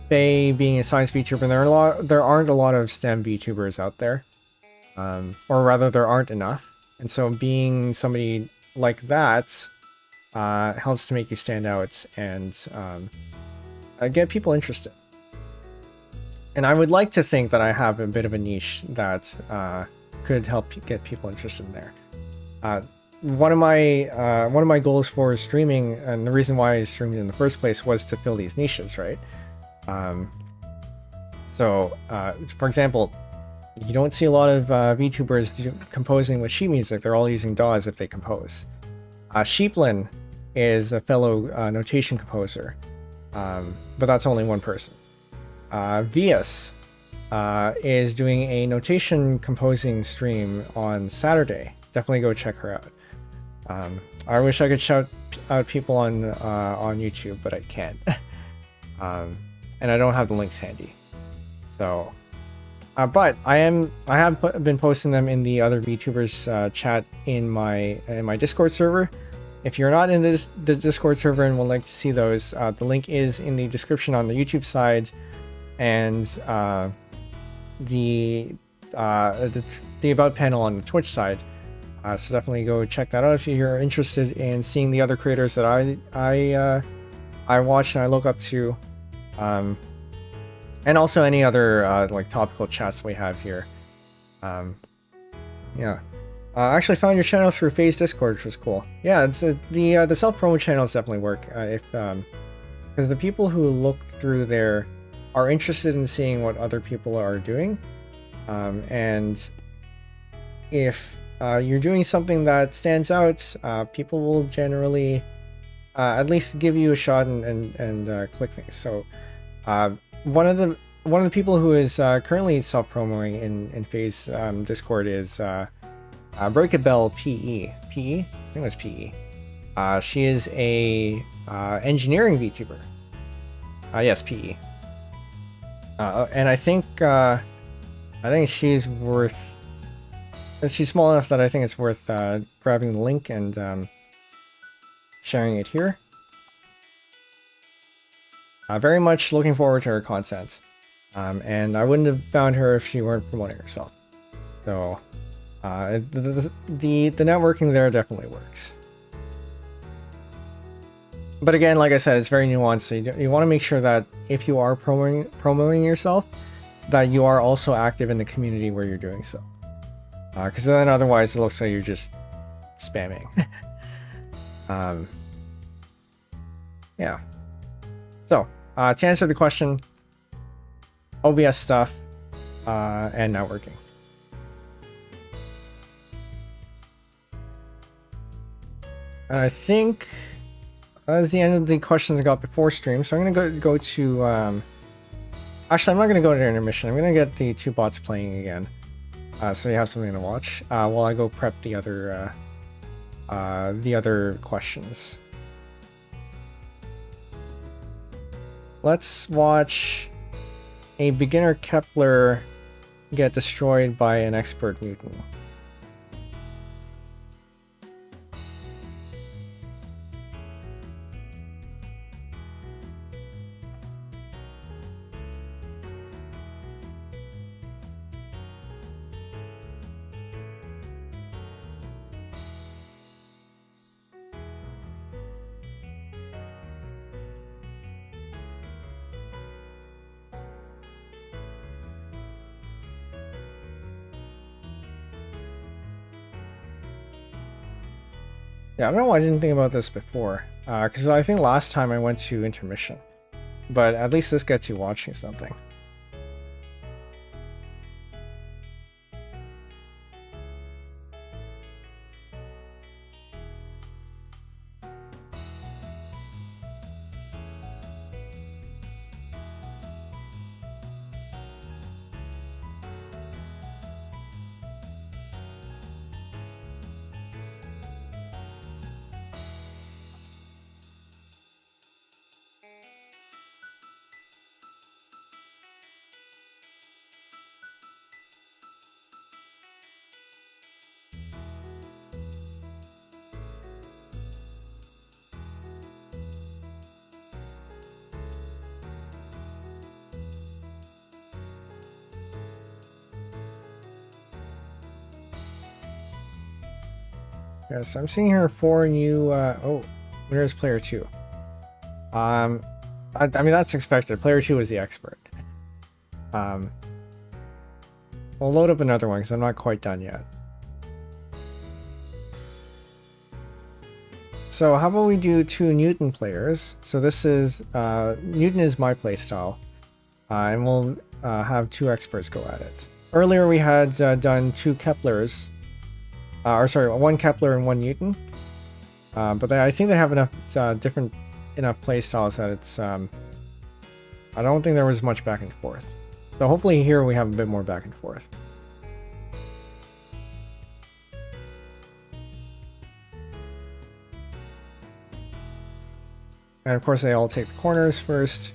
S1: Faye being a science VTuber, there aren't a lot of STEM VTubers out there. Or rather, there aren't enough. And so being somebody like that helps to make you stand out and get people interested. And I would like to think that I have a bit of a niche that could help get people interested in there. One of my goals for streaming, and the reason why I streamed in the first place, was to fill these niches, right? For example, you don't see a lot of VTubers composing with sheet music. They're all using DAWs if they compose. Sheeplin is a fellow notation composer, but that's only one person. Vias is doing a notation composing stream on Saturday. Definitely go check her out. I wish I could shout out people on YouTube, but I can't. And I don't have the links handy. So, but I have been posting them in the other VTubers chat in my Discord server. If you're not in the Discord server and would like to see those, the link is in the description on the YouTube side, and the About panel on the Twitch side. So definitely go check that out if you're interested in seeing the other creators that I watch and I look up to, and also any other like topical chats we have here. Yeah. I actually found your channel through Faye's Discord, which was cool. Yeah, it's the self-promo channels definitely work because the people who look through there are interested in seeing what other people are doing, and if you're doing something that stands out, people will generally at least give you a shot and click things. So one of the people who is currently self-promoting in Faye's Discord is Breakabell PE. PE? I think it was PE. She is a engineering VTuber. Yes, PE. And I think she's small enough that I think it's worth grabbing the link and sharing it here. Very much looking forward to her content. And I wouldn't have found her if she weren't promoting herself. So the networking there definitely works. But again, like I said, it's very nuanced. So you want to make sure that if you are promoting yourself, that you are also active in the community where you're doing so. Because then otherwise it looks like you're just spamming. Yeah. So, to answer the question, OBS stuff and networking. And I think that is the end of the questions I got before stream. So I'm going to go to... Actually, I'm not going to go to Intermission. I'm going to get the two bots playing again. So you have something to watch while I go prep the other questions. Let's watch a beginner Kepler get destroyed by an expert mutant. Yeah, I don't know why I didn't think about this before, because I think last time I went to Intermission, but at least this gets you watching something. Yes, I'm seeing here 4 new. Oh, there's player 2. I mean that's expected. Player 2 is the expert. We'll load up another one because I'm not quite done yet. So how about we do 2 Newton players? So this is Newton is my playstyle, and we'll have 2 experts go at it. Earlier we had done 2 Keplers, or sorry, 1 Kepler and 1 Newton, but I think they have enough different playstyles that it's. I don't think there was much back and forth. So hopefully here we have a bit more back and forth. And of course they all take the corners first.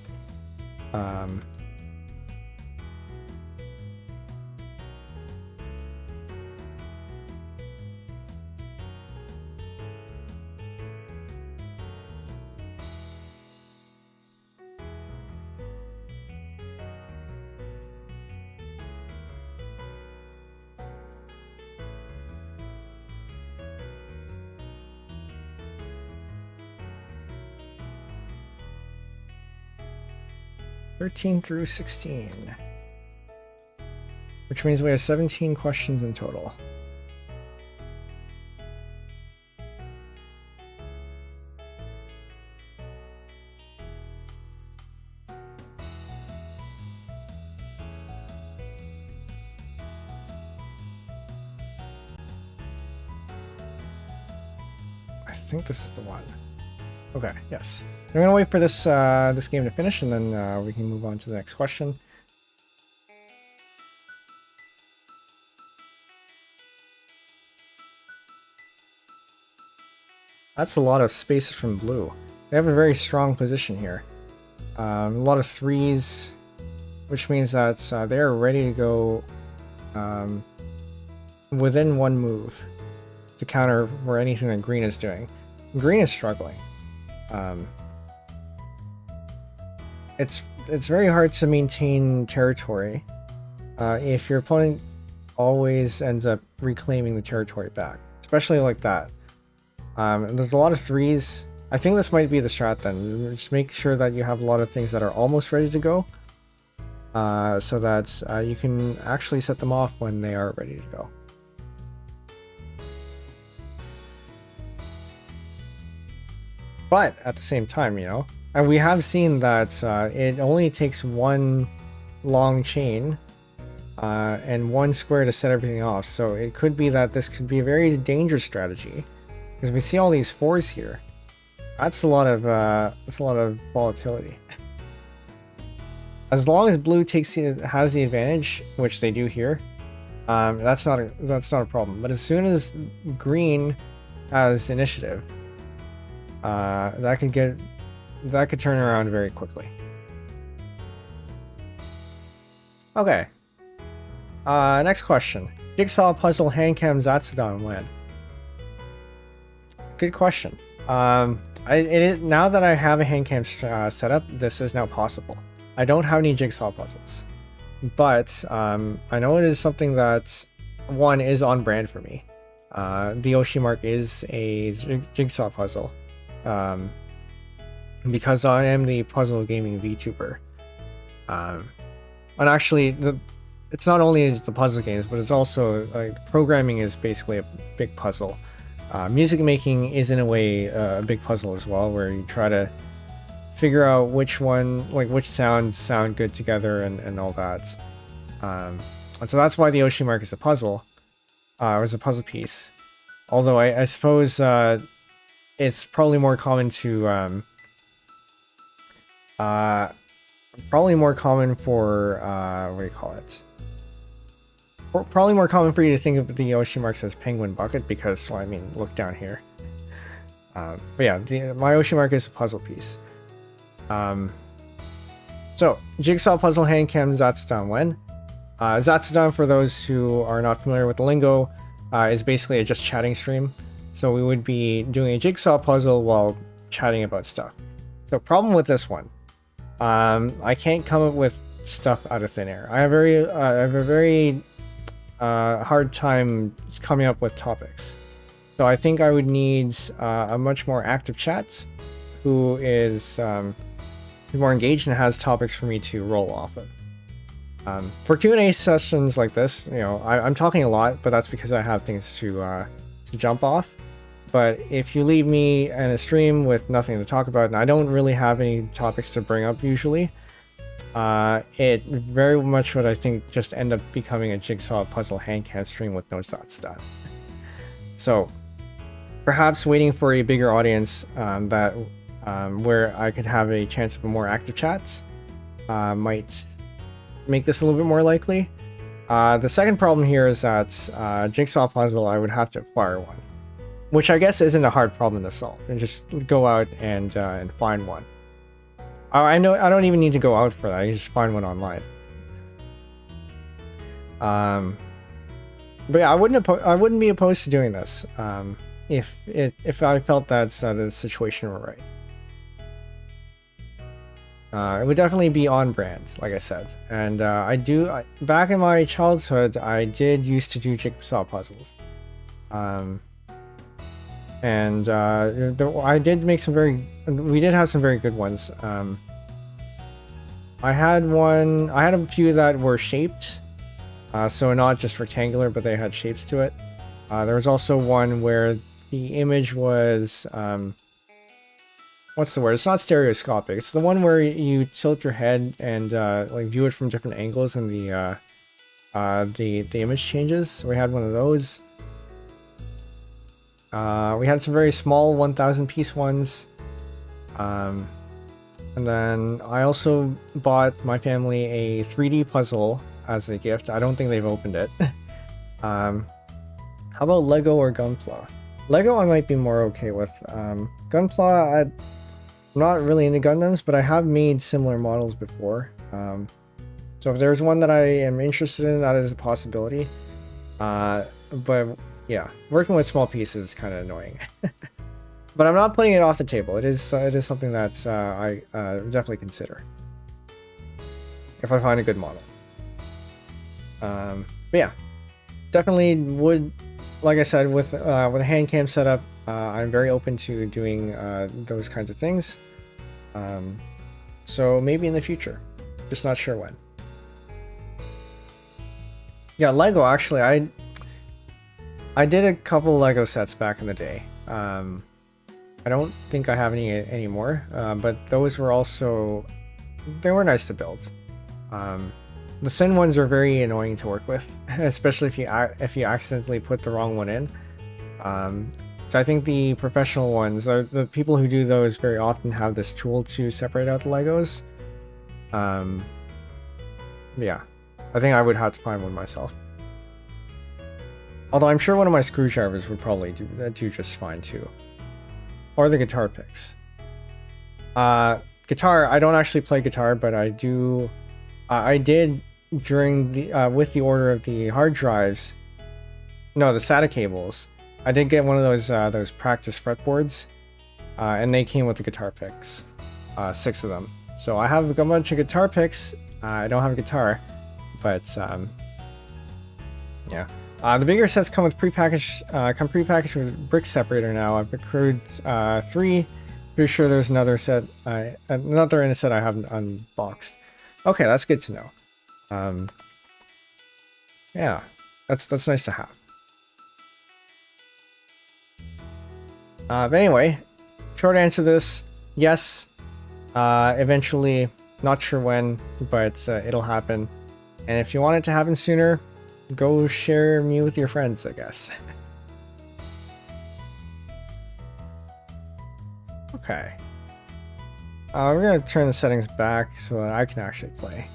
S1: (13 through 16), which means we have 17 questions in total. I think this is the one. Okay, yes. I'm gonna wait for this this game to finish, and then we can move on to the next question. That's a lot of spaces from blue. They have a very strong position here. A lot of 3s, which means that they are ready to go within 1 move to counter for anything that green is doing. Green is struggling. It's very hard to maintain territory if your opponent always ends up reclaiming the territory back, especially like that. There's a lot of 3s. I think this might be the strat then. Just make sure that you have a lot of things that are almost ready to go, so that you can actually set them off when they are ready to go. But at the same time, you know, and we have seen that it only takes 1 long chain and 1 square to set everything off. So it could be that this could be a very dangerous strategy, because we see all these 4s here. That's a lot of volatility. As long as blue has the advantage, which they do here, that's not a problem. But as soon as green has initiative, that could turn around very quickly. Okay. Next question. Jigsaw puzzle handcam Zatsudan when? Good question. Now that I have a handcam set up, this is now possible. I don't have any jigsaw puzzles, but I know it is something that one is on brand for me. The Oshimark is a jigsaw puzzle. Because I am the puzzle gaming VTuber. And actually, it's not only the puzzle games, but it's also like programming is basically a big puzzle. Music making is in a way a big puzzle as well, where you try to figure out which sounds sound good together and all that. And so that's why the Oshimark is a puzzle, or is a puzzle piece. Although I suppose it's probably more common to probably more common for what do you call it? Probably more common for you to think of the Oshimarks as penguin bucket, because, well, I mean, look down here. But yeah, my Oshimark is a puzzle piece. So jigsaw puzzle handcam Zatsudan when? Zatsudan, for those who are not familiar with the lingo, is basically a just chatting stream. So we would be doing a jigsaw puzzle while chatting about stuff. So problem with this one, I can't come up with stuff out of thin air. I have a very hard time coming up with topics. So I think I would need a much more active chat who is more engaged and has topics for me to roll off of. For Q&A sessions like this, you know, I'm talking a lot, but that's because I have things to jump off. But if you leave me in a stream with nothing to talk about, and I don't really have any topics to bring up usually, it very much would, I think, just end up becoming a jigsaw puzzle hand cam stream with no thoughts done. So perhaps waiting for a bigger audience where I could have a chance of a more active chats might make this a little bit more likely. The second problem here is that jigsaw puzzle, I would have to acquire one, which I guess isn't a hard problem to solve, and just go out and find one. I know I don't even need to go out for that. I can just find one online. But yeah, I wouldn't be opposed to doing this if I felt that the situation were right. It would definitely be on brand, like I said. And back in my childhood, I did used to do jigsaw puzzles. I did make we did have some very good ones. I had a few that were shaped, so not just rectangular, but they had shapes to it. There was also one where the image was, what's the word? It's not stereoscopic. It's the one where you tilt your head and like view it from different angles, and the image changes. So we had one of those. We had some very small 1,000 piece ones. And then I also bought my family a 3D puzzle as a gift. I don't think they've opened it. How about Lego or Gunpla? Lego I might be more okay with. Gunpla, I'm not really into Gundams, but I have made similar models before. So if there's one that I am interested in, that is a possibility. But yeah, working with small pieces is kind of annoying. But I'm not putting it off the table. It is something that I definitely consider if I find a good model. But yeah, definitely would, like I said, with a hand cam setup, I'm very open to doing those kinds of things. So maybe in the future, just not sure when. Yeah, Lego, actually, I did a couple Lego sets back in the day. I don't think I have any anymore, but those were also, they were nice to build. The thin ones are very annoying to work with, especially if you accidentally put the wrong one in. So I think the professional ones, the people who do those very often have this tool to separate out the Legos. Yeah, I think I would have to find one myself. Although I'm sure one of my screwdrivers would probably do just fine too. Or the guitar picks. Guitar, I don't actually play guitar, but I do. I did during the with the order of the hard drives. No, the SATA cables. I did get one of those practice fretboards, and they came with the guitar picks, 6 of them. So I have a bunch of guitar picks. I don't have a guitar, but yeah. The bigger sets come with prepackaged with brick separator now. I've accrued 3. Pretty sure there's another set, another in a set I haven't unboxed. Okay, that's good to know. Yeah, that's nice to have. But anyway, short answer to this, yes. Eventually, not sure when, but it'll happen. And if you want it to happen sooner, go share me with your friends, I guess. Okay. We're gonna turn the settings back so that I can actually play.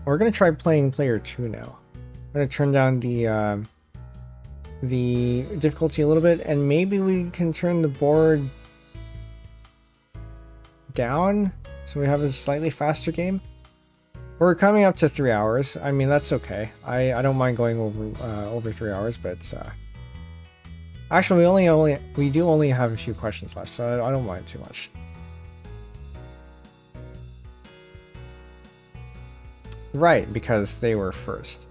S1: We're gonna try playing player 2 now. I'm gonna turn down the difficulty a little bit, and maybe we can turn the board down so we have a slightly faster game. We're coming up to 3 hours. I mean, that's okay. I don't mind going over 3 hours, but actually we do only have a few questions left, so I don't mind too much. Right, because they were first.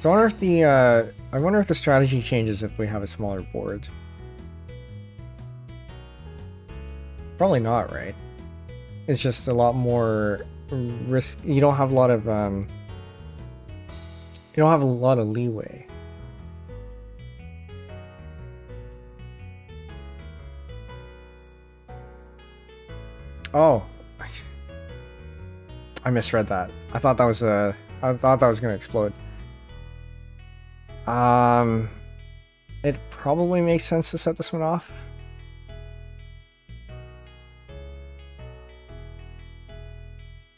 S1: So I wonder if the strategy changes if we have a smaller board. Probably not, right? It's just a lot more risk. You don't have a lot of leeway. Oh, I misread that. I thought that was gonna explode. It probably makes sense to set this one off.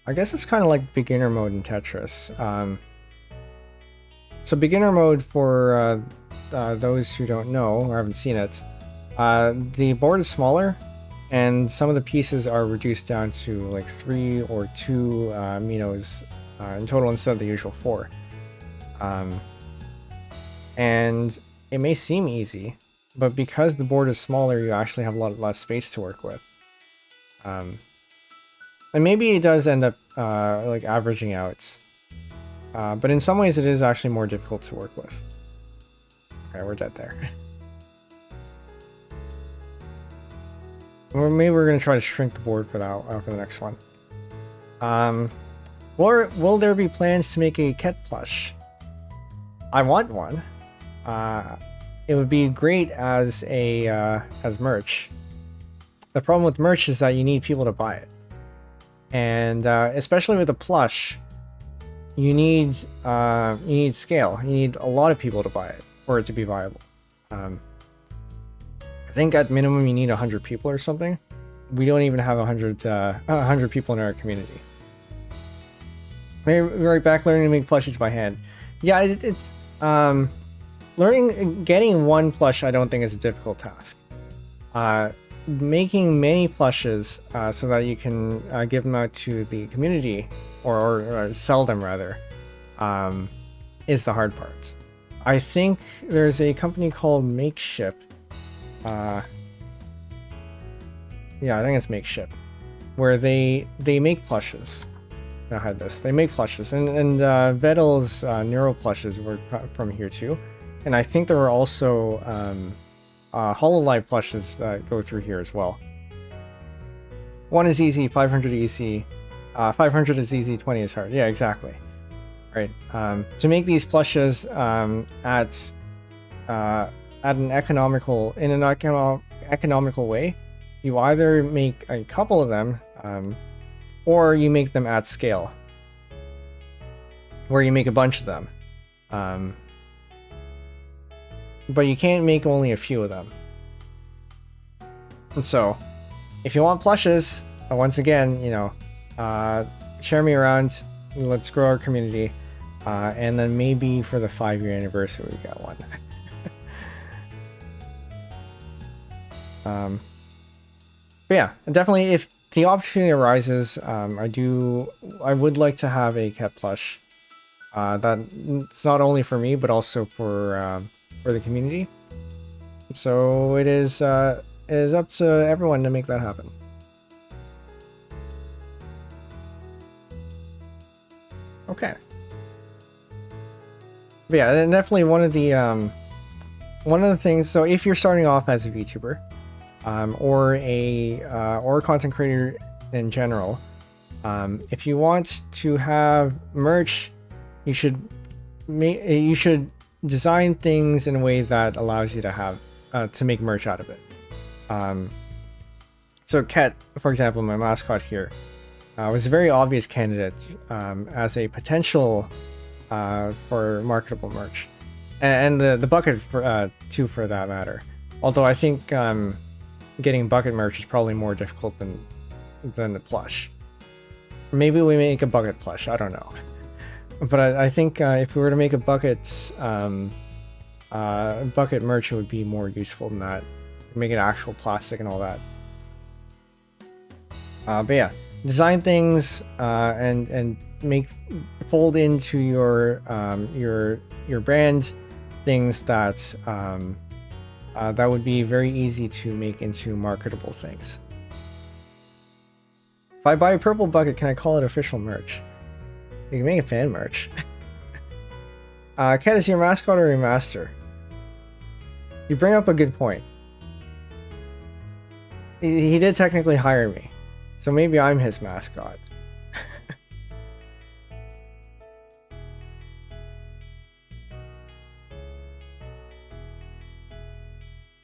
S1: I guess it's kind of like beginner mode in Tetris. So beginner mode, for those who don't know or haven't seen it, the board is smaller, and some of the pieces are reduced down to like 3 or 2 Minos in total instead of the usual 4. And it may seem easy, but because the board is smaller, you actually have a lot less space to work with. And maybe it does end up like averaging out. But in some ways it is actually more difficult to work with. Okay, we're dead there. Or maybe we're going to try to shrink the board for that for the next one. Will there be plans to make a Ket plush? I want one. It would be great as merch. The problem with merch is that you need people to buy it. And especially with a plush, you need scale. You need a lot of people to buy it for it to be viable. I think at minimum you need 100 people or something. We don't even have 100 people in our community. We're right back learning to make plushies by hand. Yeah, it's getting one plush I don't think is a difficult task. Making many plushes so that you can give them out to the community or sell them rather is the hard part. I think there's a company called Makeship. Yeah, I think it's Makeship, where they make plushes. I had this. They make plushes, and Vettel's Neuro plushes were from here too, and I think there were also Hololive plushes that go through here as well. 1 is easy, 500 easy, 500 is easy, 20 is hard. Yeah, exactly. Right. To make these plushes at an economical way, you either make a couple of them, or you make them at scale, where you make a bunch of them. But you can't make only a few of them. And so, if you want plushes, once again, share me around. Let's grow our community, and then maybe for the 5-year anniversary we got one. But yeah, definitely, if the opportunity arises, I would like to have a Ket plush. That's not only for me, but also for the community. So it is up to everyone to make that happen. Okay. But yeah, and definitely one of the things. So if you're starting off as a VTuber, or a content creator in general, if you want to have merch, you should design things in a way that allows you to have to make merch out of it. So Ket, for example, my mascot here, was a very obvious candidate as a potential for marketable merch, and the bucket too, for that matter. Although I think getting bucket merch is probably more difficult than the plush. Maybe we make a bucket plush. I don't know. But I think if we were to make a bucket merch, it would be more useful than that. Make it actual plastic and all that. But yeah, design things and fold into your brand things that that would be very easy to make into marketable things. If I buy a purple bucket, can I call it official merch? You can make a fan merch. Ken, is your mascot or your master? You bring up a good point. He did technically hire me, so maybe I'm his mascot.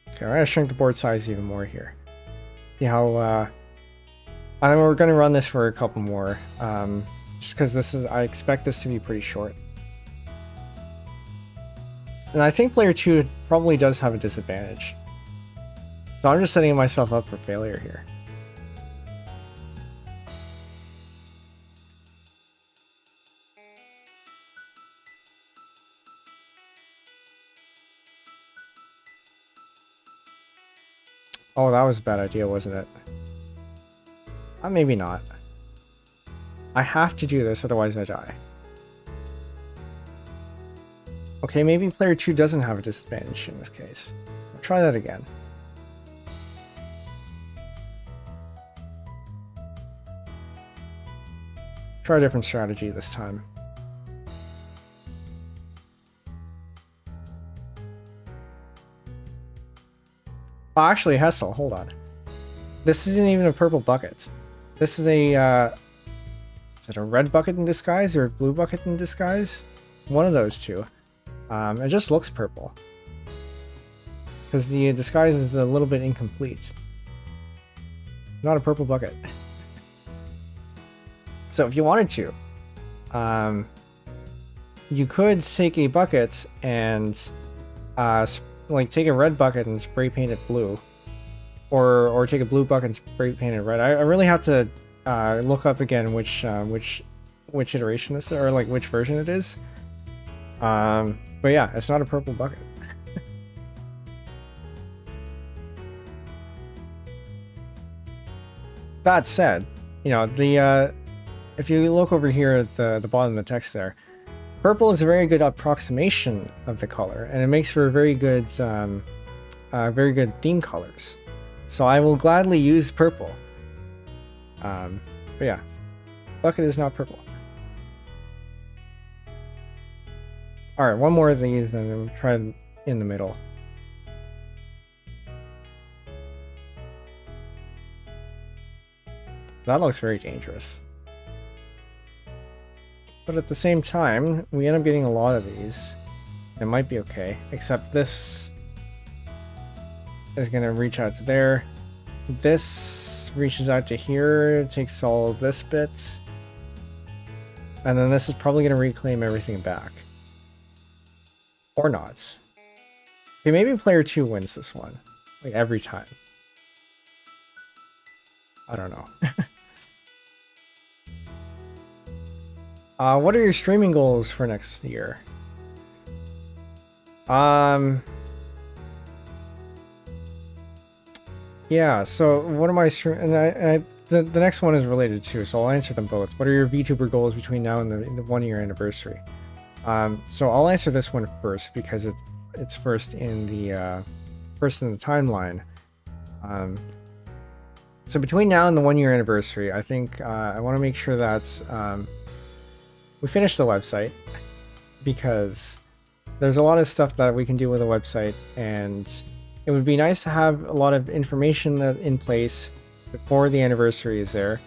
S1: Okay, I'm gonna shrink the board size even more here. See how, we're gonna run this for a couple more, just because I expect this to be pretty short. And I think player 2 probably does have a disadvantage. So I'm just setting myself up for failure here. Oh, that was a bad idea, wasn't it? Maybe not. I have to do this, otherwise I die. Okay, maybe player 2 doesn't have a disadvantage in this case. I'll try that again. Try a different strategy this time. Oh, actually, Hessel, hold on. This isn't even a purple bucket. This is a, is it a red bucket in disguise or a blue bucket in disguise? One of those two. It just looks purple. Because the disguise is a little bit incomplete. Not a purple bucket. So if you wanted to, you could take a bucket and like take a red bucket and spray paint it blue, or take a blue bucket and spray paint it red. I really have to look up again which iteration this is, or like which version it is. But yeah, it's not a purple bucket. That said, you know, the if you look over here at the bottom of the text there, purple is a very good approximation of the color, and it makes for very good theme colors. So I will gladly use purple. But yeah, bucket is not purple. All right, one more of these, and then we'll try in the middle. That looks very dangerous. But at the same time, we end up getting a lot of these. It might be okay, except this is going to reach out to there. This reaches out to here, takes all of this bit. And then this is probably going to reclaim everything back. Or not. Okay, maybe player 2 wins this one. Like every time. I don't know. What are your streaming goals for next year? Yeah, so what am I streaming? And the next one is related too, so I'll answer them both. What are your VTuber goals between now and the 1-year anniversary? So I'll answer this one first because it's first in the timeline. So between now and the 1-year anniversary, I think I want to make sure that we finish the website, because there's a lot of stuff that we can do with the website, and it would be nice to have a lot of information in place before the anniversary is there.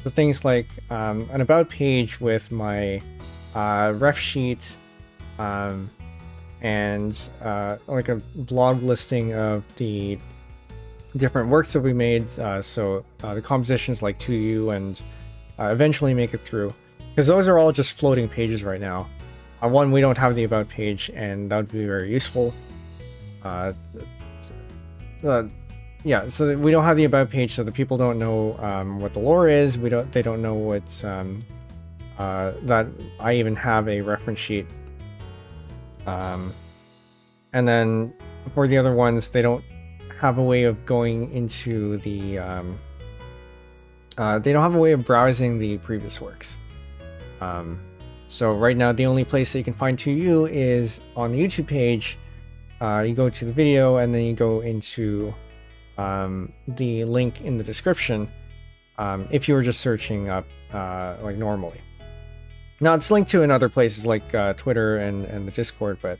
S1: So things like an about page with my ref sheet, and like a blog listing of the different works that we made, so the compositions like 2U and eventually make it through, because those are all just floating pages right now. One, we don't have the about page, and that would be very useful. Yeah, so we don't have the about page, so the people don't know what the lore is. They don't know what's that I even have a reference sheet. And then for the other ones, they don't have a way of going into the they don't have a way of browsing the previous works. So right now the only place that you can find 2U is on the YouTube page. You go to the video, and then you go into the link in the description, if you were just searching up like normally. Now it's linked to in other places like Twitter and the Discord, but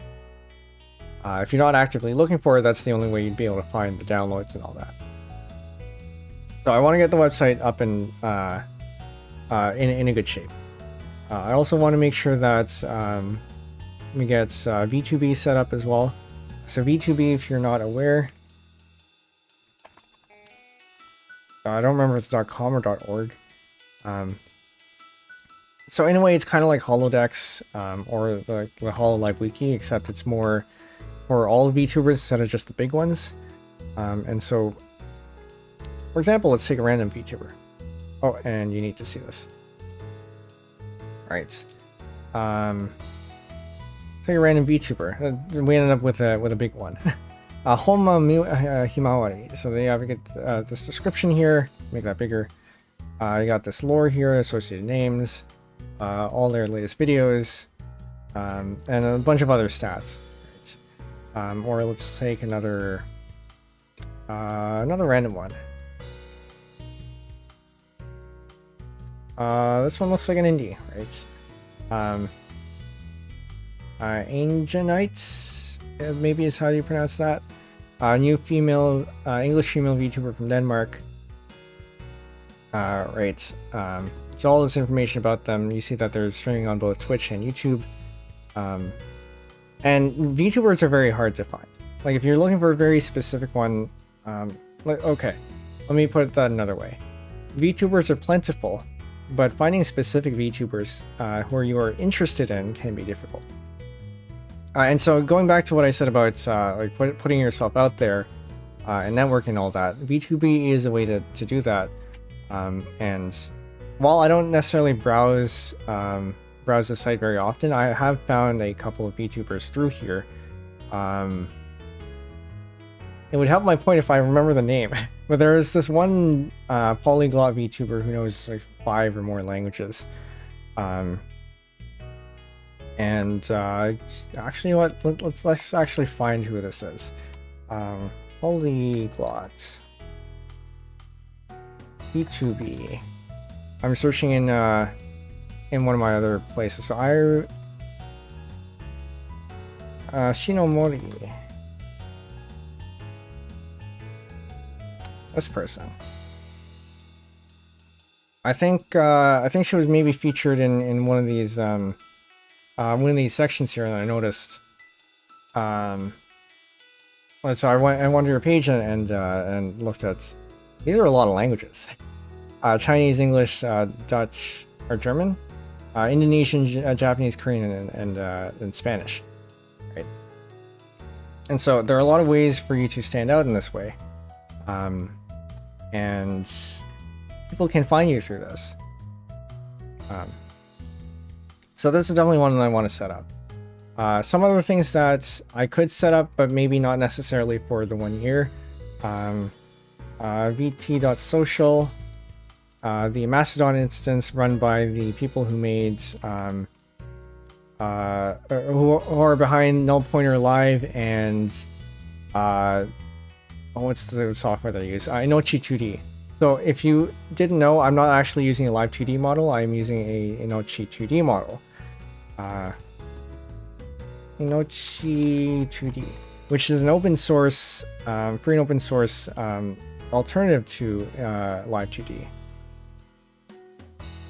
S1: if you're not actively looking for it, that's the only way you'd be able to find the downloads and all that. So I want to get the website up and in a good shape. I also want to make sure that we get vtuber set up as well. So vtuber, if you're not aware, I don't remember if it's .com or .org. So anyway, it's kind of like Holodecks or the Hololive Wiki, except it's more for all VTubers instead of just the big ones. And so, for example, let's take a random VTuber. Oh, and you need to see this. All right. Take a random VTuber. We ended up with a big one. Homa Himawari. So they have this description here. Make that bigger. You got this lore here, associated names, all their latest videos, and a bunch of other stats. Right. Or let's take another random one. This one looks like an indie, right? Angenite, maybe is how you pronounce that. New female, English female VTuber from Denmark. Right. So all this information about them, you see that they're streaming on both Twitch and YouTube. And VTubers are very hard to find. Like if you're looking for a very specific one, okay, let me put that another way. VTubers are plentiful, but finding specific VTubers who you are interested in can be difficult. And so going back to what I said about like putting yourself out there and networking and all that, VTuber is a way to do that. And while I don't necessarily browse the site very often, I have found a couple of VTubers through here. It would help my point if I remember the name, but there is this one polyglot VTuber who knows like 5 or more languages. Actually, what? Let's actually find who this is. Polyglot VTuber. I'm searching in one of my other places. So Shinomori. This person. I think she was maybe featured in one of these sections here, and I noticed. So I went to your page and looked at. These are a lot of languages. Chinese, English, Dutch, or German, Indonesian, Japanese, Korean, and Spanish. Right. And so there are a lot of ways for you to stand out in this way. And people can find you through this. So this is definitely one that I want to set up. Some other things that I could set up, but maybe not necessarily for the 1 year. vt.social, the Mastodon instance run by the people who made who are behind Null Pointer Live and what's the software that I use? Inochi 2D. So if you didn't know, I'm not actually using a live 2D model. I'm using a Inochi 2D model. Inochi 2D, which is an open source, free and open source alternative to live 2D.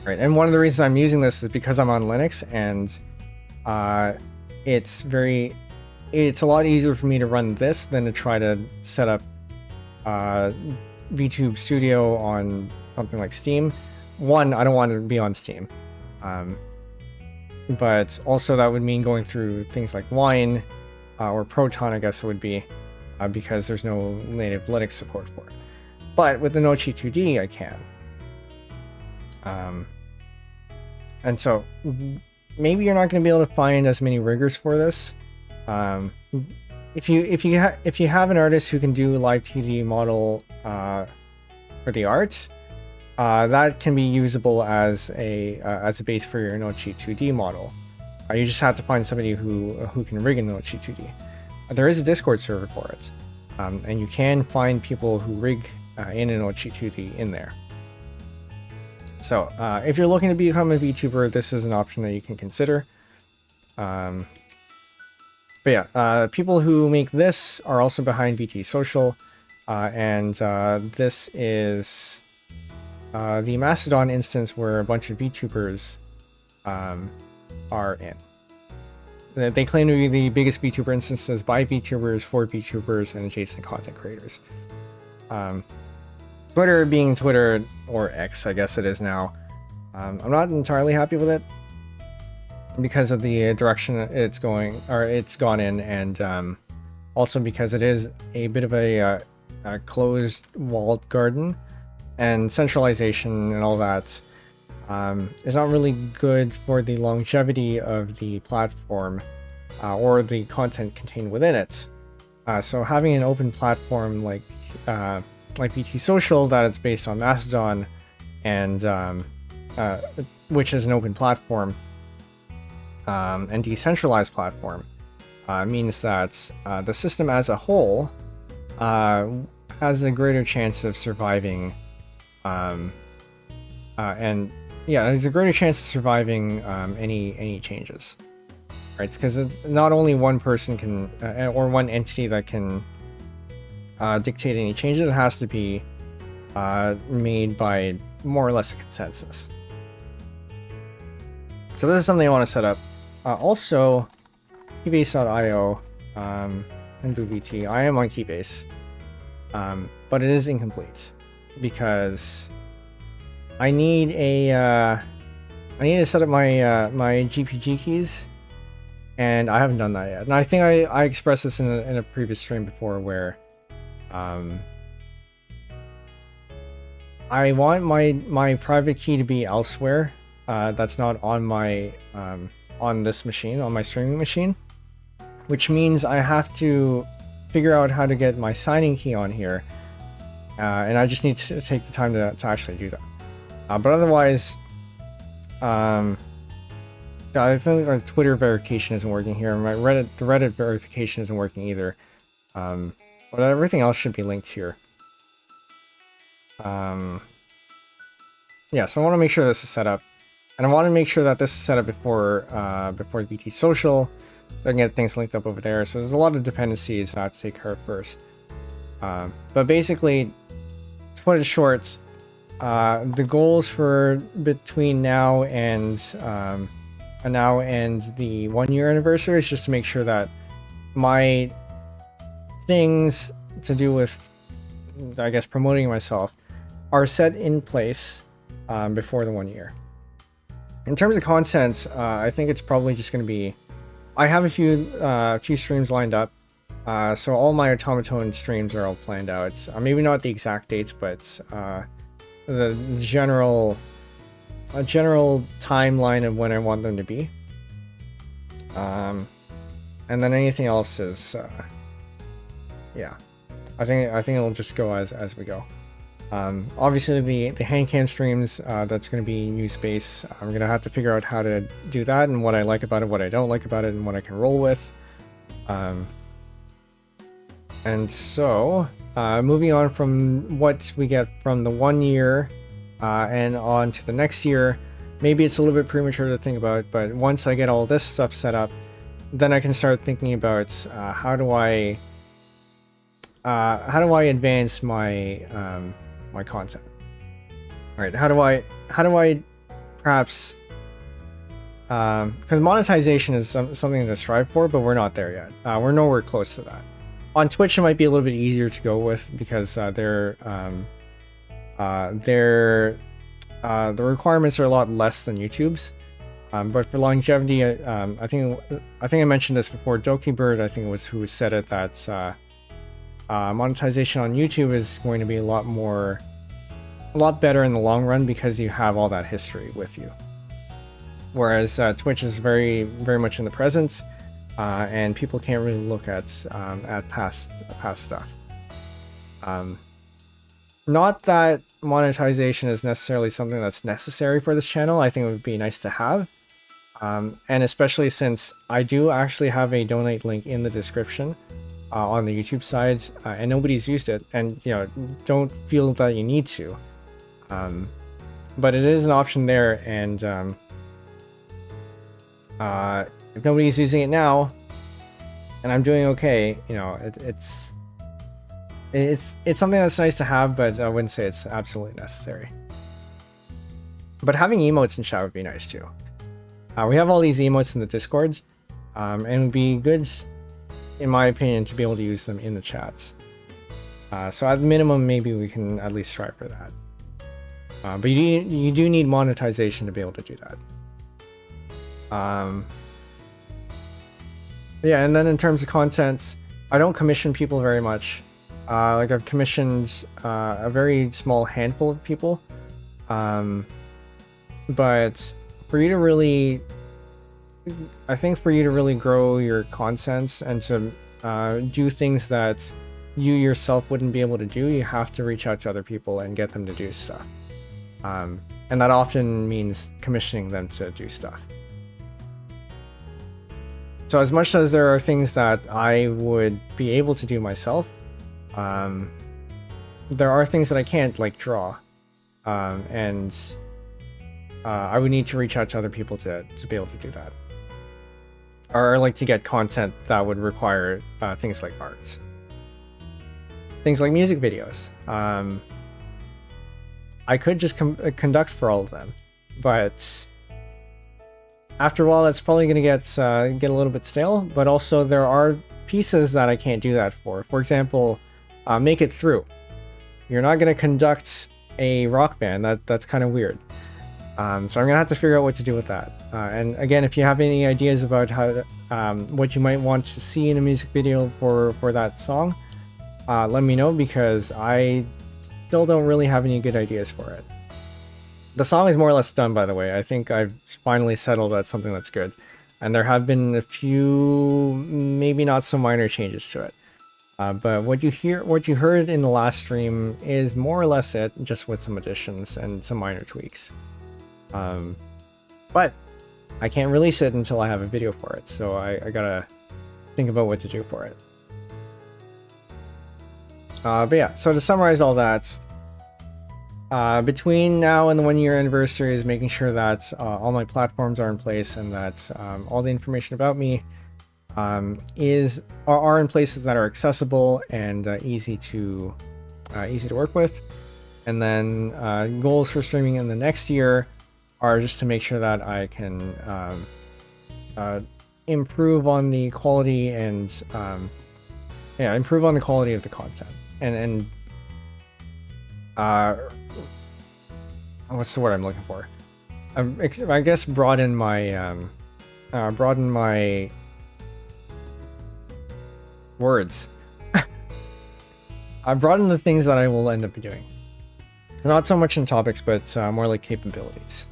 S1: Right, and one of the reasons I'm using this is because I'm on Linux, and it's a lot easier for me to run this than to try to set up VTube Studio on something like Steam. One, I don't want to be on Steam, but also that would mean going through things like Wine or Proton, I guess it would be, because there's no native Linux support for it. But with the Inochi 2D, I can. And so maybe you're not going to be able to find as many riggers for this. If you have an artist who can do a live 2D model for the art, that can be usable as a base for your Inochi 2D model. You just have to find somebody who can rig an Inochi 2D. There is a Discord server for it, and you can find people who rig in Inochi 2D in there. So if you're looking to become a VTuber, this is an option that you can consider. But yeah, people who make this are also behind VT Social, and this is the Mastodon instance where a bunch of VTubers are in. They claim to be the biggest VTuber instances by VTubers, for VTubers, and adjacent content creators. Twitter being Twitter, or X, I guess it is now. I'm not entirely happy with it because of the direction it's going, or it's gone in, and also because it is a bit of a closed walled garden, and centralization and all that is not really good for the longevity of the platform or the content contained within it. So having an open platform like VT Social that it's based on Mastodon, and which is an open platform and decentralized platform, means that the system as a whole has a greater chance of surviving, and yeah, there's a greater chance of surviving any changes. Right, because not only one person can or one entity that can dictate any changes, it has to be made by more or less a consensus. So this is something I want to set up. Also, Keybase.io, Penbu VT. I am on Keybase, but it is incomplete because I need to set up my my GPG keys, and I haven't done that yet. And I think I expressed this in a previous stream before, where I want my private key to be elsewhere. That's not on my on this machine, on my streaming machine, which means I have to figure out how to get my signing key on here, and I just need to take the time to actually do that. But otherwise, I think our Twitter verification isn't working here. My the Reddit verification isn't working either. But everything else should be linked here. Yeah, so I want to make sure this is set up, and I want to make sure that this is set up before before VT Social. I can get things linked up over there. So there's a lot of dependencies I have to take care of first. But basically, to put it short, the goals for between now and the 1 year anniversary is just to make sure that my things to do with, I guess, promoting myself are set in place before the 1 year. In terms of content, I think it's probably just going to be, I have a few streams lined up, so all my automaton streams are all planned out. Maybe not the exact dates, but the general timeline of when I want them to be. And then anything else is yeah, I think it'll just go as we go. Obviously the handcam streams, that's going to be new space. I'm going to have to figure out how to do that, and what I like about it, what I don't like about it, and what I can roll with. And so moving on from what we get from the 1 year and on to the next year, maybe it's a little bit premature to think about, but once I get all this stuff set up, then I can start thinking about how do I advance my my content. All right, how do I perhaps, because monetization is something to strive for, but we're not there yet. We're nowhere close to that. On Twitch, it might be a little bit easier to go with because the requirements are a lot less than YouTube's. But for longevity, I think I mentioned this before. Dokibird, I think it was who said it, that monetization on YouTube is going to be a lot better in the long run because you have all that history with you. Whereas Twitch is very much in the present, and people can't really look at past stuff. Not that monetization is necessarily something that's necessary for this channel. I think it would be nice to have, and especially since I do actually have a donate link in the description on the YouTube side, and nobody's used it, and don't feel that you need to. but it is an option there, and if nobody's using it now, and I'm doing okay, you know, it's something that's nice to have, but I wouldn't say it's absolutely necessary. But having emotes in chat would be nice too. We have all these emotes in the Discord, and it would be good, in my opinion, to be able to use them in the chats. So at minimum, maybe we can at least try for that. But you do need monetization to be able to do that. Yeah, and then in terms of content, I don't commission people very much. Like I've commissioned a very small handful of people. But for you to really, I think for you to really grow your content and to do things that you yourself wouldn't be able to do, you have to reach out to other people and get them to do stuff. And that often means commissioning them to do stuff. So as much as there are things that I would be able to do myself, there are things that I can't, like draw. And I would need to reach out to other people to be able to do that. Or like to get content that would require things like art. Things like music videos. I could just conduct for all of them, but after a while that's probably going to get a little bit stale. But also there are pieces that I can't do that for. For example, Make It Through. You're not going to conduct a rock band. That's kind of weird. So I'm gonna have to figure out what to do with that. And again, if you have any ideas about how what you might want to see in a music video for that song, let me know, because I still don't really have any good ideas for it. The song is more or less done, by the way. I think I've finally settled at something that's good, and there have been a few maybe not so minor changes to it. But what you heard in the last stream is more or less it, just with some additions and some minor tweaks. But I can't release it until I have a video for it, so I gotta think about what to do for it. But yeah, so to summarize all that, between now and the 1-year anniversary is making sure that all my platforms are in place, and that all the information about me are in places that are accessible and easy to work with. And then goals for streaming in the next year are just to make sure that I can improve on the quality and improve on the quality of the content, and what's the word I'm looking for? I guess broaden my words. I broaden the things that I will end up doing. So not so much in topics, but more like capabilities.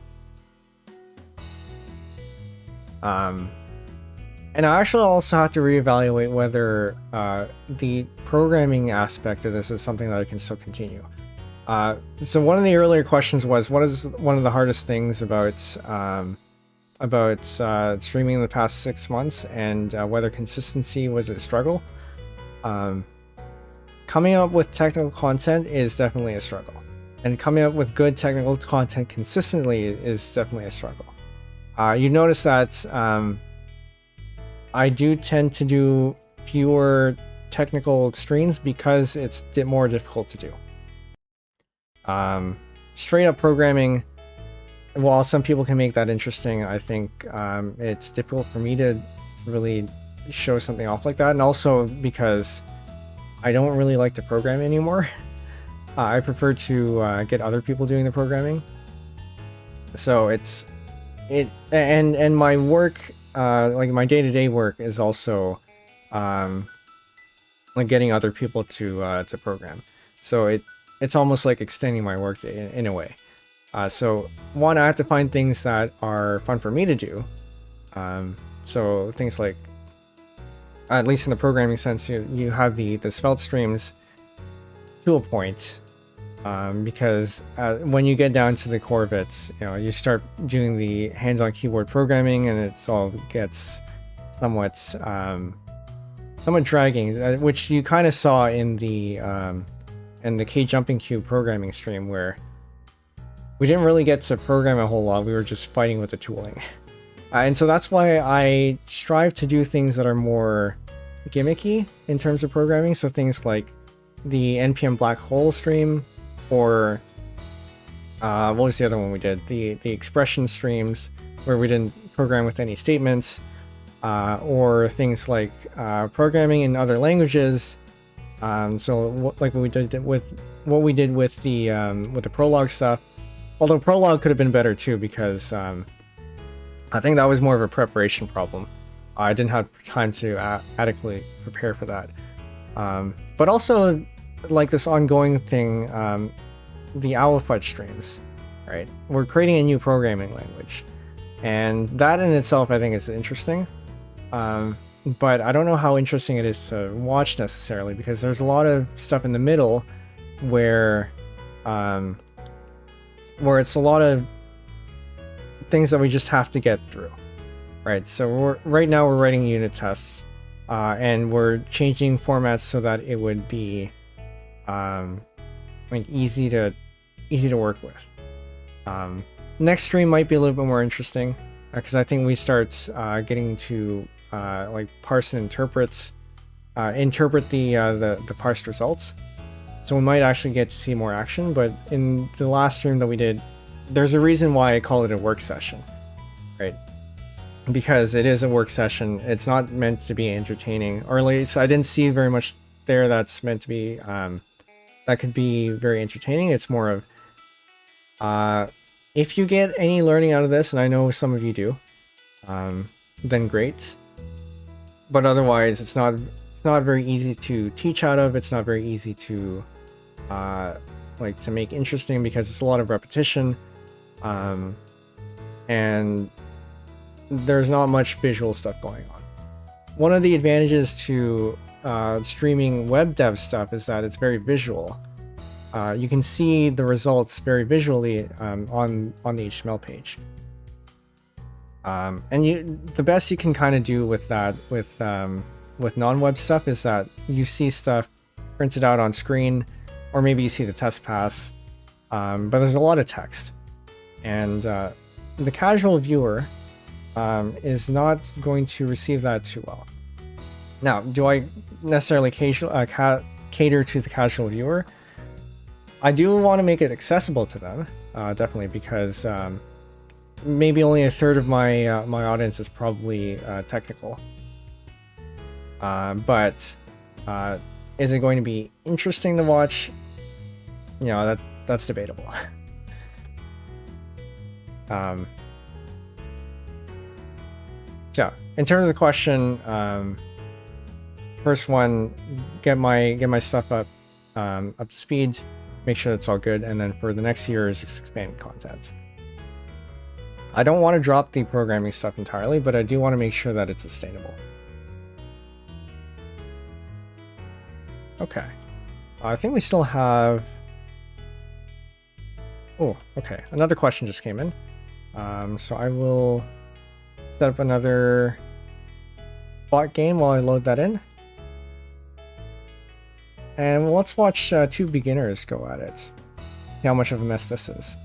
S1: And I actually also have to reevaluate whether the programming aspect of this is something that I can still continue. So one of the earlier questions was, what is one of the hardest things about streaming in the past 6 months, and whether consistency was a struggle. Coming up with technical content is definitely a struggle, and coming up with good technical content consistently is definitely a struggle. You notice that I do tend to do fewer technical streams because it's more difficult to do. Straight up programming, while some people can make that interesting, I think it's difficult for me to really show something off like that, and also because I don't really like to program anymore. I prefer to get other people doing the programming. So and my work, like my day-to-day work, is also like getting other people to program. So it's almost like extending my work day in a way. So one, I have to find things that are fun for me to do. So things like, at least in the programming sense, you have the svelte streams to a point, because when you get down to the core of it, you start doing the hands-on keyboard programming, and it all gets somewhat dragging, which you kind of saw in the KJumpingCube programming stream, where we didn't really get to program a whole lot. We were just fighting with the tooling. And so that's why I strive to do things that are more gimmicky in terms of programming. So things like the NPM black hole stream, or what was the other one we did? The expression streams, where we didn't program with any statements, or things like programming in other languages. So like what we did with the prologue stuff. Although prologue could have been better too, because I think that was more of a preparation problem. I didn't have time to adequately prepare for that. But also, like this ongoing thing, the OwlFudge streams, right? We're creating a new programming language. And that in itself, I think, is interesting. But I don't know how interesting it is to watch necessarily, because there's a lot of stuff in the middle where it's a lot of things that we just have to get through, right? So right now we're writing unit tests, and we're changing formats so that it would be like easy to work with. Next stream might be a little bit more interesting, because I think we start getting to like parse and interpret the parsed results. So we might actually get to see more action. But in the last stream that we did, there's a reason why I call it a work session, right? Because it is a work session. It's not meant to be entertaining, or at least I didn't see very much there that's meant to be that could be very entertaining. It's more of if you get any learning out of this, and I know some of you do, then great. But otherwise, it's not very easy to teach out of. It's not very easy to like to make interesting, because it's a lot of repetition, and there's not much visual stuff going on. One of the advantages to streaming web dev stuff is that it's very visual. You can see the results very visually on the HTML page. And the best you can kind of do with that, with non-web stuff, is that you see stuff printed out on screen, or maybe you see the test pass, but there's a lot of text, and the casual viewer is not going to receive that too well. Now, do I necessarily cater to the casual viewer? I do want to make it accessible to them, definitely, because maybe only a third of my my audience is probably technical. But is it going to be interesting to watch? You know, that's debatable. So, in terms of the question, first one, get my stuff up to speed, make sure that's all good, and then for the next year is expand content. I don't want to drop the programming stuff entirely, but I do want to make sure that it's sustainable. Okay. I think we still have... Oh, okay. Another question just came in. So I will set up another bot game while I load that in. And let's watch two beginners go at it. See how much of a mess this is.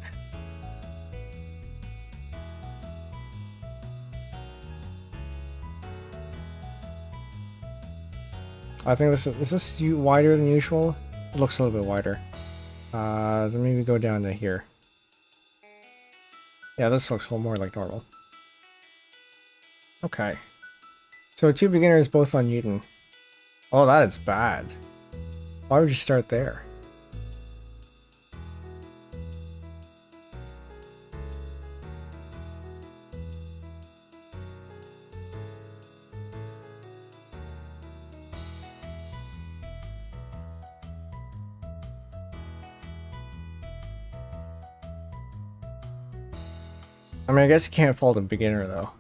S1: I think is this wider than usual? It looks a little bit wider. So maybe go down to here. Yeah, this looks a little more like normal. Okay. So two beginners both on Newton. Oh, that is bad. Why would you start there? I mean, I guess you can't fault a beginner, though.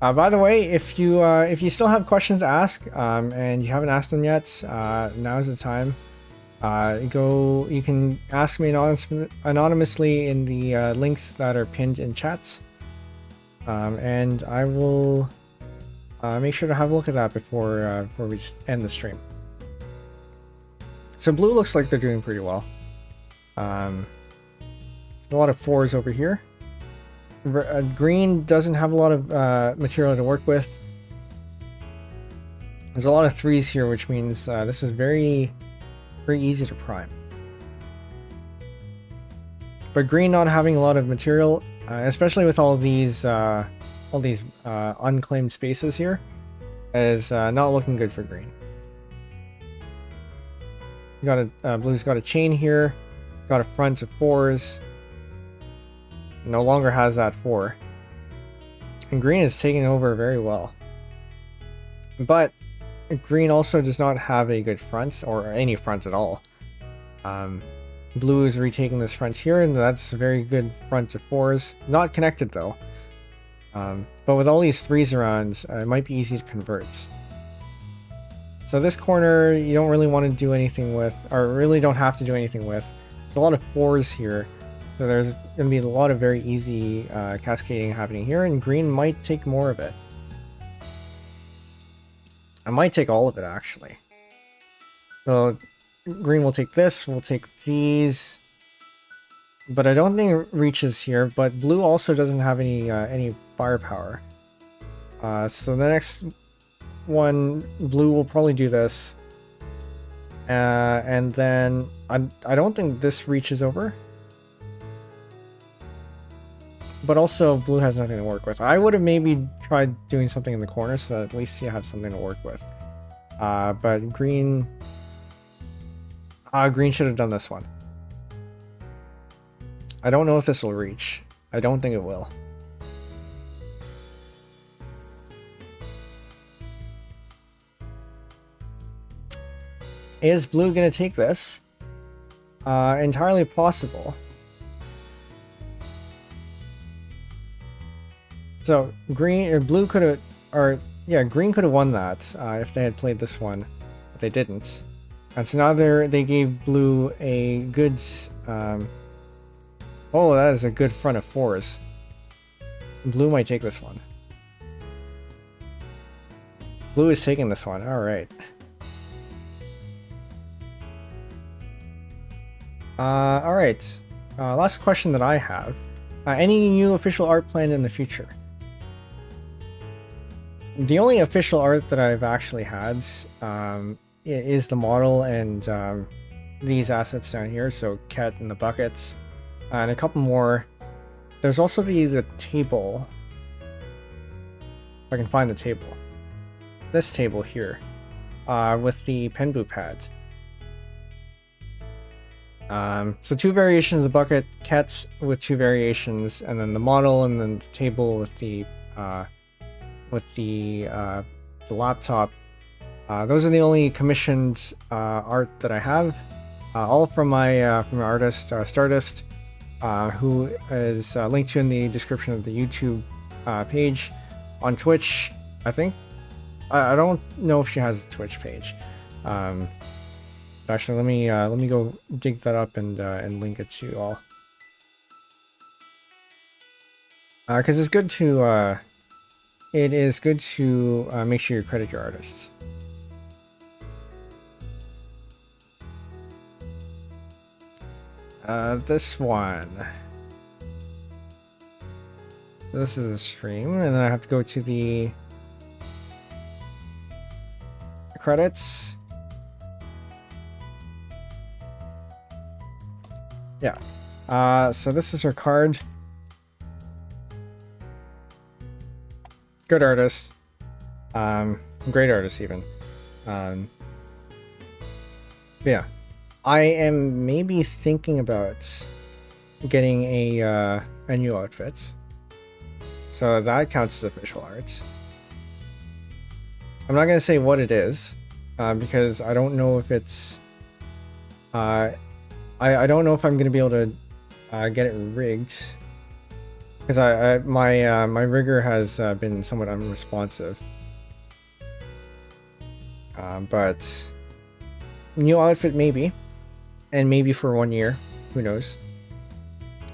S1: By the way, if you still have questions to ask, and you haven't asked them yet, now's the time. You can ask me anonymously in the links that are pinned in chats. and I will make sure to have a look at that before we end the stream. So blue looks like they're doing pretty well. A lot of 4s over here. Green doesn't have a lot of material to work with. There's a lot of 3s here, which means this is very easy to prime. But green not having a lot of material, especially with all these unclaimed spaces here, is not looking good for green. Blue's got a chain here, got a front of 4s. No longer has that 4. And green is taking over very well. But green also does not have a good front, or any front at all. Blue is retaking this front here, and that's a very good front of 4s. Not connected though. But with all these 3s around, it might be easy to convert. So this corner you don't really want to do anything with, or really don't have to do anything with. There's a lot of 4s here. So there's going to be a lot of very easy cascading happening here, and green might take more of it. I might take all of it, actually. So green will take this, we'll take these. But I don't think it reaches here, but blue also doesn't have any firepower. So the next one, blue will probably do this. And then I don't think this reaches over. But also, blue has nothing to work with. I would have maybe tried doing something in the corner so that at least you have something to work with. But green... green should have done this one. I don't know if this will reach. I don't think it will. Is blue going to take this? Entirely possible. So green or blue could have, or yeah, green could have won that if they had played this one, but they didn't. And so now they gave blue a good. Oh, that is a good front of 4s. Blue might take this one. Blue is taking this one. All right. All right. Last question that I have: any new official art planned in the future? The only official art that I've actually had is the model and these assets down here, so Ket and the buckets, and a couple more. There's also the table. If I can find the table. This table here, with the Penbu pad. So 2 variations of the bucket, Kets with 2 variations, and then the model, and then the table with the laptop. Those are the only commissioned art that I have, all from my artist Stardust, who is linked to in the description of the YouTube page. On Twitch, I think. I don't know if she has a Twitch page. Actually, let me go dig that up and link it to you all. Because it's good to it is good to make sure you credit your artists. This one. This is a stream, and then I have to go to the credits. Yeah. So this is her card. Good artist. Great artist even. Yeah. I am maybe thinking about getting a new outfit. So that counts as official art. I'm not going to say what it is, because I don't know if it's... I don't know if I'm going to be able to get it rigged. Because my rigger has been somewhat unresponsive. But new outfit maybe. And maybe for 1 year. Who knows?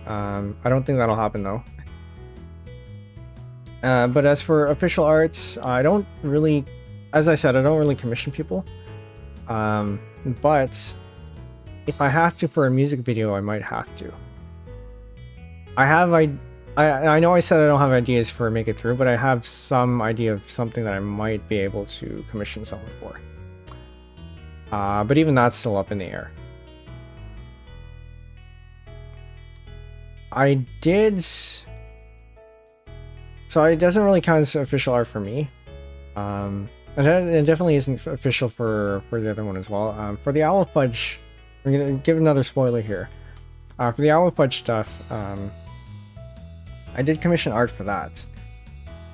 S1: I don't think that'll happen though. But as for official arts, I don't really, as I said, I don't really commission people. But if I have to for a music video, I might have to. I know I said I don't have ideas for Make It Through, but I have some idea of something that I might be able to commission someone for. But even that's still up in the air. I did... So it doesn't really count as official art for me. And it definitely isn't official for the other one as well. For the Owl Fudge, I'm going to give another spoiler here. For the Owl Fudge stuff, I did commission art for that.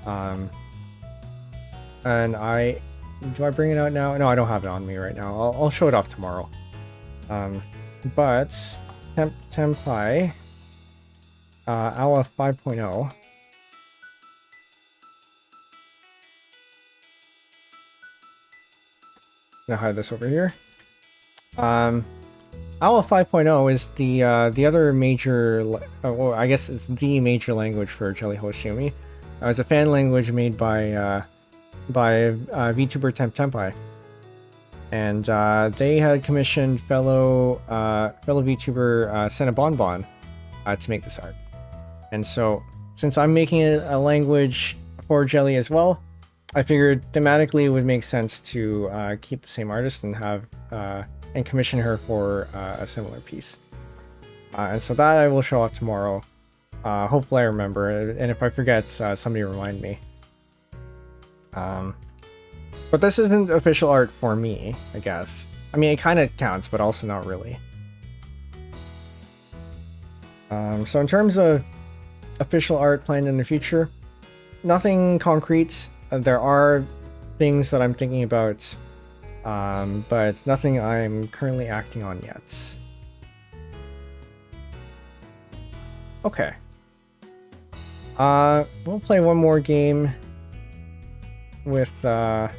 S1: And do I bring it out now? No, I don't have it on me right now. I'll show it off tomorrow. But Tempai, Owl 5.0. Gonna hide this over here. Owl 5.0 is the other major, well, I guess it's the major language for Jellyhost Yumi. It's a fan language made by vtuber Tempai, and they had commissioned fellow VTuber Senna Bonbon to make this art. And so, since I'm making it a language for Jelly as well, I figured thematically it would make sense to keep the same artist and have and commission her for a similar piece. And so that I will show off tomorrow. Hopefully I remember, and if I forget, somebody remind me. But this isn't official art for me, I guess. I mean, it kind of counts, but also not really. So in terms of official art planned in the future, nothing concrete. There are things that I'm thinking about, but nothing I'm currently acting on yet. Okay. We'll play one more game with the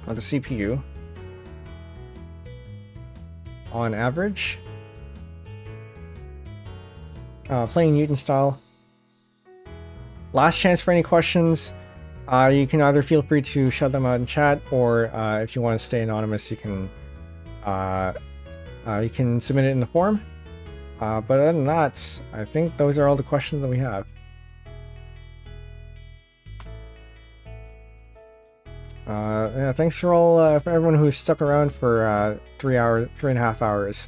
S1: CPU on average. Playing Newton style. Last chance for any questions. You can either feel free to shut them out in chat, or if you want to stay anonymous, you can submit it in the forum. But other than that, I think those are all the questions that we have. Yeah, thanks for everyone who's stuck around for 3.5 hours.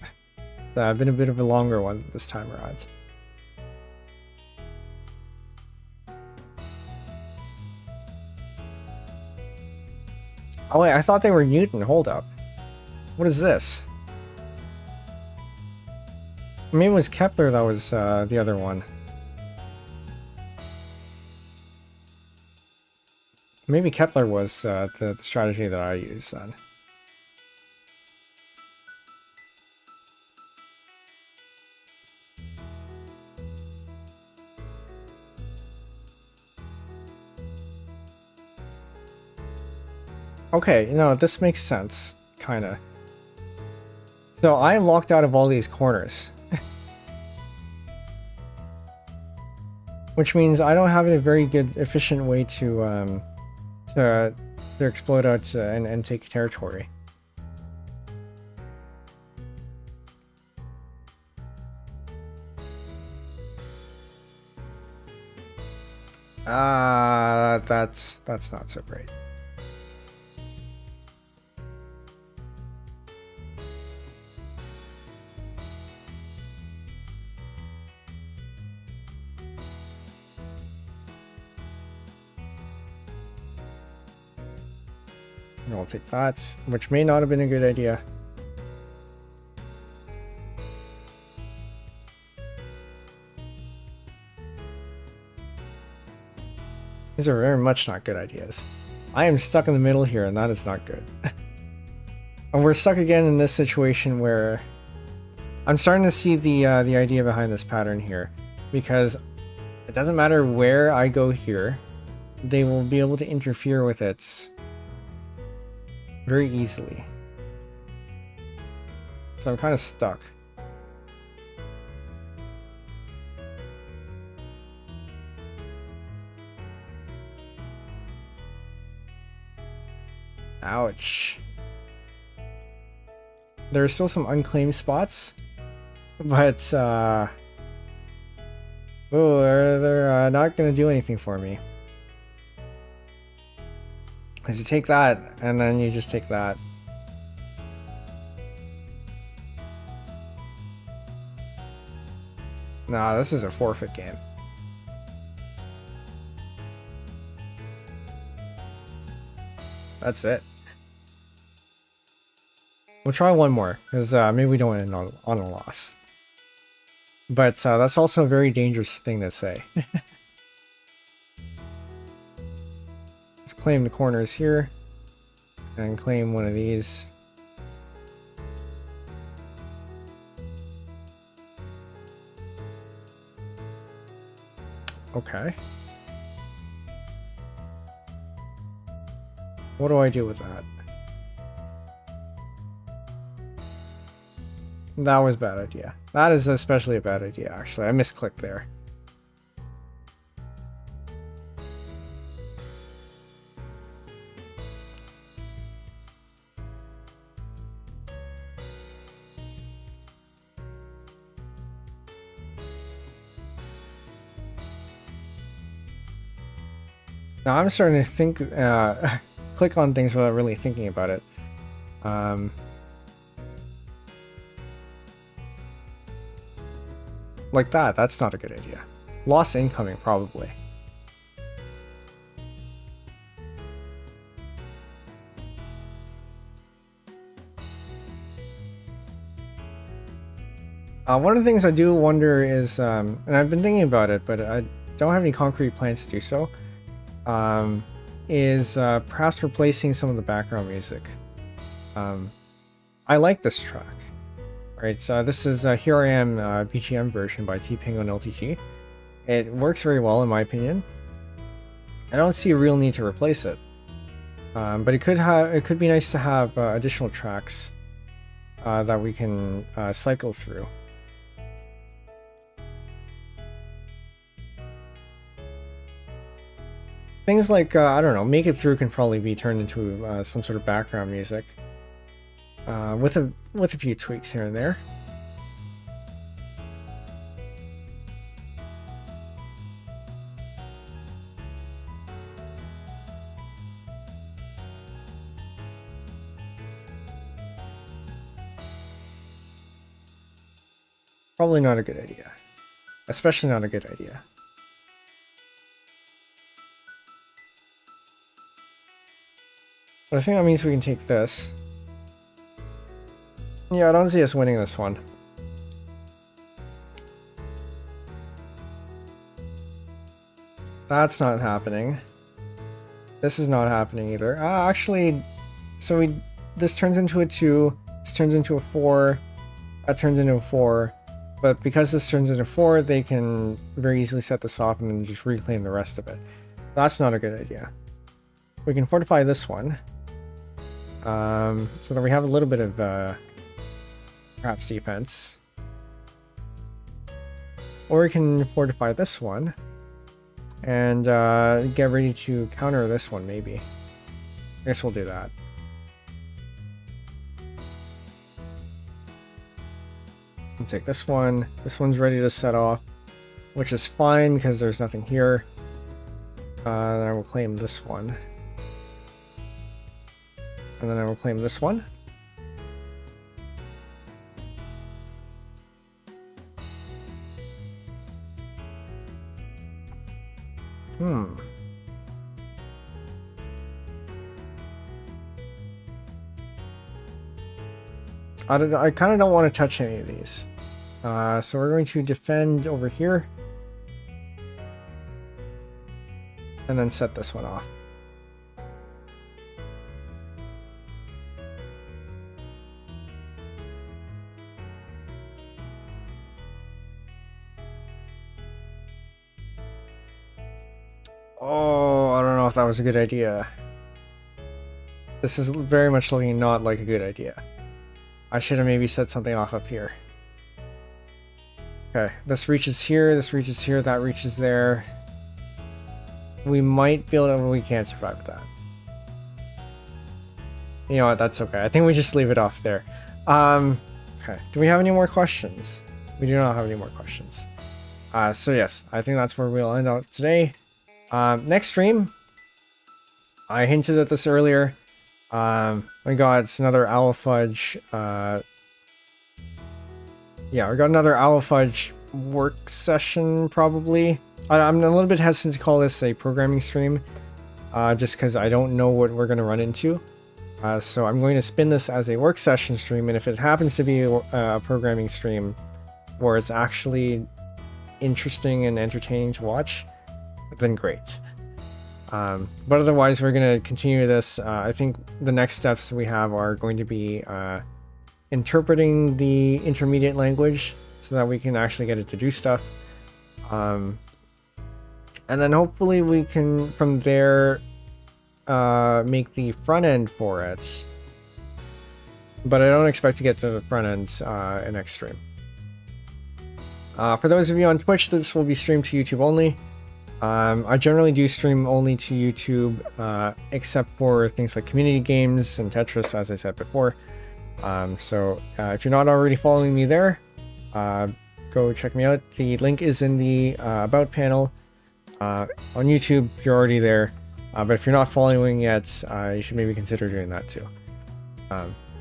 S1: It's been a bit of a longer one this time around. Oh wait, I thought they were Newton. Hold up. What is this? Maybe it was Kepler that was the other one. Maybe Kepler was the strategy that I used then. Okay, no, this makes sense, kinda. So I am locked out of all these corners. Which means I don't have a very good, efficient way to explode out and take territory. That's not so great. I'll take that, which may not have been a good idea. These are very much not good ideas. I am stuck in the middle here, and that is not good. And we're stuck again in this situation where I'm starting to see the idea behind this pattern here, because it doesn't matter where I go here, they will be able to interfere with it very easily. So I'm kind of stuck. Ouch. There are still some unclaimed spots, but oh, they're not gonna do anything for me. Because you take that, and then you just take that. Nah, this is a forfeit game. That's it. We'll try one more, because maybe we don't end on a loss. But that's also a very dangerous thing to say. Let's claim the corners here, and claim one of these. Okay. What do I do with that? That was a bad idea. That is especially a bad idea, actually. I misclicked there. Now I'm starting to think, click on things without really thinking about it. Like that, that's not a good idea. Loss incoming, probably. One of the things I do wonder is, and I've been thinking about it, but I don't have any concrete plans to do so, is perhaps replacing some of the background music. I like this track. Right, so this is Here I Am BGM version by tPenguinLTG. It works very well in my opinion. I don't see a real need to replace it, but it could be nice to have additional tracks that we can cycle through. Things like I don't know, Make It Through can probably be turned into some sort of background music. With a few tweaks here and there. Probably not a good idea. Especially not a good idea. But I think that means we can take this. Yeah, I don't see us winning this one. That's not happening. This is not happening either. Actually, so this turns into a 2, this turns into a 4, that turns into a 4, but because this turns into 4, they can very easily set this off and then just reclaim the rest of it. That's not a good idea. We can fortify this one, so that we have a little bit of perhaps defense. Or we can fortify this one and get ready to counter this one, maybe. I guess we'll do that. We'll take this one. This one's ready to set off, which is fine because there's nothing here. Then I will claim this one. And then I will claim this one. I kind of don't want to touch any of these. So we're going to defend over here. And then set this one off. Oh, I don't know if that was a good idea. This is very much looking not like a good idea. I should have maybe set something off up here. Okay, this reaches here, that reaches there. We might be able to, we can't survive with that. you know what, that's okay. I think we just leave it off there. Okay, do we have any more questions? We do not have any more questions. So yes, I think that's where we'll end out today. Next stream, I hinted at this earlier. We got another Owl Fudge. Yeah, we got another Owl Fudge work session probably. I'm a little bit hesitant to call this a programming stream, just because I don't know what we're going to run into. So I'm going to spin this as a work session stream, and if it happens to be a programming stream where it's actually interesting and entertaining to watch, then great. But otherwise, we're going to continue this. I think the next steps we have are going to be interpreting the intermediate language so that we can actually get it to do stuff. And then hopefully we can, from there, make the front end for it. But I don't expect to get to the front end in next stream. For those of you on Twitch, this will be streamed to YouTube only. I generally do stream only to YouTube, except for things like community games and Tetris, as I said before. So if you're not already following me there, go check me out. The link is in the About panel. On YouTube, if you're already there. But if you're not following yet, you should maybe consider doing that too.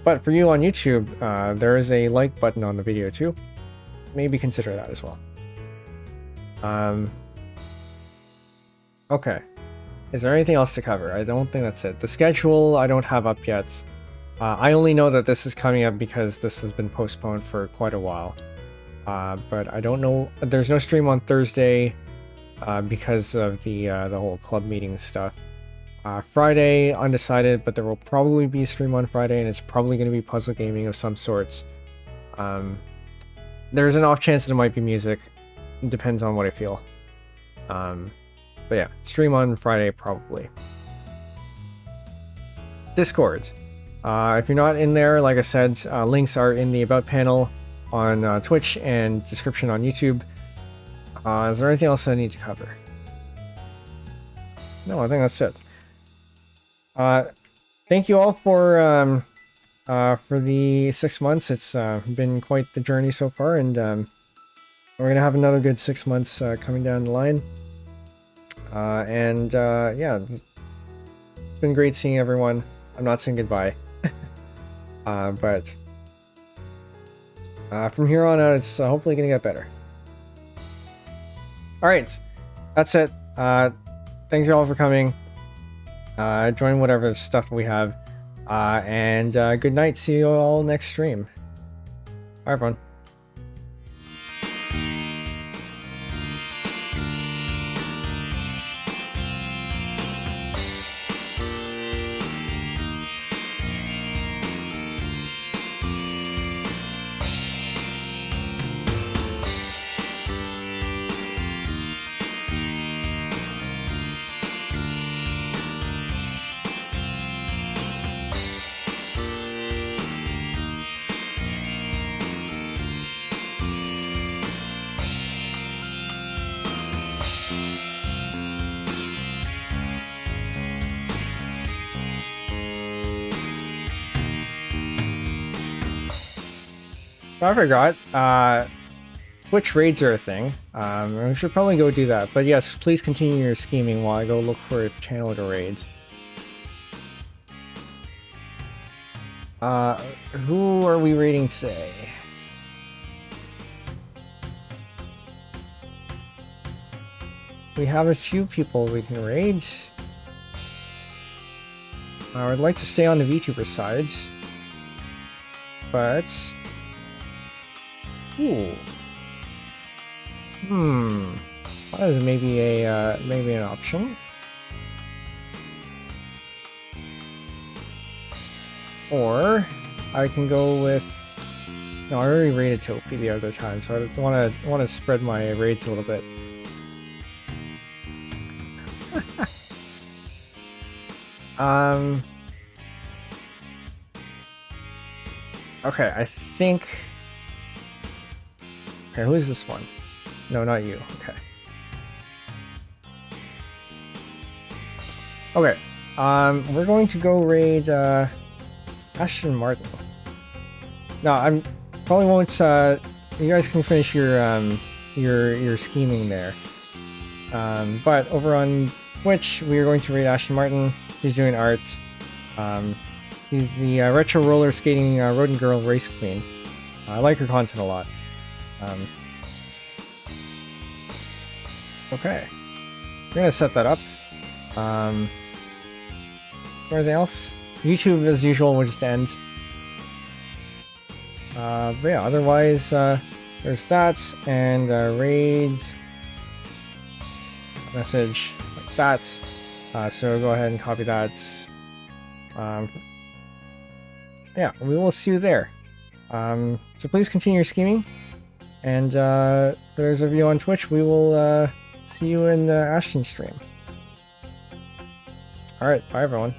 S1: But for you on YouTube, there is a like button on the video too. Maybe consider that as well. Okay. Is there anything else to cover? I don't think that's it. The schedule I don't have up yet. I only know that this is coming up because this has been postponed for quite a while. But I don't know. There's no stream on Thursday because of the whole club meeting stuff. Friday, undecided, but there will probably be a stream on Friday, and it's probably going to be puzzle gaming of some sorts. There's an off chance that it might be music. It depends on what I feel. But yeah, stream on Friday probably. Discord. If you're not in there, like I said, links are in the About panel on Twitch and description on YouTube. Is there anything else I need to cover? No, I think that's it. Thank you all for the 6 months. It's been quite the journey so far, and we're gonna have another good 6 months coming down the line. Yeah, it's been great seeing everyone. I'm not saying goodbye, but from here on out, it's hopefully gonna get better. All right, that's it. Thanks you all for coming. Join whatever stuff we have. And good night. See you all next stream. Bye, everyone. I forgot, Twitch raids are a thing. We should probably go do that. But yes, please continue your scheming while I go look for a channel to raid. Who are we raiding today? We have a few people we can raid. I would like to stay on the VTuber side. But... ooh. That is maybe a maybe an option. Or I can go with. No, I already raided Topi the other time, so I want to spread my raids a little bit. Okay, I think. Okay, who is this one? No, not you. Okay. Okay. We're going to go raid Ashton Martin. No, I'm probably won't. You guys can finish your scheming there. But over on Twitch, we are going to raid Ashton Martin. She's doing art. She's the retro roller skating rodent girl race queen. I like her content a lot. Okay, we're gonna set that up. Anything else? YouTube, as usual, will just end. But yeah, otherwise, there's stats and raids message like that. So go ahead and copy that. Yeah, we will see you there. So please continue your scheming. And for those of you on Twitch, we will see you in the Ashton stream. Alright, bye everyone.